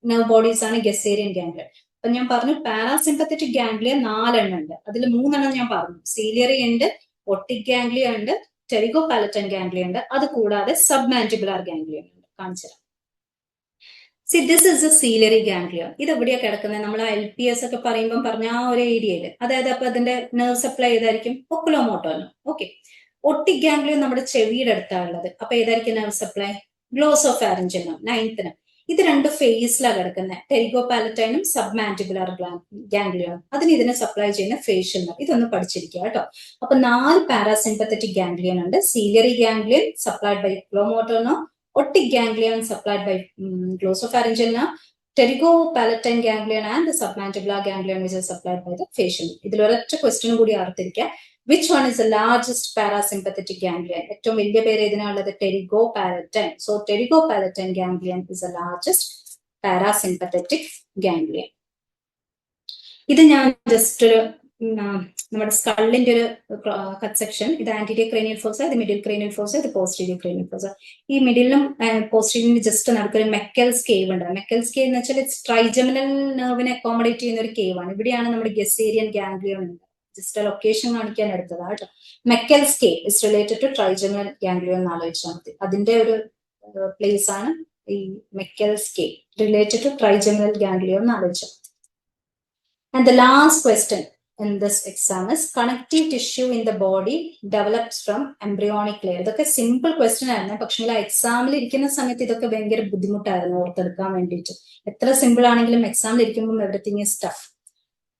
നെർവ് ബോഡീസ് ആണ് ഗസേരിയൻ ഗാംഗ്ലിയ. അപ്പൊ ഞാൻ പറഞ്ഞു പാരാസിമ്പത്തറ്റിക് ഗാംഗ്ലിയ 4 എണ്ണം ഉണ്ട്. അതിൽ 3 എണ്ണം ഞാൻ പറഞ്ഞു. സീലിയറി ഉണ്ട്, ഒട്ടിക് ഗാംഗ്ലിയ ഉണ്ട്, ടെറിഗോ പാലറ്റൈൻ ഗാംഗ്ലിയ ഉണ്ട്. അത് കൂടാതെ സബ് മാൻഡിബുലാർ ഗാംഗ്ലിയ ഉണ്ട്. കാണിച്ചു തരാം. See this is A ciliary ganglia. ഇത് എവിടെയാ കിടക്കുന്നത്? നമ്മൾ LPS ഒക്കെ പറയുമ്പോൾ പറഞ്ഞ ആ ഒരു ഏരിയയിൽ, അതായത് അപ്പൊ അതിന്റെ നെർവ് സപ്ലൈ ഏതായിരിക്കും? ഒക്കുലോമോട്ടോനോ. ഓക്കെ. ഒട്ടിക് ഗാംഗ്ലിയ നമ്മുടെ ചെവിയുടെ അടുത്താണ് ഉള്ളത്. അപ്പൊ ഏതായിരിക്കും നെർവ് സപ്ലൈ? ഗ്ലോസോഫാരിഞ്ചിനോ, 9th. ഇത് 2 ഫേസിലാണ് കിടക്കുന്നത്. ടെറിഗോ പാലറ്റൈനും സബ് മാൻഡിബുലാർ ഗാംഗ്ലിയോൺ. അതിന് ഇതിനെ സപ്ലൈ ചെയ്യുന്ന ഫേഷ്യൽ നെർവ്. ഇതൊന്ന് പഠിച്ചിരിക്കുക കേട്ടോ. അപ്പൊ 4 പാരാസിമ്പത്തറ്റിക് ഗാംഗ്ലിയൻ ഉണ്ട്. Ciliary ganglion supplied by oculomotor, otic ganglion supplied by glossopharyngeal nerve, pterygopalatine ganglion and submandibular ganglion which is supplied by the facial nerve. ഇതിൽ ഒരൊറ്റ question കൂടി ഓർത്തിരിക്കുക. Which one is the largest parasympathetic ganglion? ഏറ്റവും വലിയ പേര് ഇതിനുള്ളത് pterygopalatine. So pterygopalatine ganglion is the largest parasympathetic ganglion. ഇത് ഞാൻ ജസ്റ്റ് ഒരു നമ്മുടെ സ്കള്ളിന്റെ ഒരു കട്ട് സെക്ഷൻ. ഇത് ആന്റീരിയർ ക്രേനിയൽ ഫോസ, ഇത് മിഡിൽ ക്രേനിയൽ ഫോസ, ഇത് പോസ്റ്റീരിയർ ക്രേനിയൽ ഫോസ. ഈ മിഡിലും പോസ്റ്റീരിയറിനും ജസ്റ്റ് നടക്കൊരു മെക്കൽസ് കേവ് ഉണ്ട്. മെക്കൽസ് കേവ് എന്ന് വെച്ചാൽ ട്രൈജമിനൽ നെർവിനെ അക്കോമഡേറ്റ് ചെയ്യുന്ന ഒരു കേവ് ആണ്. ഇവിടെയാണ് നമ്മുടെ ഗസേരിയൻ ഗാംഗ്ലിയോൺ ഉണ്ട്. ജസ്റ്റ് ലൊക്കേഷൻ കാണിക്കാൻ എടുത്തതാ കേട്ടോ. Meckel's cave is related to trigeminal ganglion എന്ന് ആലോചിച്ചാൽ മതി. അതിന്റെ ഒരു പ്ലേസ് ആണ് ഈ Meckel's cave, related to trigeminal ganglion എന്ന് ആലോചിച്ചാൽ മതി. And the last question in this exam is connective tissue in the body develops from embryonic layer. ഇതൊക്കെ സിമ്പിൾ ക്വസ്റ്റ്യൻ ആയിരുന്നു, പക്ഷേ എക്സാമിൽ ഇരിക്കുന്ന സമയത്ത് ഇതൊക്കെ ഭയങ്കര ബുദ്ധിമുട്ടായിരുന്നു ഓർത്തെടുക്കാൻ വേണ്ടിയിട്ട്. എത്ര സിമ്പിൾ ആണെങ്കിലും എക്സാമിൽ ഇരിക്കുമ്പോൾ എവറിത്തിങ് ഈസ് ടഫ്.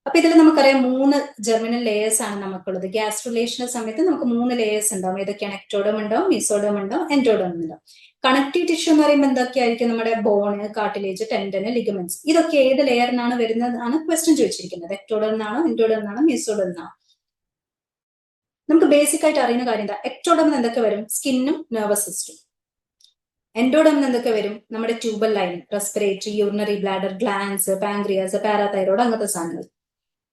അപ്പൊ ഇതിൽ നമുക്കറിയാം 3 ജെർമിനൽ ലേയേഴ്സ് ആണ് നമുക്കുള്ളത്. ഗ്യാസ്ട്രുലേഷന്റെ സമയത്ത് നമുക്ക് 3 ലേയേഴ്സ് ഉണ്ടാവും. ഏതൊക്കെയാണ്? എക്ടോഡം ഉണ്ടാവും, മീസോഡം ഉണ്ടാവും, എൻഡോഡം ഉണ്ടാവും. കണക്റ്റീവ് ടിഷ്യൂ എന്ന് പറയുമ്പോൾ എന്തൊക്കെയായിരിക്കും? നമ്മുടെ ബോണ്, കാർട്ടിലേജ്, ടെൻഡന്, ലിഗമെന്റ്സ്. ഇതൊക്കെ ഏത് ലെയറിനാണ് വരുന്നതാണ് ക്വസ്റ്റ്യൻ ചോദിച്ചിരിക്കുന്നത്. എക്ടോഡം എന്നാണോ, എൻഡോഡം എന്നാണോ, മീസോഡം എന്നാണോ? നമുക്ക് ബേസിക് ആയിട്ട് അറിയുന്ന കാര്യം എന്താ? എക്ടോഡം എന്തൊക്കെ വരും? സ്കിന്നും നെർവസ് സിസ്റ്റം. എൻഡോഡം എന്തൊക്കെ വരും? നമ്മുടെ tubal line, respiratory, urinary bladder, glands, pancreas, parathyroid, അങ്ങനത്തെ സാധനങ്ങൾ.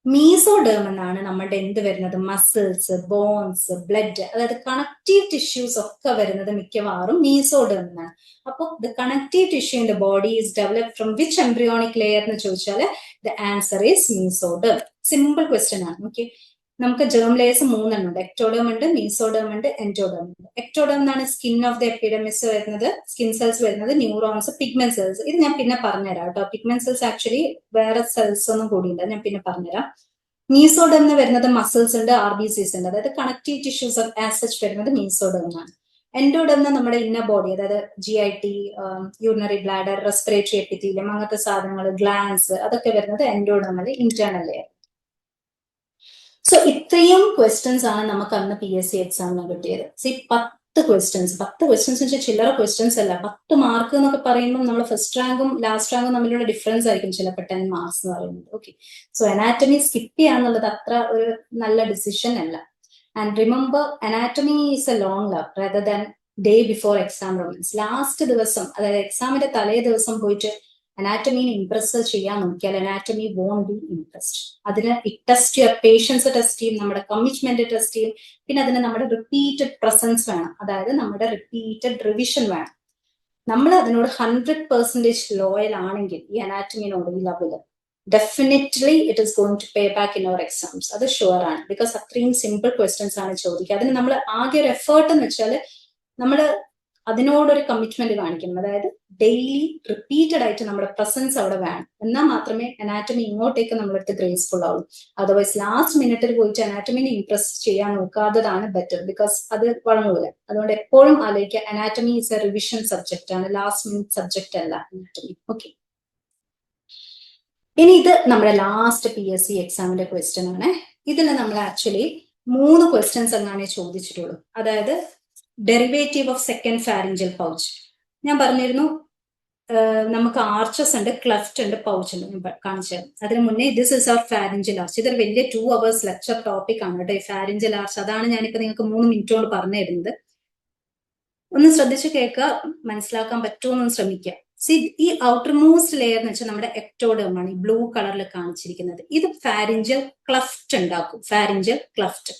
മീസോഡേം എന്നാണ് നമ്മുടെ എന്ത് വരുന്നത്? മസിൽസ്, ബോൺസ്, ബ്ലഡ്, അതായത് കണക്റ്റീവ് ടിഷ്യൂസ് ഒക്കെ വരുന്നത് മിക്കവാറും മീസോഡേം എന്നാണ്. അപ്പോൾ the connective tissue in the body is developed from which embryonic layer എന്ന് ചോദിച്ചാൽ the answer is mesoderm. Simple question ആണ്. ഓക്കെ, നമുക്ക് ജേം ലേയേഴ്സ് 3 എണ്ണം ഉണ്ട്. എക്ടോഡേം ഉണ്ട്, മീസോഡേം ഉണ്ട്, എൻഡോഡേം ഉണ്ട്. എക്ടോഡേം എന്നാണ് സ്കിൻ ഓഫ് ദ എപ്പിഡെമിസ് വരുന്നത്, സ്കിൻ സെൽസ് വരുന്നത്, ന്യൂറോൺസ്, പിഗ്മെന്റ് സെൽസ്. ഇത് ഞാൻ പിന്നെ പറഞ്ഞുതരാം കേട്ടോ. പിഗ്മെന്റ് സെൽസ് ആക്ച്വലി വേറെ സെൽസ് ഒന്നും കൂടിയുണ്ട്, ഞാൻ പിന്നെ പറഞ്ഞുതരാം. മീസോഡേം എന്ന് വരുന്നത് മസിൽസ് ഉണ്ട്, RBCs ഉണ്ട്, അതായത് കണക്റ്റീവ് ടിഷ്യൂസ് ആസ് സച്ച് വരുന്നത് മീസോഡേം എന്നാണ്. എൻഡോഡെർമ നമ്മുടെ ഇന്ന ബോഡി, അതായത് GIT, urinary bladder, respiratory epithelium, അങ്ങനത്തെ സാധനങ്ങൾ, ഗ്ലാൻസ്, അതൊക്കെ വരുന്നത് എൻഡോഡെർമൽ ഇന്റേണൽ ലെയർ. സോ ഇത്രയും ക്വസ്റ്റ്യൻസ് ആണ് നമുക്ക് അന്ന് PSC എക്സാമിന് കിട്ടിയത്. 10 ക്വസ്റ്റ്യൻസ് വെച്ചാൽ ചില്ലറ ക്വസ്റ്റ്യൻസ് അല്ല. 10 മാർക്ക് എന്നൊക്കെ പറയുമ്പോൾ നമ്മൾ ഫസ്റ്റ് റാങ്കും ലാസ്റ്റ് റാങ്കും തമ്മിലുള്ള ഡിഫറൻസ് ആയിരിക്കും ചിലപ്പോൾ 10 മാർക്സ് എന്ന് പറയുന്നത്. ഓക്കെ, സോ അനാറ്റമി സ്കിപ്പ് ചെയ്യാന്നുള്ളത് അത്ര ഒരു നല്ല ഡിസിഷൻ അല്ല. And remember, anatomy is A long love rather than day before exam romance. Last ദിവസം, അതായത് എക്സാമിന്റെ തലേ ദിവസം പോയിട്ട് അനാറ്റമീനെ ഇംപ്രസ് ചെയ്യാൻ നോക്കിയാൽ അനാറ്റമി വോണ്ട് ബി ഇംപ്രസ്ഡ്. അതിന് ടെസ്റ്റ് യുവർ പേഷ്യൻസ് ടെസ്റ്റ് ചെയ്യും, നമ്മുടെ കമ്മിറ്റ്മെന്റ് ടെസ്റ്റ് ചെയ്യും, പിന്നെ അതിന് നമ്മുടെ റിപ്പീറ്റഡ് പ്രസൻസ് വേണം, അതായത് നമ്മുടെ റിപ്പീറ്റഡ് റിവിഷൻ വേണം. നമ്മൾ അതിനോട് 100% ലോയൽ ആണെങ്കിൽ ഈ അനാറ്റമിനോട് ഈ level definitely it is going to pay back in our exams. അത് ഷുവർ ആണ്. ബിക്കോസ് അത്രയും സിമ്പിൾ ക്വസ്റ്റ്യൻസ് ആണ് ചോദിക്കുക. അതിന് നമ്മൾ ആകെ ഒരു എഫേർട്ട് എന്ന് വെച്ചാൽ നമ്മൾ അതിനോടൊരു കമ്മിറ്റ്മെന്റ് കാണിക്കണം. അതായത് ഡെയിലി റിപ്പീറ്റഡ് ആയിട്ട് നമ്മുടെ പ്രസൻസ് അവിടെ വേണം. എന്നാൽ മാത്രമേ അനാറ്റമി ഇങ്ങോട്ടേക്ക് നമ്മളടുത്ത് ഗ്രേസ്ഫുൾ ആവുള്ളൂ. അതർവൈസ് ലാസ്റ്റ് മിനിറ്റിൽ പോയിട്ട് അനാറ്റമിനെ ഇംപ്രസ് ചെയ്യാൻ നോക്കാത്തതാണ് ബെറ്റർ. ബിക്കോസ് അത് വഴങ്ങൂല. അതുകൊണ്ട് എപ്പോഴും ആലോചിക്കുക, anatomy is A revision subject ആണ്, ലാസ്റ്റ് മിനിറ്റ് സബ്ജക്റ്റ് അല്ല അനാറ്റമി. ഓക്കെ, ഇനി ഇത് നമ്മുടെ ലാസ്റ്റ് PSC എക്സാമിന്റെ ക്വസ്റ്റ്യൻ ആണ്. ഇതിൽ നമ്മൾ ആക്ച്വലി 3 ക്വസ്റ്റ്യൻസ് അങ്ങാനെ ചോദിച്ചിട്ടുള്ളൂ. അതായത് derivative of second pharyngeal pouch. ഞാൻ പറഞ്ഞിരുന്നു നമുക്ക് ആർച്ചസ് ഉണ്ട്, ക്ലെഫ്റ്റ് ഉണ്ട്, പൗച്ച് ഉണ്ട്. ഞാൻ കാണിച്ചു. അതിന് മുന്നേ this is our pharyngeal arch. ഇതൊരു വലിയ 2 hours ലെക്ചർ ടോപ്പിക് ആണ് കേട്ടോ, ഫാരിഞ്ചൽ ആർച്ച്. അതാണ് ഞാനിപ്പോ നിങ്ങൾക്ക് 3 മിനിറ്റ് കൊണ്ട് പറഞ്ഞു തരുന്നത്. ഒന്ന് ശ്രദ്ധിച്ച് കേൾക്കുക, മനസ്സിലാക്കാൻ പറ്റുമെന്ന് ശ്രമിക്കുക. ഈ ഔട്ടർ മോസ്റ്റ് ലെയർ എന്ന് വെച്ചാൽ നമ്മുടെ എക്ടോഡേം ആണ്, ഈ ബ്ലൂ കളറിൽ കാണിച്ചിരിക്കുന്നത്. ഇത് ഫാരിഞ്ചൽ ക്ലെഫ്റ്റ് ഉണ്ടാക്കും, ഫാരിഞ്ചൽ ക്ലെഫ്റ്റ്.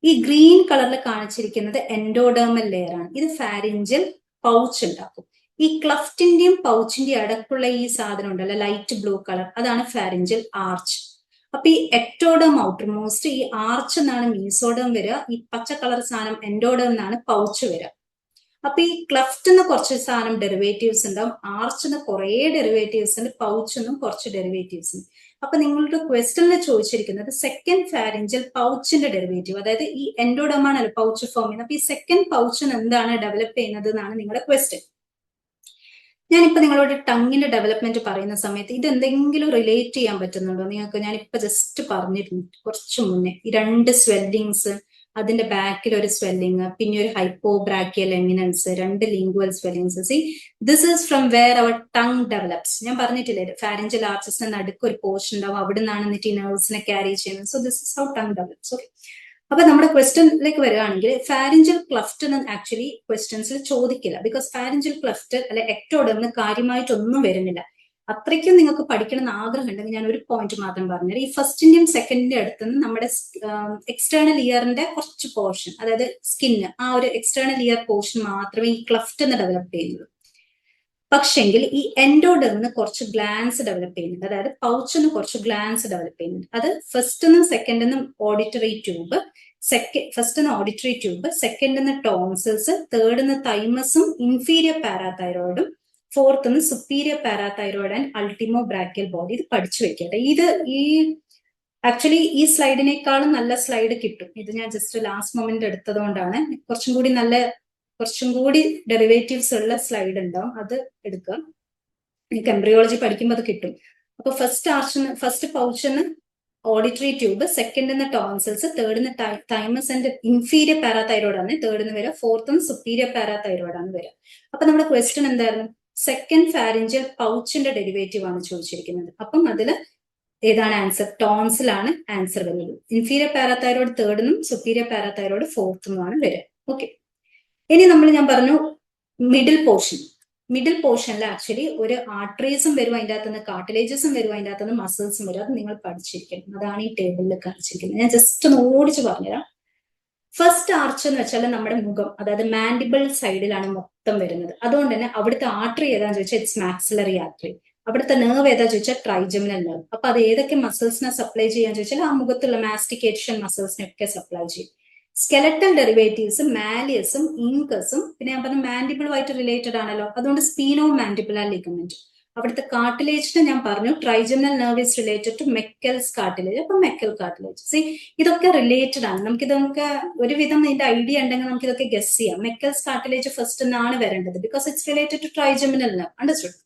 ഈ ഗ്രീൻ കളറിൽ കാണിച്ചിരിക്കുന്നത് എൻഡോഡേർമൽ ലെയർ ആണ്. ഇത് ഫാരിഞ്ചൽ പൗച്ച് ഉണ്ടാക്കും. ഈ ക്ലഫ്റ്റിന്റെയും പൗച്ചിന്റെയും അടക്കുള്ള ഈ സാധനം ഉണ്ടല്ലോ, ലൈറ്റ് ബ്ലൂ കളർ, അതാണ് ഫാരിഞ്ചൽ ആർച്ച്. അപ്പൊ ഈ എക്ടോഡേം ഔട്ടർ മോസ്റ്റ്, ഈ ആർച്ച് എന്നാണ് മീസോഡേം വരിക, ഈ പച്ച കളർ സാധനം എൻഡോഡേം എന്നാണ് പൗച്ച് വരിക. അപ്പൊ ഈ ക്ലഫ്റ്റിന്ന് കുറച്ച് സാധനം ഡെറിവേറ്റീവ്സ് ഉണ്ടാവും, ആർച്ചിന്ന് കുറെ ഡെറിവേറ്റീവ്സ് ഉണ്ട്, പൗച്ചിന്നും കുറച്ച് ഡെറിവേറ്റീവ്സ് ഉണ്ട്. അപ്പൊ നിങ്ങളുടെ ക്വസ്റ്റ്യനിൽ ചോദിച്ചിരിക്കുന്നത് സെക്കൻഡ് ഫാരിഞ്ചൽ പൗച്ചിന്റെ ഡെറിവേറ്റീവ്, അതായത് ഈ എൻഡോഡേം ആണല്ലോ പൗച്ച് ഫോം ചെയ്യുന്നത്. അപ്പൊ ഈ സെക്കൻഡ് പൗച്ചിന് എന്താണ് ഡെവലപ്പ് ചെയ്യുന്നത് എന്നാണ് നിങ്ങളുടെ ക്വസ്റ്റ്യൻ. ഞാനിപ്പോ നിങ്ങളോട് ടങ്ങിന്റെ ഡെവലപ്മെന്റ് പറയുന്ന സമയത്ത് ഇത് എന്തെങ്കിലും റിലേറ്റ് ചെയ്യാൻ പറ്റുന്നുണ്ടോ നിങ്ങൾക്ക്? ഞാനിപ്പോ ജസ്റ്റ് പറഞ്ഞിരുന്നു കുറച്ചു മുന്നേ, ഈ 2 സ്വെല്ലിങ്സ്, അതിന്റെ ബാക്കിൽ ഒരു സ്വെല്ലിങ്, പിന്നെ ഒരു hypobranchial eminence, 2 lingual swellings. See this is from where our tongue develops. ഞാൻ പറഞ്ഞിട്ടില്ലേ, ഫാരിഞ്ചൽ ആർച്ചസിന് നടുക്ക് ഒരു പോർഷൻ ഉണ്ടാവും, അവിടെ നിന്നാണ് എന്നിട്ട് ഈ നെർവ്സിനെ ക്യാരി ചെയ്യുന്നത്. So this is how tongue develops. Okay, അപ്പൊ നമ്മുടെ ക്വസ്റ്റ്യനിലേക്ക് വരികയാണെങ്കിൽ ഫാരിഞ്ചൽ ക്ലഫ്റ്റ് എന്ന് ആക്ച്വലി ക്വസ്റ്റ്യൻസിൽ ചോദിക്കില്ല. ബിക്കോസ് ഫാരിഞ്ചൽ ക്ലഫ്റ്റ് അല്ലെ എക്ടോഡേം കാര്യമായിട്ടൊന്നും വരുന്നില്ല. അത്രയ്ക്കും നിങ്ങൾക്ക് പഠിക്കണം എന്ന് ആഗ്രഹം ഉണ്ടെങ്കിൽ ഞാൻ ഒരു പോയിന്റ് മാത്രം പറഞ്ഞത്, ഈ ഫസ്റ്റിന്റെയും സെക്കൻഡിന്റെയും അടുത്തുനിന്ന് നമ്മുടെ എക്സ്റ്റേണൽ ഇയറിന്റെ കുറച്ച് പോർഷൻ, അതായത് സ്കിന്ന്, ആ ഒരു എക്സ്റ്റേണൽ ഇയർ പോർഷൻ മാത്രമേ ഈ ക്ലഫ്റ്റ് എന്ന് ഡെവലപ്പ് ചെയ്യുന്നുള്ളൂ. പക്ഷെങ്കിൽ ഈ എൻഡോഡേമിന് കുറച്ച് ഗ്ലാൻസ് ഡെവലപ്പ് ചെയ്യുന്നുണ്ട്, അതായത് പൗച്ചിന് കുറച്ച് ഗ്ലാൻസ് ഡെവലപ്പ് ചെയ്യുന്നുണ്ട്. അത് ഫസ്റ്റിനും സെക്കൻഡിനും ഓഡിറ്ററി ട്യൂബ്, ഫസ്റ്റിന് ഓഡിറ്ററി ട്യൂബ്, സെക്കൻഡിന് ടോൺസിൽസ്, തേർഡിന് തൈമസും ഇൻഫീരിയർ പാരാതൈറോയിഡും, ഫോർത്തിന് superior parathyroid and ultimobranchial body. ഇത് പഠിച്ചു വെക്കട്ടെ. ഇത് ഈ ആക്ച്വലി ഈ സ്ലൈഡിനേക്കാളും നല്ല സ്ലൈഡ് കിട്ടും. ഇത് ഞാൻ ജസ്റ്റ് ലാസ്റ്റ് മൊമെന്റ് എടുത്തത് കൊണ്ടാണ്. കുറച്ചും കൂടി ഡെറിവേറ്റീവ്സ് ഉള്ള സ്ലൈഡ് ഉണ്ടാവും, അത് എടുക്കുക. എനിക്ക് എംബ്രിയോളജി പഠിക്കുമ്പോൾ അത് കിട്ടും. അപ്പൊ ഫസ്റ്റ് പൗച്ചിന് ഓഡിറ്ററി ട്യൂബ്, സെക്കൻഡിന് ടോൺസിൽസ്, തേർഡിന് തൈമസ് ആൻഡ് ഇൻഫീരിയർ പാരാതൈറോയിഡ് ആണ് തേർഡിന് വരിക, ഫോർത്തിന് സുപ്പീരിയർ പാരാതൈറോയിഡ് ആണ് വരിക. അപ്പൊ നമ്മുടെ ക്വസ്റ്റ്യൻ എന്തായിരുന്നു? സെക്കൻഡ് ഫാരിഞ്ചൽ പൗച്ചിന്റെ ഡെറിവേറ്റീവ് ആണ് ചോദിച്ചിരിക്കുന്നത്. അപ്പം അതില് ഏതാണ് ആൻസർ? ടോൺസിലാണ് ആൻസർ വരുന്നത്. ഇൻഫീരിയർ പാരാതൈറോയിഡ് തേർഡിനും സുപ്പീരിയർ പാരാതൈറോയിഡ് ഫോർത്തിനുമാണ് വരിക. ഓക്കെ, ഇനി ഞാൻ പറഞ്ഞു മിഡിൽ പോർഷനിൽ ആക്ച്വലി ഒരു ആർട്ടറീസും വരും, അതിൻ്റെ അകത്തുനിന്ന് കാർട്ടിലേജസും വരും, അതിൻ്റെ അകത്തുനിന്ന് മസിൽസും വരും. അത് നിങ്ങൾ പഠിച്ചിരിക്കണം. അതാണ് ഈ ടേബിളിൽ കാണിച്ചിരിക്കുന്നത്. ഞാൻ ജസ്റ്റ് ഒന്ന് ഓടിച്ച് പറഞ്ഞുതരാം. ഫസ്റ്റ് ആർച്ച് എന്ന് വെച്ചാൽ നമ്മുടെ മുഖം, അതായത് മാൻഡിബിൾ സൈഡിലാണ് മൊത്തം വരുന്നത്. അതുകൊണ്ട് തന്നെ അവിടുത്തെ ആർട്ടറി ഏതാന്ന് ചോദിച്ചാൽ ഇറ്റ്സ് മാക്സിലറി ആർട്ടറി. അവിടുത്തെ നെർവ് ഏതാ ചോദിച്ചാൽ ട്രൈജമിനൽ നെർവ്. അപ്പൊ അത് ഏതൊക്കെ മസിൽസിനെ സപ്ലൈ ചെയ്യാൻ ചോദിച്ചാൽ ആ മുഖത്തുള്ള മാസ്റ്റിക്കേഷൻ മസിൽസിനൊക്കെ സപ്ലൈ ചെയ്യും. സ്കെലറ്റൽ ഡെറിവേറ്റീവ്സും മാലിയസും ഇൻകസും, പിന്നെ ഞാൻ പറഞ്ഞ മാൻഡിബിളുമായിട്ട് റിലേറ്റഡ് ആണല്ലോ, അതുകൊണ്ട് സ്പീനോ മാൻഡിബുലർ ലിഗമെന്റ്. അവിടുത്തെ കാർട്ടിലേജിന് ഞാൻ പറഞ്ഞു trigeminal nerve is related to Meckel's cartilage. അപ്പൊ മെക്കൽ കാർട്ടിലേജ് സി ഇതൊക്കെ റിലേറ്റഡ് ആണ്. നമുക്കിതൊക്കെ ഒരുവിധം ഇതിന്റെ ഐഡിയ ഉണ്ടെങ്കിൽ നമുക്ക് ഇതൊക്കെ ഗസ് ചെയ്യാം. മെക്കൽസ് കാർട്ടിലേജ് ഫസ്റ്റ് എന്നാണ് വരേണ്ടത് because it's related to trigeminal nerve. Understood?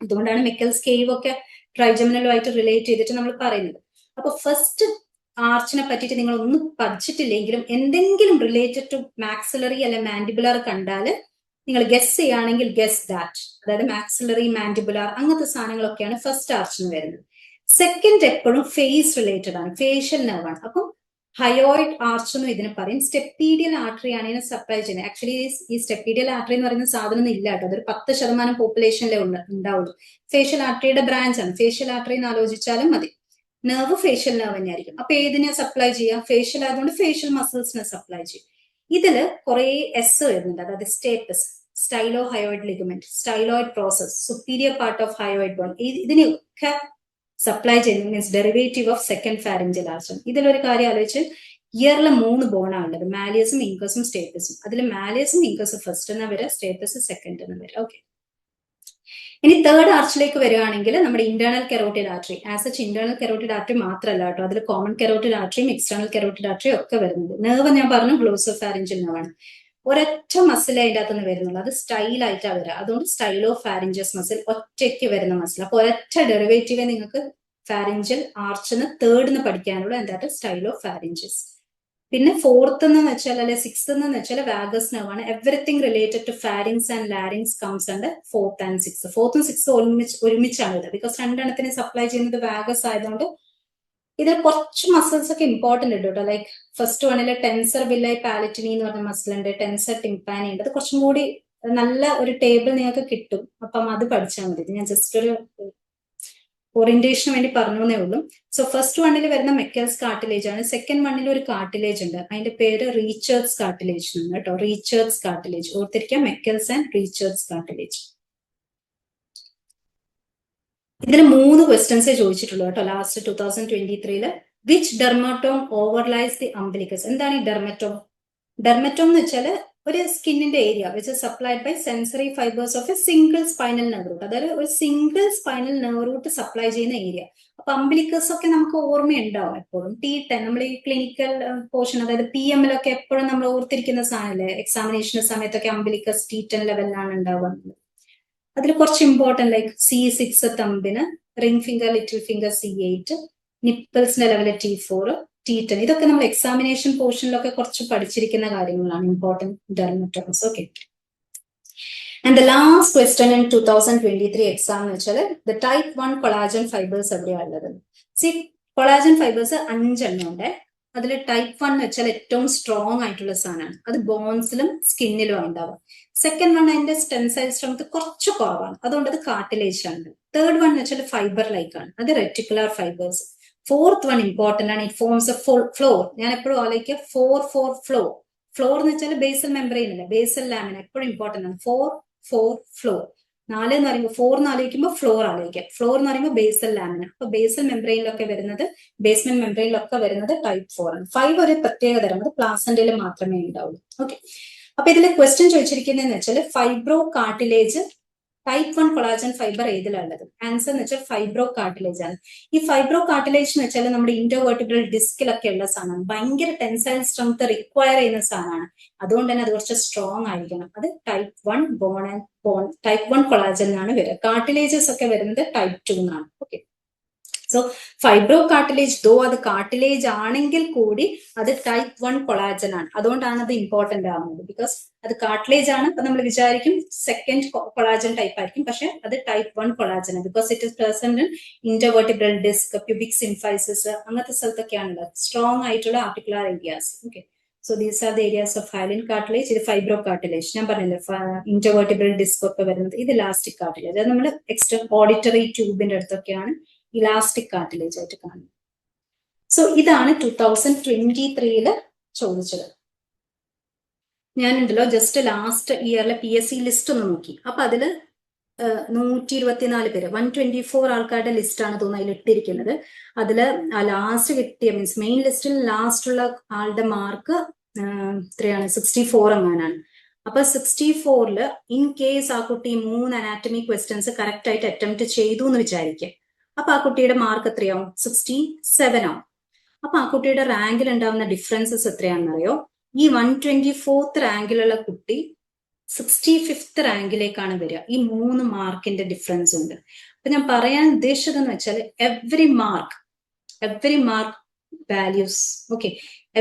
അതുകൊണ്ടാണ് മെക്കൽസ് കേവ് ഒക്കെ ട്രൈജമിനലുമായിട്ട് റിലേറ്റ് ചെയ്തിട്ട് നമ്മൾ പറയുന്നത്. അപ്പൊ ഫസ്റ്റ് ആർച്ചിനെ പറ്റിയിട്ട് നിങ്ങൾ ഒന്നും പഠിച്ചിട്ടില്ലെങ്കിലും എന്തെങ്കിലും റിലേറ്റഡ് ടു മാക്സിലറി അല്ലെ മാൻഡിബുലർ കണ്ടാൽ നിങ്ങൾ ഗസ് ചെയ്യുകയാണെങ്കിൽ ഗസ് ദാറ്റ്. അതായത് മാക്സിലറി, മാൻഡിബുലർ അങ്ങനത്തെ സാധനങ്ങളൊക്കെയാണ് ഫസ്റ്റ് ആർച്ചിന് വരുന്നത്. സെക്കൻഡ് എപ്പോഴും ഫേസ് റിലേറ്റഡ് ആണ്, ഫേഷ്യൽ നെർവ് ആണ്. അപ്പം ഹയോയിഡ് ആർച്ച് എന്നും ഇതിന് പറയും. സ്റ്റെപ്പീഡിയൽ ആർട്ടറി ആണ് ഇതിനെ സപ്ലൈ ചെയ്യുന്നത്. ആക്ച്വലി ഈ സ്റ്റെപ്പീഡിയൽ ആർട്ടറി എന്ന് പറയുന്ന സാധനം ഒന്നും ഇല്ല കേട്ടോ, അതൊരു 10% പോപ്പുലേഷനിലേ ഉണ്ടാവുള്ളൂ. ഫേഷ്യൽ ആർട്ടറിയുടെ ബ്രാഞ്ച് ആണ്. ഫേഷ്യൽ ആർട്ടറി എന്ന് ആലോചിച്ചാലും മതി. നെർവ് ഫേഷ്യൽ നെർവ് തന്നെയായിരിക്കും. അപ്പൊ ഏതിനെ സപ്ലൈ ചെയ്യാം? ഫേഷ്യൽ ആയതുകൊണ്ട് ഫേഷ്യൽ മസിൽസിനെ സപ്ലൈ ചെയ്യും. ഇതില് കുറെ എസ് വരുന്നുണ്ട്. അതായത് stapes, stylohyoid ligament, styloid process, superior part of hyoid bone, ഇതിനെയൊക്കെ സപ്ലൈ ചെയ്യുന്നത് means derivative of second pharyngeal arch. ഇതിലൊരു കാര്യം ആലോചിച്ച് ഇയറിലെ 3 ബോണാണ് ഉള്ളത്, മാലിയസും ഇൻകസും സ്റ്റേപ്പസും. അതിൽ മാലിയസും ഇൻകസും ഫസ്റ്റ് എന്നാ വരിക, സ്റ്റേപ്പസ് സെക്കൻഡ് എന്ന് വരിക. ഓക്കെ, ഇനി തേർഡ് ആർച്ചിലേക്ക് വരികയാണെങ്കിൽ നമ്മുടെ internal carotid artery. As such internal carotid artery മാത്രമല്ല കേട്ടോ, അതിൽ കോമൺ കെറോട്ടിഡ് ആർട്ടറിയും എക്സ്റ്റേണൽ കെറോട്ടിഡ് ആർട്ടറിയും ഒക്കെ വരുന്നുണ്ട്. നെർവ് ഞാൻ പറഞ്ഞു ഗ്ലോസോഫാരിഞ്ചൽ നെർവാണ്. ഒരൊറ്റ മസിൽ അതിൻ്റെ അകത്ത് നിന്ന് വരുന്നുള്ളൂ, അത് സ്റ്റൈലായിട്ടാണ് വരിക. അതുകൊണ്ട് സ്റ്റൈലോ ഫാരിഞ്ചസ് മസിൽ ഒറ്റയ്ക്ക് വരുന്ന മസിൽ. അപ്പൊ ഒരൊറ്റ ഡെറിവേറ്റീവേ നിങ്ങൾക്ക് ഫാരിഞ്ചൽ ആർച്ചിന് തേർഡിന് പഠിക്കാനുള്ളൂ, എന്താ സ്റ്റൈലോ ഫാരിഞ്ചസ്. പിന്നെ ഫോർത്ത് എന്ന് വെച്ചാൽ അല്ലെ സിക്സ്ത് എന്ന് വെച്ചാൽ വാഗസ് നെർവ് ആണ്. Everything related to pharynx and larynx comes under fourth and six. ഫോർത്തും സിക്സും ഒരുമിച്ചാണ് ഇത് ബിക്കോസ് രണ്ടെണ്ണത്തിന് സപ്ലൈ ചെയ്യുന്നത് വാഗസ് ആയതുകൊണ്ട്. ഇതിൽ കുറച്ച് മസിൽസ് ഒക്കെ ഇമ്പോർട്ടന്റ് ഉണ്ട് കേട്ടോ. ലൈക്ക് ഫസ്റ്റ് വണ്ണില് ടെൻസർ വില്ലൈ പാലറ്റിനി എന്ന് പറഞ്ഞ മസിൽ ഉണ്ട്, ടെൻസർ ടിംപാനി ഉണ്ട്. അത് കുറച്ചും കൂടി നല്ല ഒരു ടേബിൾ നിങ്ങൾക്ക് കിട്ടും, അപ്പം അത് പഠിച്ചാൽ മതി. ഞാൻ ജസ്റ്റ് ഒരു ഓറിയന്റേഷന് വേണ്ടി പറഞ്ഞേ ഉള്ളൂ. സോ ഫസ്റ്റ് വണ്ണിൽ വരുന്ന മെക്കൽസ് കാർട്ടിലേജ് ആണ്. സെക്കൻഡ് വണ്ണിൽ ഒരു കാർട്ടിലേജ് ഉണ്ട്, അതിന്റെ പേര് റീച്ചേർഡ്സ് കാർട്ടിലേജ് ആണ് കേട്ടോ. റീച്ചേർഡ്സ് കാർട്ടിലേജ് ഓർത്തിരിക്കാം, മെക്കൽസ് ആൻഡ് റീച്ചേർഡ്സ് കാർട്ടിലേജ്. ഇതിൽ 3 ക്വസ്റ്റ്യൻസേ ചോദിച്ചിട്ടുള്ളൂ കേട്ടോ last 2023. Which dermatome overlies the umbilicus? എന്താണ് ഈ ഡെർമറ്റോം? ഡെർമറ്റോം എന്ന് വെച്ചാൽ ഒരു സ്കിന്നിന്റെ area which is supplied by sensory fibres of a single spinal nerve root. അതായത് ഒരു single spinal nerve root supply ചെയ്യുന്ന ഏരിയ. അപ്പൊ അംബിലിക്കസ് ഒക്കെ നമുക്ക് ഓർമ്മയുണ്ടാവും എപ്പോഴും. T10 നമ്മൾ ഈ ക്ലിനിക്കൽ പോർഷൻ, അതായത് PM ലൊക്കെ എപ്പോഴും നമ്മൾ ഓർത്തിരിക്കുന്ന സാധനല്ലേ, എക്സാമിനേഷൻ സമയത്തൊക്കെ അംബിലിക്കസ് T10 ലെവലിലാണ് ഉണ്ടാവുന്നത്. അതിൽ കുറച്ച് ഇമ്പോർട്ടന്റ് ലൈക്ക് C6 തമ്പിന്, ring finger, little finger C8, നിപ്പിൾസിന്റെ ലെവല് T4, T10. ഇതൊക്കെ നമ്മൾ എക്സാമിനേഷൻ പോർഷനിലൊക്കെ കുറച്ച് പഠിച്ചിരിക്കുന്ന കാര്യങ്ങളാണ്, important dermatomes. Okay, and the last question in 2023 exam എന്ന് വെച്ചാൽ ദ ടൈപ്പ് 1 കൊളാജൻ ഫൈബേഴ്സ് എവിടെയാണ് ഉള്ളത്? സി കൊളാജൻ ഫൈബേഴ്സ് 5 എണ്ണം ഉണ്ട്. അതിൽ ടൈപ്പ് 1 എന്ന് വെച്ചാൽ ഏറ്റവും സ്ട്രോങ് ആയിട്ടുള്ള സാധനമാണ്. അത് ബോൺസിലും സ്കിന്നിലും ഉണ്ടാവും. സെക്കൻഡ് വൺ അതിന്റെ ടെൻസൈൽ സ്ട്രെങ്ത് കുറച്ച് കുറവാണ്, അതുകൊണ്ട് അത് കാർട്ടിലേജ് ആണ്. തേർഡ് വൺ എന്ന് വെച്ചാൽ ഫൈബർ ലൈക്ക് ആണ്, അത് reticular fibres. Fourth one important ആണ്, ഇറ്റ് ഫോംസ് എ ഫ്ലോർ. ഞാൻ എപ്പോഴും ആലോചിക്കുക 4 ഫ്ലോർ. ഫ്ലോർ എന്ന് വെച്ചാൽ ബേസൽ മെംബ്രെയിൻ അല്ല, ബേസൽ ലാമിന എപ്പോഴും ഇമ്പോർട്ടന്റ് ആണ്. 4 ഫ്ലോർ. 4 എന്ന് പറയുമ്പോൾ 4 എന്ന് ആലോചിക്കുമ്പോൾ ഫ്ലോർ ആലോചിക്കാം. ഫ്ലോർ എന്ന് പറയുമ്പോൾ ബേസൽ ലാമിന. അപ്പൊ ബേസൽ മെംബ്രെയിനിലൊക്കെ വരുന്നത്, ബേസ്മെന്റ് മെംബ്രെയിനിലൊക്കെ വരുന്നത് ടൈപ്പ് 4 ആണ്. 5 ഒരു പ്രത്യേക തരം, അത് പ്ലാസന്റയിൽ മാത്രമേ ഉണ്ടാവുള്ളൂ. ഓക്കെ, അപ്പൊ ഇതിൽ ക്വസ്റ്റ്യൻ ചോദിച്ചിരിക്കുന്നതെന്ന് വെച്ചാൽ fibrocartilage type 1 collagen fibre ഏതിലുള്ളത്? ആൻസർ എന്ന് വെച്ചാൽ ഫൈബ്രോ കാർട്ടിലേജ് ആണ്. ഈ ഫൈബ്രോ കാർട്ടിലേജ് എന്ന് വെച്ചാൽ നമ്മുടെ ഇന്റർവെർട്ടിബ്രൽ ഡിസ്കിലൊക്കെ ഉള്ള സാധനമാണ്. ഭയങ്കര ടെൻസൈൽ സ്ട്രെങ്ത് റിക്വയർ ചെയ്യുന്ന സാധനമാണ്. അതുകൊണ്ട് തന്നെ അത് കുറച്ച് സ്ട്രോങ് ആയിരിക്കണം. അത് ടൈപ്പ് 1 ടൈപ്പ് 1 കൊളാജൻ എന്നാണ് വരിക. കാർട്ടിലേജസ് ഒക്കെ വരുന്നത് ടൈപ്പ് 2 എന്നാണ്. ഓക്കെ, സോ ഫൈബ്രോ കാർട്ടിലേജ് ദോ അത് കാർട്ടിലേജ് ആണെങ്കിൽ കൂടി അത് ടൈപ്പ് 1 കൊളാജൻ ആണ്. അതുകൊണ്ടാണ് അത് ഇമ്പോർട്ടന്റ് ആവുന്നത്, ബിക്കോസ് അത് കാർട്ടിലേജ് ആണ്. അപ്പൊ നമ്മൾ വിചാരിക്കും സെക്കൻഡ് കൊളാജൻ ടൈപ്പ് ആയിരിക്കും, പക്ഷെ അത് ടൈപ്പ് 1 കൊളാജൻ ആണ്. Because it is present in intervertebral disc, pubic symphysis അങ്ങനത്തെ സ്ഥലത്തൊക്കെയാണുള്ളത്, സ്ട്രോങ് ആയിട്ടുള്ള articular areas. Okay, so these are the areas of hyaline cartilage. ഇത് ഫൈബ്രോ കാർട്ടിലേജ്. ഞാൻ പറഞ്ഞില്ലേ ഇന്റർവെർട്ടിബ്രൽ ഡിസ്ക് ഒക്കെ വരുന്നത്. ഇത് ഇലാസ്റ്റിക് കാർട്ടിലേജ്. അത് നമ്മൾ ഓഡിറ്ററി ട്യൂബിന്റെ അടുത്തൊക്കെയാണ് ഇലാസ്റ്റിക് കാർട്ടിലേജ് ആയിട്ട് കാണുന്നത്. സോ ഇതാണ് 2023 ചോദിച്ചത്. ഞാനുണ്ടല്ലോ ജസ്റ്റ് ലാസ്റ്റ് ഇയറിലെ PSC ലിസ്റ്റ് ഒന്ന് നോക്കി. അപ്പൊ അതില് 124 പേര്, 124 ആൾക്കാരുടെ ലിസ്റ്റാണ് തോന്നുന്നു അതിൽ ഇട്ടിരിക്കുന്നത്. അതില് ലാസ്റ്റ് കിട്ടിയ മീൻസ് മെയിൻ ലിസ്റ്റിൽ ലാസ്റ്റ് ഉള്ള ആളുടെ മാർക്ക് എത്രയാണ്? 64 എങ്ങാനാണ്. അപ്പൊ 64-ല് ഇൻ കേസ് ആ കുട്ടി 3 അനാറ്റമി ക്വസ്റ്റ്യൻസ് കറക്റ്റ് ആയിട്ട് അറ്റംപ്റ്റ് ചെയ്തു എന്ന് വിചാരിക്കുക. അപ്പൊ ആ കുട്ടിയുടെ മാർക്ക് എത്രയാവും? 67 ആവും. അപ്പൊ ആ കുട്ടിയുടെ റാങ്കിൽ ഉണ്ടാവുന്ന ഡിഫറൻസസ് എത്രയാണെന്നറിയോ? ഈ 124th റാങ്കിലുള്ള കുട്ടി 65th റാങ്കിലേക്കാണ് വരിക. ഈ 3 മാർക്കിന്റെ ഡിഫറൻസ് ഉണ്ട്. അപ്പൊ ഞാൻ പറയാൻ ഉദ്ദേശിച്ചതെന്ന് വെച്ചാൽ every mark values, okay,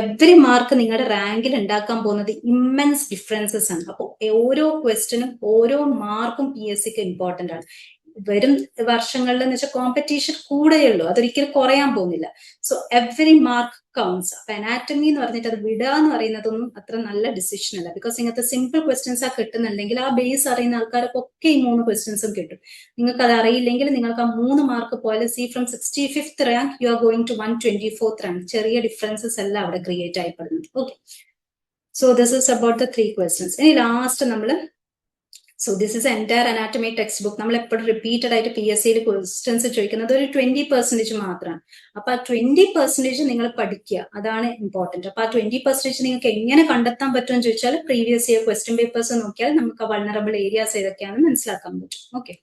every mark നിങ്ങളുടെ റാങ്കിൽ ഉണ്ടാക്കാൻ പോകുന്നത് ഇമ്മൻസ് ഡിഫറൻസസ് ആണ്. അപ്പൊ ഓരോ ക്വസ്റ്റ്യനും ഓരോ മാർക്കും PSCക്ക് ഇമ്പോർട്ടന്റ് ആണ്. വരും വർഷങ്ങളിൽ എന്ന് വെച്ചാൽ കോമ്പറ്റീഷൻ കൂടെയുള്ളൂ, അതൊരിക്കലും കുറയാൻ പോകുന്നില്ല. So every mark counts. അപ്പൊ അനാറ്റമി എന്ന് പറഞ്ഞിട്ട് അത് വിടുക എന്ന് പറയുന്നതൊന്നും അത്ര നല്ല ഡിസിഷൻ അല്ല. ബിക്കോസ് ഇങ്ങനത്തെ സിമ്പിൾ ക്വസ്റ്റ്യൻസ് ആ കിട്ടുന്നുണ്ടെങ്കിൽ ആ ബേസ് അറിയുന്ന ആൾക്കാർക്കൊക്കെ ഈ 3 ക്വസ്റ്റ്യൻസും കിട്ടും. നിങ്ങൾക്ക് അത് അറിയില്ലെങ്കിൽ നിങ്ങൾക്ക് ആ 3 മാർക്ക് പോലെ see from 65th rank you are going to 124th rank. ചെറിയ ഡിഫറൻസസ് അല്ല അവിടെ ക്രിയേറ്റ് ആയിപ്പെടുന്നത്. Okay, so this is about the 3 questions. ഇനി ലാസ്റ്റ് നമ്മൾ, so this is entire anatomy textbook. നമ്മൾ എപ്പോഴും റിപ്പീറ്റഡ് ആയിട്ട് PSCയിൽ ക്വസ്റ്റ്യൻസ് ചോദിക്കുന്നത് ഒരു 20% മാത്രമാണ്. അപ്പൊ ആ 20% നിങ്ങൾ പഠിക്കുക, അതാണ് ഇമ്പോർട്ടന്റ്. അപ്പൊ ആ 20% നിങ്ങൾക്ക് എങ്ങനെ കണ്ടെത്താൻ പറ്റുമെന്ന് ചോദിച്ചാൽ പ്രീവിയസ് ഇയർ ക്വസ്റ്റ്യൻ പേപ്പേഴ്സ് നോക്കിയാൽ നമുക്ക് ആ വൾണറബിൾ ഏരിയാസ് ഏതൊക്കെയാണെന്ന് മനസ്സിലാക്കാൻ പറ്റും. ഓക്കെ,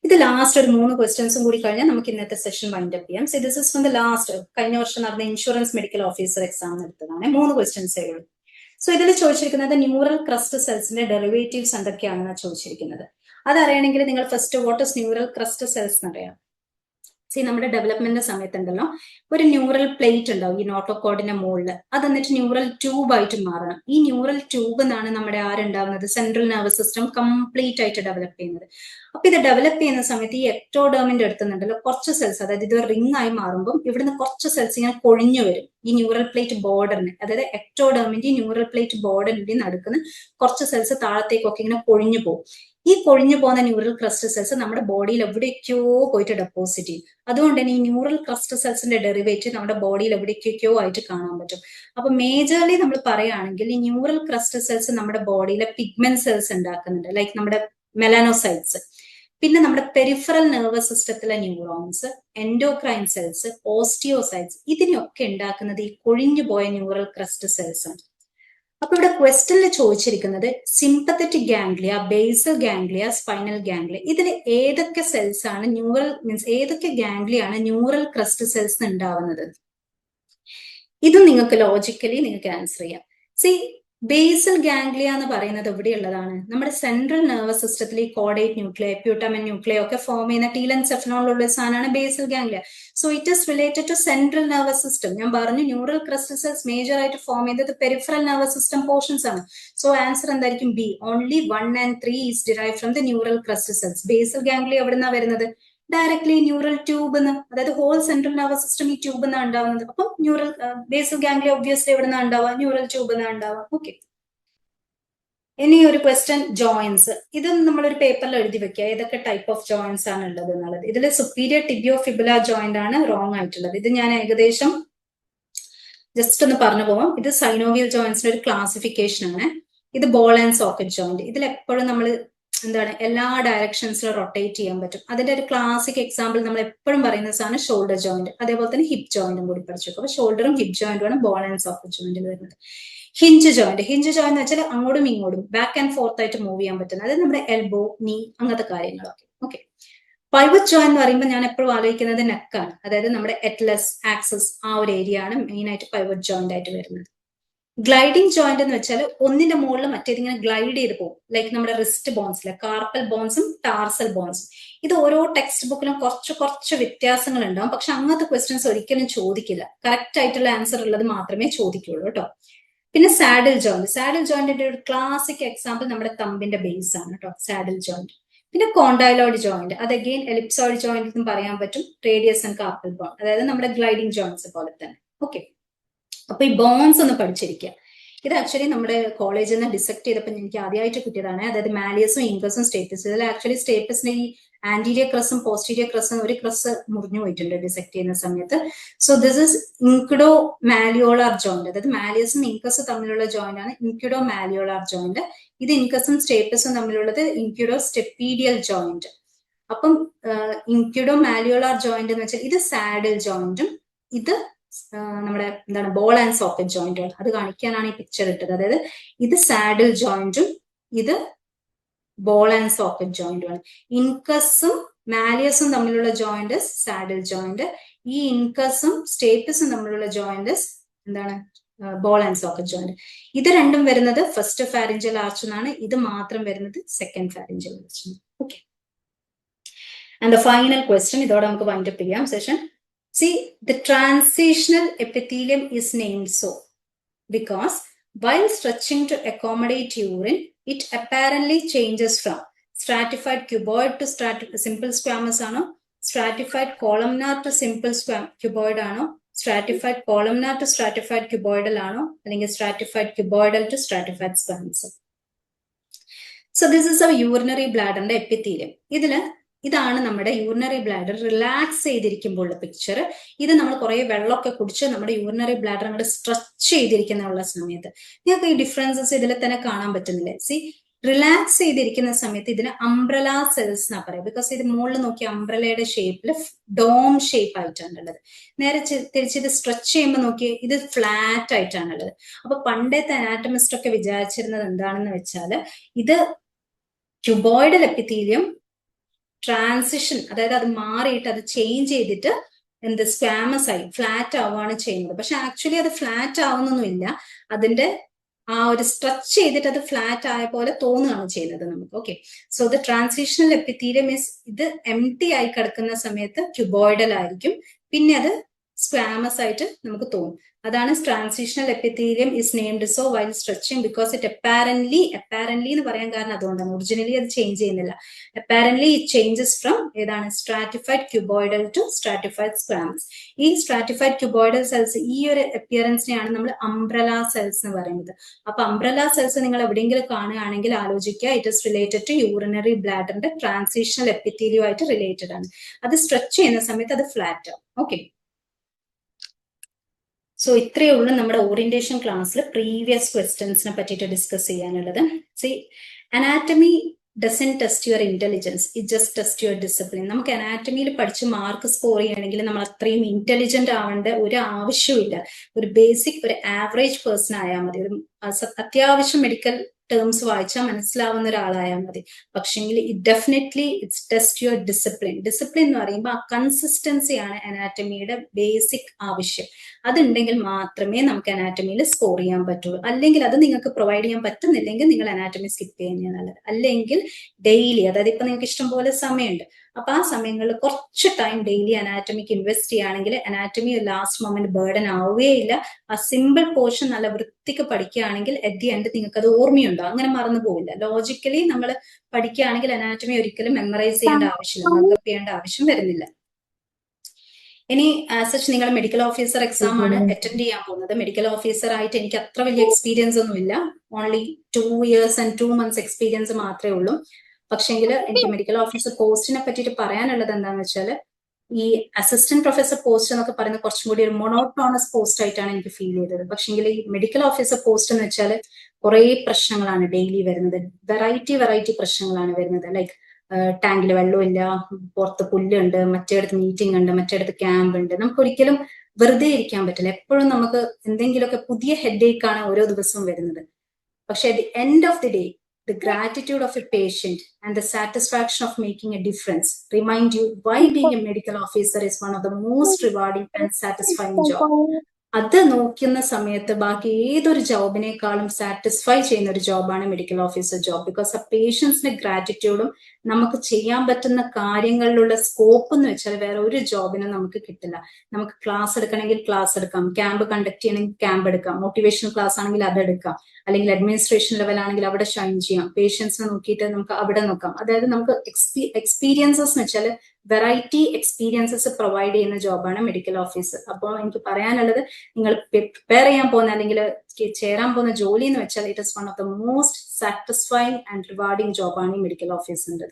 ഇത് ലാസ്റ്റ് ഒരു 3 ക്വസ്റ്റ്യൻസും കൂടി കഴിഞ്ഞാൽ നമുക്ക് ഇന്നത്തെ സെഷൻ വൈൻഡ് അപ്പ് ചെയ്യാം. So this is from the last, കഴിഞ്ഞ വർഷം നടന്ന ഇൻഷുറൻസ് മെഡിക്കൽ ഓഫീസർ എക്സാം എടുത്തതാണ്. 3 ക്വസ്റ്റ്യൻസേ ഉള്ളൂ. സോ ഇതിൽ ചോദിച്ചിരിക്കുന്നത് ന്യൂറൽ ക്രസ്റ്റ് സെൽസിന്റെ ഡെറിവേറ്റീവ്സ് എന്തൊക്കെയാണെന്നാണ് ചോദിച്ചിരിക്കുന്നത്. അതറിയണമെങ്കിൽ നിങ്ങൾ first what is neural crest cells എന്നറിയാം. നമ്മുടെ ഡെവലപ്മെന്റിന്റെ സമയത്തുണ്ടല്ലോ ഒരു ന്യൂറൽ പ്ലേറ്റ് ഉണ്ടാവും ഈ നോട്ടോകോഡിന്റെ മുകളിൽ. അത് എന്നിട്ട് ന്യൂറൽ ട്യൂബ് ആയിട്ട് മാറണം. ഈ ന്യൂറൽ ട്യൂബ് എന്നാണ് നമ്മുടെ ആരുണ്ടാവുന്നത്, സെൻട്രൽ നെർവസ് സിസ്റ്റം കംപ്ലീറ്റ് ആയിട്ട് ഡെവലപ്പ് ചെയ്യുന്നത്. അപ്പൊ ഇത് ഡെവലപ്പ് ചെയ്യുന്ന സമയത്ത് ഈ എക്ടോഡേമിന്റെ അടുത്തുന്നുണ്ടല്ലോ കുറച്ച് സെൽസ്, അതായത് ഇത് റിംഗ് ആയി മാറുമ്പോൾ ഇവിടുന്ന് കുറച്ച് സെൽസ് ഇങ്ങനെ കൊഴിഞ്ഞു വരും ഈ ന്യൂറൽ പ്ലേറ്റ് ബോർഡറിന്. അതായത് എക്ടോഡേമിന്റെ ന്യൂറൽ പ്ലേറ്റ് ബോർഡറിന്റെ നടുക്കുന്ന കുറച്ച് സെൽസ് താഴത്തേക്കൊക്കെ ഇങ്ങനെ കൊഴിഞ്ഞു പോകും. ഈ കൊഴിഞ്ഞു പോകുന്ന ന്യൂറൽ ക്രസ്റ്റ് സെൽസ് നമ്മുടെ ബോഡിയിൽ എവിടേക്കോ പോയിട്ട് ഡെപ്പോസിറ്റ് ചെയ്യും. അതുകൊണ്ട് തന്നെ ഈ ന്യൂറൽ ക്രസ്റ്റ് സെൽസിന്റെ ഡെറിവേറ്റീവ് നമ്മുടെ ബോഡിയിൽ എവിടേക്കോ ആയിട്ട് കാണാൻ പറ്റും. അപ്പൊ മേജർലി നമ്മൾ പറയുകയാണെങ്കിൽ ഈ ന്യൂറൽ ക്രസ്റ്റ് സെൽസ് നമ്മുടെ ബോഡിയിലെ പിഗ്മെന്റ് സെൽസ് ഉണ്ടാക്കുന്നുണ്ട്, ലൈക്ക് നമ്മുടെ മെലാനോസൈറ്റ്സ്. പിന്നെ നമ്മുടെ പെരിഫറൽ നെർവസ് സിസ്റ്റത്തിലെ ന്യൂറോൺസ്, എൻഡോക്രൈൻ സെൽസ്, ഓസ്റ്റിയോസൈറ്റ്സ്, ഇതിനെയൊക്കെ ഉണ്ടാക്കുന്നത് ഈ കൊഴിഞ്ഞു പോയ ന്യൂറൽ ക്രസ്റ്റ് സെൽസ് ആണ്. അപ്പൊ ഇവിടെ ക്വസ്റ്റനിൽ ചോദിച്ചിരിക്കുന്നത് sympathetic ganglia, basal ganglia, spinal ganglia, ഇതിൽ ഏതൊക്കെ സെൽസ് ആണ് ന്യൂറൽ മീൻസ് ഏതൊക്കെ ഗാംഗ്ലിയാണ് ന്യൂറൽ ക്രസ്റ്റ് സെൽസ് ഉണ്ടാവുന്നത്? ഇതും നിങ്ങൾക്ക് ലോജിക്കലി നിങ്ങൾക്ക് ആൻസർ ചെയ്യാം. സി, ബേസൽ ഗാംഗ്ലിയ എന്ന് പറയുന്നത് എവിടെയുള്ളതാണ്? നമ്മുടെ സെൻട്രൽ നെർവസ് സിസ്റ്റത്തിൽ ഈ കോഡേറ്റ് ന്യൂക്ലിയ, പ്യൂട്ടമൻ ന്യൂക്ലിയ ഒക്കെ ഫോം ചെയ്യുന്ന ടീലെൻസെഫലോണിലുള്ള സാധനമാണ് basal ganglia. So it is related to central nervous system. ഞാൻ പറഞ്ഞു ന്യൂറൽ ക്രസ്റ്റ് സെൽസ് മേജർ ആയിട്ട് ഫോം ചെയ്തത് പെരിഫറൽ നെർവസ് സിസ്റ്റം പോർഷൻസ് ആണ്. സോ ആൻസർ എന്തായിരിക്കും? B. Only 1 and 3 is derive from the neural crest cells. Basal ganglia എവിടെ നിന്നാണ് വരുന്നത്? Directly neural tube എന്ന്, അതായത് ഹോൾ സെൻട്രൽ നെർവസ് സിസ്റ്റം ഈ ട്യൂബ് എന്നാണ് ഉണ്ടാവുന്നത്. അപ്പം ന്യൂറൽ ബേസൽ ഗാംഗ്ലിയ ഒബ്വിയസ്ലി എവിടെ നിന്നാണ് ഉണ്ടാവുക? ന്യൂറൽ ട്യൂബ് എന്നാണ് ഉണ്ടാവുക. ഓക്കെ, ഇനി ഒരു ക്വസ്റ്റ്യൻ, ജോയിന്റ്സ്. ഇത് നമ്മളൊരു പേപ്പറിൽ എഴുതി വെക്കുക ഏതൊക്കെ ടൈപ്പ് ഓഫ് ജോയിന്റ്സ് ആണ് ഉള്ളത് എന്നുള്ളത്. ഇതിൽ സുപ്പീരിയർ ടിബിയോ ഫിബുല ജോയിന്റ് ആണ് റോങ് ആയിട്ടുള്ളത്. ഇത് ഞാൻ ഏകദേശം ജസ്റ്റ് ഒന്ന് പറഞ്ഞു പോവാം. ഇത് സൈനോവിയൽ ജോയിന്റ്സിന്റെ ഒരു ക്ലാസിഫിക്കേഷൻ ആണ്. ഇത് ബോൾ ആൻഡ് സോക്കറ്റ് ജോയിന്റ്. ഇതിൽ എപ്പോഴും നമ്മൾ എന്താണ് എല്ലാ ഡയറക്ഷൻസിലും റൊട്ടേറ്റ് ചെയ്യാൻ പറ്റും. അതിന്റെ ഒരു ക്ലാസിക് എക്സാമ്പിൾ നമ്മൾ എപ്പോഴും പറയുന്നതാണ് ഷോൾഡർ ജോയിന്റ്. അതേപോലെ തന്നെ ഹിപ്പ് ജോയിന്റും കൂടി പഠിച്ചു. അപ്പൊ ഷോൾഡറും ഹിപ്പ് ജോയിന്റും ആണ് ബോൾ ആൻഡ് സോക്കറ്റ് ജോയിന്റിൽ വരുന്നത്. ഹിഞ്ച് ജോയിന്റ് എന്ന് വെച്ചാൽ അങ്ങോട്ടും ഇങ്ങോട്ടും ബാക്ക് ആൻഡ് ഫോർത്ത് ആയിട്ട് മൂവ് ചെയ്യാൻ പറ്റുന്നത്, അതായത് നമ്മുടെ എൽബോ, നീ, അങ്ങനത്തെ കാര്യങ്ങളൊക്കെ. ഓക്കെ, പൈവറ്റ് ജോയിന്റ് എന്ന് പറയുമ്പോൾ ഞാൻ എപ്പോഴും ആലോചിക്കുന്നത് നെക്കാണ്, അതായത് നമ്മുടെ എറ്റ്ലസ്, ആക്സസ്, ആ ഒരു ഏരിയ ആണ് മെയിൻ ആയിട്ട് പൈവറ്റ് ജോയിന്റ് ആയിട്ട് വരുന്നത്. ഗ്ലൈഡിംഗ് ജോയിന്റ് എന്ന് വെച്ചാൽ ഒന്നിന്റെ മുകളിൽ മറ്റേതിങ്ങനെ ഗ്ലൈഡ് ചെയ്ത് പോകും, ലൈക്ക് നമ്മുടെ റിസ്റ്റ് ബോൺസിലെ കാർപ്പൽ ബോൺസും ടാർസൽ ബോൺസും. ഇത് ഓരോ ടെക്സ്റ്റ് ബുക്കിലും കുറച്ച് വ്യത്യാസങ്ങൾ ഉണ്ടാവും. പക്ഷെ അങ്ങനത്തെ ക്വസ്റ്റ്യൻസ് ഒരിക്കലും ചോദിക്കില്ല, കറക്റ്റ് ആയിട്ടുള്ള ആൻസർ ഉള്ളത് മാത്രമേ ചോദിക്കുള്ളൂ കേട്ടോ. പിന്നെ സാഡിൽ ജോയിന്റിന്റെ ഒരു ക്ലാസിക് എക്സാമ്പിൾ നമ്മുടെ തമ്പിന്റെ ബേസ് ആണ് കേട്ടോ, സാഡിൽ ജോയിന്റ്. പിന്നെ കോണ്ടൈലോയിഡ് ജോയിന്റ്, അത് അഗെയിൻ എലിപ്സോയിഡ് ജോയിന്റ് എന്നും പറയാൻ പറ്റും. റേഡിയസ് ആൻഡ് കാർപ്പൽ ബോൺ, അതായത് നമ്മുടെ ഗ്ലൈഡിംഗ് ജോയിന്റ്സ് പോലെ തന്നെ. ഓക്കെ, അപ്പൊ ഈ ബോൺസ് ഒന്ന് പഠിച്ചിരിക്കുക. ഇത് ആക്ച്വലി നമ്മുടെ കോളേജിൽ നിന്ന് ഡിസെക്ട് ചെയ്തപ്പോൾ എനിക്ക് ആദ്യമായിട്ട് കിട്ടിയതാണ്. അതായത് മാലിയസും ഇൻകസും സ്റ്റേപ്പസും. ഇതിൽ ആക്ച്വലി സ്റ്റേപ്പസിന്റെ ഈ ആന്റീരിയർ ക്രസും പോസ്റ്റീരിയർ ക്രസും ഒരു ക്രസ് മുറിഞ്ഞു പോയിട്ടുണ്ട് ഡിസെക്ട് ചെയ്യുന്ന സമയത്ത്. സോ ദിസ് ഇസ് ഇൻക്വിഡോ മാലിയോളാർ ജോയിന്റ്, അതായത് മാലിയസും ഇൻകസും തമ്മിലുള്ള ജോയിന്റ് ആണ് ഇൻക്വിഡോ മാലിയോളാർ ജോയിന്റ്. ഇത് ഇൻകസും സ്റ്റേപ്പസും തമ്മിലുള്ളത് ഇൻക്വിഡോ സ്റ്റെപ്പീഡിയൽ ജോയിന്റ്. അപ്പം ഇൻക്വിഡോ മാലിയോളാർ ജോയിന്റ് എന്ന് വെച്ചാൽ ഇത് സാഡിൽ ജോയിന്റും ഇത് നമ്മുടെ എന്താണ് ബോൾ ആൻഡ് സോക്കറ്റ് ജോയിന്റുകൾ, അത് കാണിക്കാനാണ് ഈ പിക്ചർ ഇട്ടത്. അതായത് ഇത് സാഡിൽ ജോയിന്റും ഇത് ബോൾ ആൻഡ് സോക്കറ്റ് ജോയിന്റുമാണ്. ഇൻകസും മാലിയസും തമ്മിലുള്ള ജോയിന്റ് സാഡിൽ ജോയിന്റ്, ഈ ഇൻകസും സ്റ്റേപ്പിസും തമ്മിലുള്ള ജോയിന്റ് എന്താണ് ബോൾ ആൻഡ് സോക്കറ്റ് ജോയിന്റ്. ഇത് രണ്ടും വരുന്നത് ഫസ്റ്റ് ഫാരിഞ്ചൽ ആർച്ച് എന്നാണ്, ഇത് മാത്രം വരുന്നത് second pharyngeal arch. Okay, and the final question, ഇതോടെ നമുക്ക് വൈൻഡ് അപ്പ് ചെയ്യാം session. See, the transitional epithelium is named so because while stretching to accommodate urine, it apparently changes from stratified cuboid to simple squamous ആണോ, stratified columnar to simple cuboid ആണോ, stratified columnar to stratified cuboidal ആണോ, അല്ലെങ്കിൽ stratified cuboidal to stratified squamous. So this is our urinary bladder epithelium. ഇതാണ് നമ്മുടെ urinary bladder relax ചെയ്തിരിക്കുമ്പോഴുള്ള picture. ഇത് നമ്മൾ കുറെ വെള്ളമൊക്കെ കുടിച്ച് നമ്മുടെ യൂറിനറി ബ്ലാഡർ അങ്ങോട്ട് സ്ട്രെച്ച് ചെയ്തിരിക്കുന്ന സമയത്ത് നിങ്ങൾക്ക് ഈ ഡിഫറൻസസ് ഇതിൽ തന്നെ കാണാൻ പറ്റുന്നില്ലേ? സി, റിലാക്സ് ചെയ്തിരിക്കുന്ന സമയത്ത് ഇതിന് അംബ്രല സെൽസ് എന്നാ പറയാം. ബിക്കോസ് ഇത് മുകളിൽ നോക്കി അംബ്രലയുടെ ഷേപ്പിൽ ഡോം ഷേപ്പ് ആയിട്ടാണുള്ളത്. നേരെ തിരിച്ച് ഇത് സ്ട്രെച്ച് ചെയ്യുമ്പോൾ നോക്കി ഇത് ഫ്ലാറ്റ് ആയിട്ടാണുള്ളത്. അപ്പൊ പണ്ടത്തെ അനാറ്റമിസ്റ്റ് ഒക്കെ വിചാരിച്ചിരുന്നത് എന്താണെന്ന് വെച്ചാൽ ഇത് ക്യൂബോയിഡൽ എപ്പിത്തീലിയം ട്രാൻസിഷൻ, അതായത് അത് മാറിയിട്ട് അത് ചേഞ്ച് ചെയ്തിട്ട് എന്ത് സ്ക്വാമസ് ആയി ഫ്ലാറ്റ് ആവുകയാണ് ചെയ്യുന്നത്. പക്ഷെ ആക്ച്വലി അത് ഫ്ലാറ്റ് ആവുന്നൊന്നുമില്ല, അതിന്റെ ആ ഒരു സ്ട്രെച്ച് ചെയ്തിട്ട് അത് ഫ്ലാറ്റ് ആയ പോലെ തോന്നുകയാണ് ചെയ്യുന്നത് നമുക്ക്. Okay, so the transitional epithelium is, ഇത് എം ടി ആയി കിടക്കുന്ന സമയത്ത് ക്യൂബോയിഡൽ ആയിരിക്കും, പിന്നെ അത് സ്ക്വാമസ് ആയിട്ട് നമുക്ക് തോന്നും. അതാണ് transitional epithelium is named so while stretching because it apparently എന്ന് പറയാൻ കാരണം അതുകൊണ്ടാണ്. ഒറിജിനലി അത് ചേഞ്ച് ചെയ്യുന്നില്ല. അപ്പാരന്റ്ലി ഇറ്റ് ചേഞ്ചസ് ഫ്രം ഏതാണ് stratified cuboidal to stratified squamous. ഈ സ്ട്രാറ്റിഫൈഡ് ക്യൂബോയിഡൽ സെൽസ്, ഈ ഒരു അപ്പിയറൻസിനെയാണ് നമ്മൾ അംബ്രല സെൽസ് എന്ന് പറയുന്നത്. അപ്പൊ അംബ്രല സെൽസ് നിങ്ങൾ എവിടെയെങ്കിലും കാണുകയാണെങ്കിൽ ആലോചിക്കുക, it is related to urinary ബ്ലാഡറിന്റെ ട്രാൻസിഷണൽ എപ്പിത്തീലിയം ആയിട്ട് റിലേറ്റഡ് ആണ്. അത് സ്ട്രെച്ച് ചെയ്യുന്ന സമയത്ത് അത് ഫ്ലാറ്റ് ആവും. ഓക്കെ, സോ ഇത്രയേ ഉള്ളൂ നമ്മുടെ ഓറിയന്റേഷൻ ക്ലാസ്സിൽ പ്രീവിയസ് ക്വസ്റ്റ്യൻസിനെ പറ്റിയിട്ട് ഡിസ്കസ് ചെയ്യാനുള്ളത്. C, anatomy doesn't test your intelligence, it just test your discipline. നമുക്ക് അനാറ്റമിയിൽ പഠിച്ച് മാർക്ക് സ്കോർ ചെയ്യണമെങ്കിൽ നമ്മൾ അത്രയും ഇന്റലിജന്റ് ആവേണ്ട ഒരു ആവശ്യമില്ല. ഒരു ബേസിക് ഒരു ആവറേജ് പേഴ്സൺ ആയാൽ മതി, ഒരു അത്യാവശ്യം മെഡിക്കൽ ടേംസ് വായിച്ചാൽ മനസ്സിലാവുന്ന ഒരാളായാൽ മതി. പക്ഷെങ്കിൽ it definitely it's test your discipline. Discipline എന്ന് പറയുമ്പോൾ ആ കൺസിസ്റ്റൻസിയാണ് അനാറ്റമിയുടെ ബേസിക് ആവശ്യം. അതുണ്ടെങ്കിൽ മാത്രമേ നമുക്ക് അനാറ്റമിയിൽ സ്കോർ ചെയ്യാൻ പറ്റുള്ളൂ. അല്ലെങ്കിൽ അത് നിങ്ങൾക്ക് പ്രൊവൈഡ് ചെയ്യാൻ പറ്റുന്നില്ലെങ്കിൽ നിങ്ങൾ അനാറ്റമി സ്കിപ്പ് ചെയ്യുന്നതാണ് നല്ലത്. അല്ലെങ്കിൽ ഡെയിലി, അതായത് ഇപ്പൊ നിങ്ങൾക്ക് ഇഷ്ടം പോലെ സമയമുണ്ട്, അപ്പൊ ആ സമയങ്ങളിൽ കുറച്ച് ടൈം ഡെയിലി അനാറ്റമിക്ക് ഇൻവെസ്റ്റ് ചെയ്യുകയാണെങ്കിൽ അനാറ്റമി ലാസ്റ്റ് മൊമെന്റ് ബേർഡൻ ആവുകയില്ല. ആ സിമ്പിൾ പോർഷൻ നല്ല വൃത്തിക്ക് പഠിക്കുകയാണെങ്കിൽ അറ്റ് ദി എൻഡ് നിങ്ങൾക്ക് അത് ഓർമ്മയുണ്ടാവും, അങ്ങനെ മറന്നു പോവില്ല. ലോജിക്കലി നമ്മൾ പഠിക്കുകയാണെങ്കിൽ അനാറ്റമി ഒരിക്കലും മെമ്മറൈസ് ചെയ്യേണ്ട ആവശ്യമില്ല, മേക്കപ്പ് ചെയ്യേണ്ട ആവശ്യം വരുന്നില്ല. ഇനി സച്ച് നിങ്ങൾ മെഡിക്കൽ ഓഫീസർ എക്സാം ആണ് അറ്റൻഡ് ചെയ്യാൻ പോകുന്നത്. മെഡിക്കൽ ഓഫീസർ ആയിട്ട് എനിക്ക് അത്ര വലിയ എക്സ്പീരിയൻസ് ഒന്നുമില്ല, only 2 years and 2 months experience മാത്രമേ ഉള്ളൂ. പക്ഷെങ്കിൽ എനിക്ക് മെഡിക്കൽ ഓഫീസർ പോസ്റ്റിനെ പറ്റിയിട്ട് പറയാനുള്ളത് എന്താണെന്ന് വെച്ചാൽ, ഈ അസിസ്റ്റന്റ് പ്രൊഫസർ പോസ്റ്റ് എന്നൊക്കെ പറയുന്നത് കുറച്ചും കൂടി ഒരു മൊണോട്ടോണസ് പോസ്റ്റ് ആയിട്ടാണ് എനിക്ക് ഫീൽ ചെയ്തത്. പക്ഷെങ്കിൽ ഈ മെഡിക്കൽ ഓഫീസർ പോസ്റ്റ് എന്ന് വെച്ചാൽ കുറെ പ്രശ്നങ്ങളാണ് ഡെയിലി വരുന്നത്, വെറൈറ്റി പ്രശ്നങ്ങളാണ് വരുന്നത്. ലൈക്ക് ടാങ്കിൽ വെള്ളമില്ല, പുറത്ത് പുല്ലുണ്ട്, മറ്റേടത്ത് മീറ്റിംഗ് ഉണ്ട്, മറ്റേടത്ത് ക്യാമ്പ് ഉണ്ട്. നമുക്ക് ഒരിക്കലും വെറുതെ ഇരിക്കാൻ പറ്റില്ല. എപ്പോഴും നമുക്ക് എന്തെങ്കിലുമൊക്കെ പുതിയ ഹെഡേക്ക് ആണ് ഓരോ ദിവസവും വരുന്നത്. പക്ഷെ at the end of the day, the gratitude of a patient and the satisfaction of making a difference remind you why being a medical officer is one of the most rewarding and satisfying job. അത് നോക്കുന്ന സമയത്ത് ബാക്കി ഏതൊരു ജോബിനേക്കാളും satisfy ചെയ്യുന്ന ഒരു ജോബാണ് medical officer job. Because ആ പേഷ്യൻസിന്റെ ഗ്രാറ്റിറ്റ്യൂഡും നമുക്ക് ചെയ്യാൻ പറ്റുന്ന കാര്യങ്ങളിലുള്ള സ്കോപ്പ് എന്ന് വെച്ചാൽ വേറെ ഒരു ജോബിനും നമുക്ക് കിട്ടില്ല. നമുക്ക് ക്ലാസ് എടുക്കണമെങ്കിൽ ക്ലാസ് എടുക്കാം, ക്യാമ്പ് കണ്ടക്ട് ചെയ്യണമെങ്കിൽ ക്യാമ്പ് എടുക്കാം, മോട്ടിവേഷൻ ക്ലാസ് ആണെങ്കിൽ അതെടുക്കാം, അല്ലെങ്കിൽ അഡ്മിനിസ്ട്രേഷൻ ലെവൽ ആണെങ്കിൽ അവിടെ ഷൈൻ ചെയ്യാം, പേഷ്യൻസിനെ നോക്കിയിട്ട് നമുക്ക് അവിടെ നോക്കാം. അതായത് നമുക്ക് എക്സ്പീരിയൻസസ് എന്ന് വെച്ചാൽ വെറൈറ്റി എക്സ്പീരിയൻസസ് പ്രൊവൈഡ് ചെയ്യുന്ന ജോബാണ് മെഡിക്കൽ ഓഫീസർ. അപ്പോൾ എനിക്ക് പറയാനുള്ളത്, നിങ്ങൾ പ്രിപ്പയർ ചെയ്യാൻ പോകുന്ന അല്ലെങ്കിൽ ചേരാൻ പോകുന്ന ജോലി എന്ന് വെച്ചാൽ it is one of the most satisfying and rewarding ജോബാണ് ഈ മെഡിക്കൽ ഓഫീസറിന്റെ.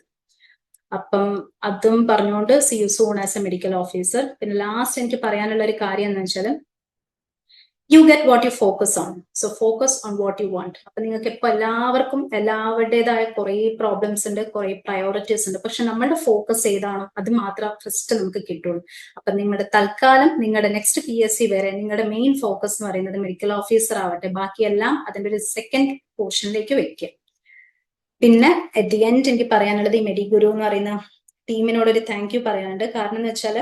അപ്പം അതും പറഞ്ഞുകൊണ്ട് see you soon as a medical officer. പിന്നെ ലാസ്റ്റ് എനിക്ക് പറയാനുള്ള ഒരു കാര്യം എന്ന് വെച്ചാൽ, you get what you focus on. So focus on what you want. അപ്പൊ നിങ്ങൾക്ക് ഇപ്പൊ എല്ലാവർക്കും എല്ലാവരുടേതായ കുറെ പ്രോബ്ലംസ് ഉണ്ട്, കുറെ പ്രയോറിറ്റീസ് ഉണ്ട്. പക്ഷെ നമ്മളുടെ ഫോക്കസ് ഏതാണോ അത് മാത്രം ഫസ്റ്റ് നമുക്ക് കിട്ടുള്ളൂ. അപ്പൊ നിങ്ങളുടെ തൽക്കാലം നിങ്ങളുടെ നെക്സ്റ്റ് PSC വരെ നിങ്ങളുടെ മെയിൻ ഫോക്കസ് എന്ന് പറയുന്നത് മെഡിക്കൽ ഓഫീസർ ആവട്ടെ. ബാക്കിയെല്ലാം അതിന്റെ ഒരു സെക്കൻഡ് പോർഷനിലേക്ക് വെക്കുക. പിന്നെ അറ്റ് ദി എൻഡ് എനിക്ക് പറയാനുള്ളത് ഈ മെഡിഗുരു എന്ന് പറയുന്ന ടീമിനോട് ഒരു താങ്ക് യു പറയാനുണ്ട്. കാരണം എന്ന് വെച്ചാൽ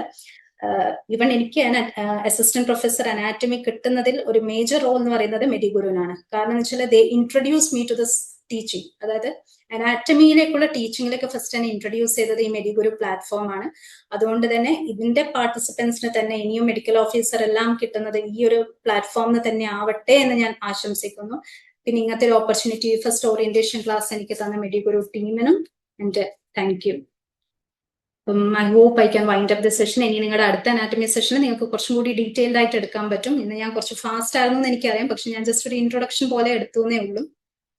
ഇവൺ എനിക്ക് അസിസ്റ്റന്റ് പ്രൊഫസർ അനാറ്റമി കിട്ടുന്നതിൽ ഒരു മേജർ റോൾ എന്ന് പറയുന്നത് മെഡിഗുരുവിനാണ്. കാരണം എന്ന് വെച്ചാൽ they introduce me to this teaching. അതായത് അനാറ്റമിയിലേക്കുള്ള ടീച്ചിങ്ങിലേക്ക് ഫസ്റ്റ് തന്നെ ഇൻട്രൊഡ്യൂസ് ചെയ്തത് ഈ മെഡിഗുരു പ്ലാറ്റ്ഫോം ആണ്. അതുകൊണ്ട് തന്നെ ഇതിന്റെ പാർട്ടിസിപ്പൻസിന് തന്നെ ഇനിയും മെഡിക്കൽ ഓഫീസർ എല്ലാം കിട്ടുന്നത് ഈ ഒരു പ്ലാറ്റ്ഫോമിന് തന്നെ ആവട്ടെ എന്ന് ഞാൻ ആശംസിക്കുന്നു. പിന്നെ ഇങ്ങനത്തെ ഒരു ഓപ്പർച്യൂണിറ്റി ഫസ്റ്റ് ഓറിയന്റേഷൻ ക്ലാസ് എനിക്ക് തന്ന മെഡിഗുരു ടീമിനും എന്റെ thank you. I hope I can wind up the session. ഇനി നിങ്ങളുടെ അടുത്ത അനാറ്റമി സെഷന് നിങ്ങൾക്ക് കുറച്ചും കൂടി ഡീറ്റെയിൽഡ് ആയിട്ട് എടുക്കാൻ പറ്റും. ഇന്ന് ഞാൻ കുറച്ച് ഫാസ്റ്റ് ആയിരുന്നു എന്ന് എനിക്കറിയാം, പക്ഷെ ഞാൻ ജസ്റ്റ് ഒരു ഇൻട്രൊഡക്ഷൻ പോലെ എടുത്തുവെന്നേ ഉള്ളൂ.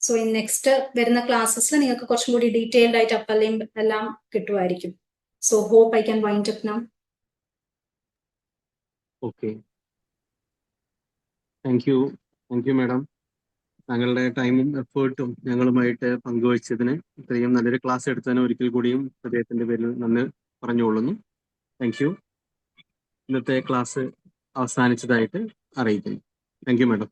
സോ ഇൻ നെക്സ്റ്റ് വരുന്ന ക്ലാസ്സസിൽ നിങ്ങൾക്ക് കുറച്ചും കൂടി ഡീറ്റെയിൽഡ് ആയിട്ട് അപ്പല്ലയും എല്ലാം കിട്ടുമായിരിക്കും. So hope I can wind up now. Okay, thank you madam. താങ്കളുടെ ടൈമും എഫേർട്ടും ഞങ്ങളുമായിട്ട് പങ്കുവച്ചതിന്, ഇത്രയും നല്ലൊരു ക്ലാസ് എടുത്തതിന് ഒരിക്കൽ കൂടിയും ഹൃദയത്തിന്റെ പേരിൽ നന്ദി പറഞ്ഞുകൊള്ളുന്നു. Thank you. ഇന്നത്തെ ക്ലാസ് അവസാനിച്ചതായിട്ട് അറിയിക്കുന്നു. Thank you madam.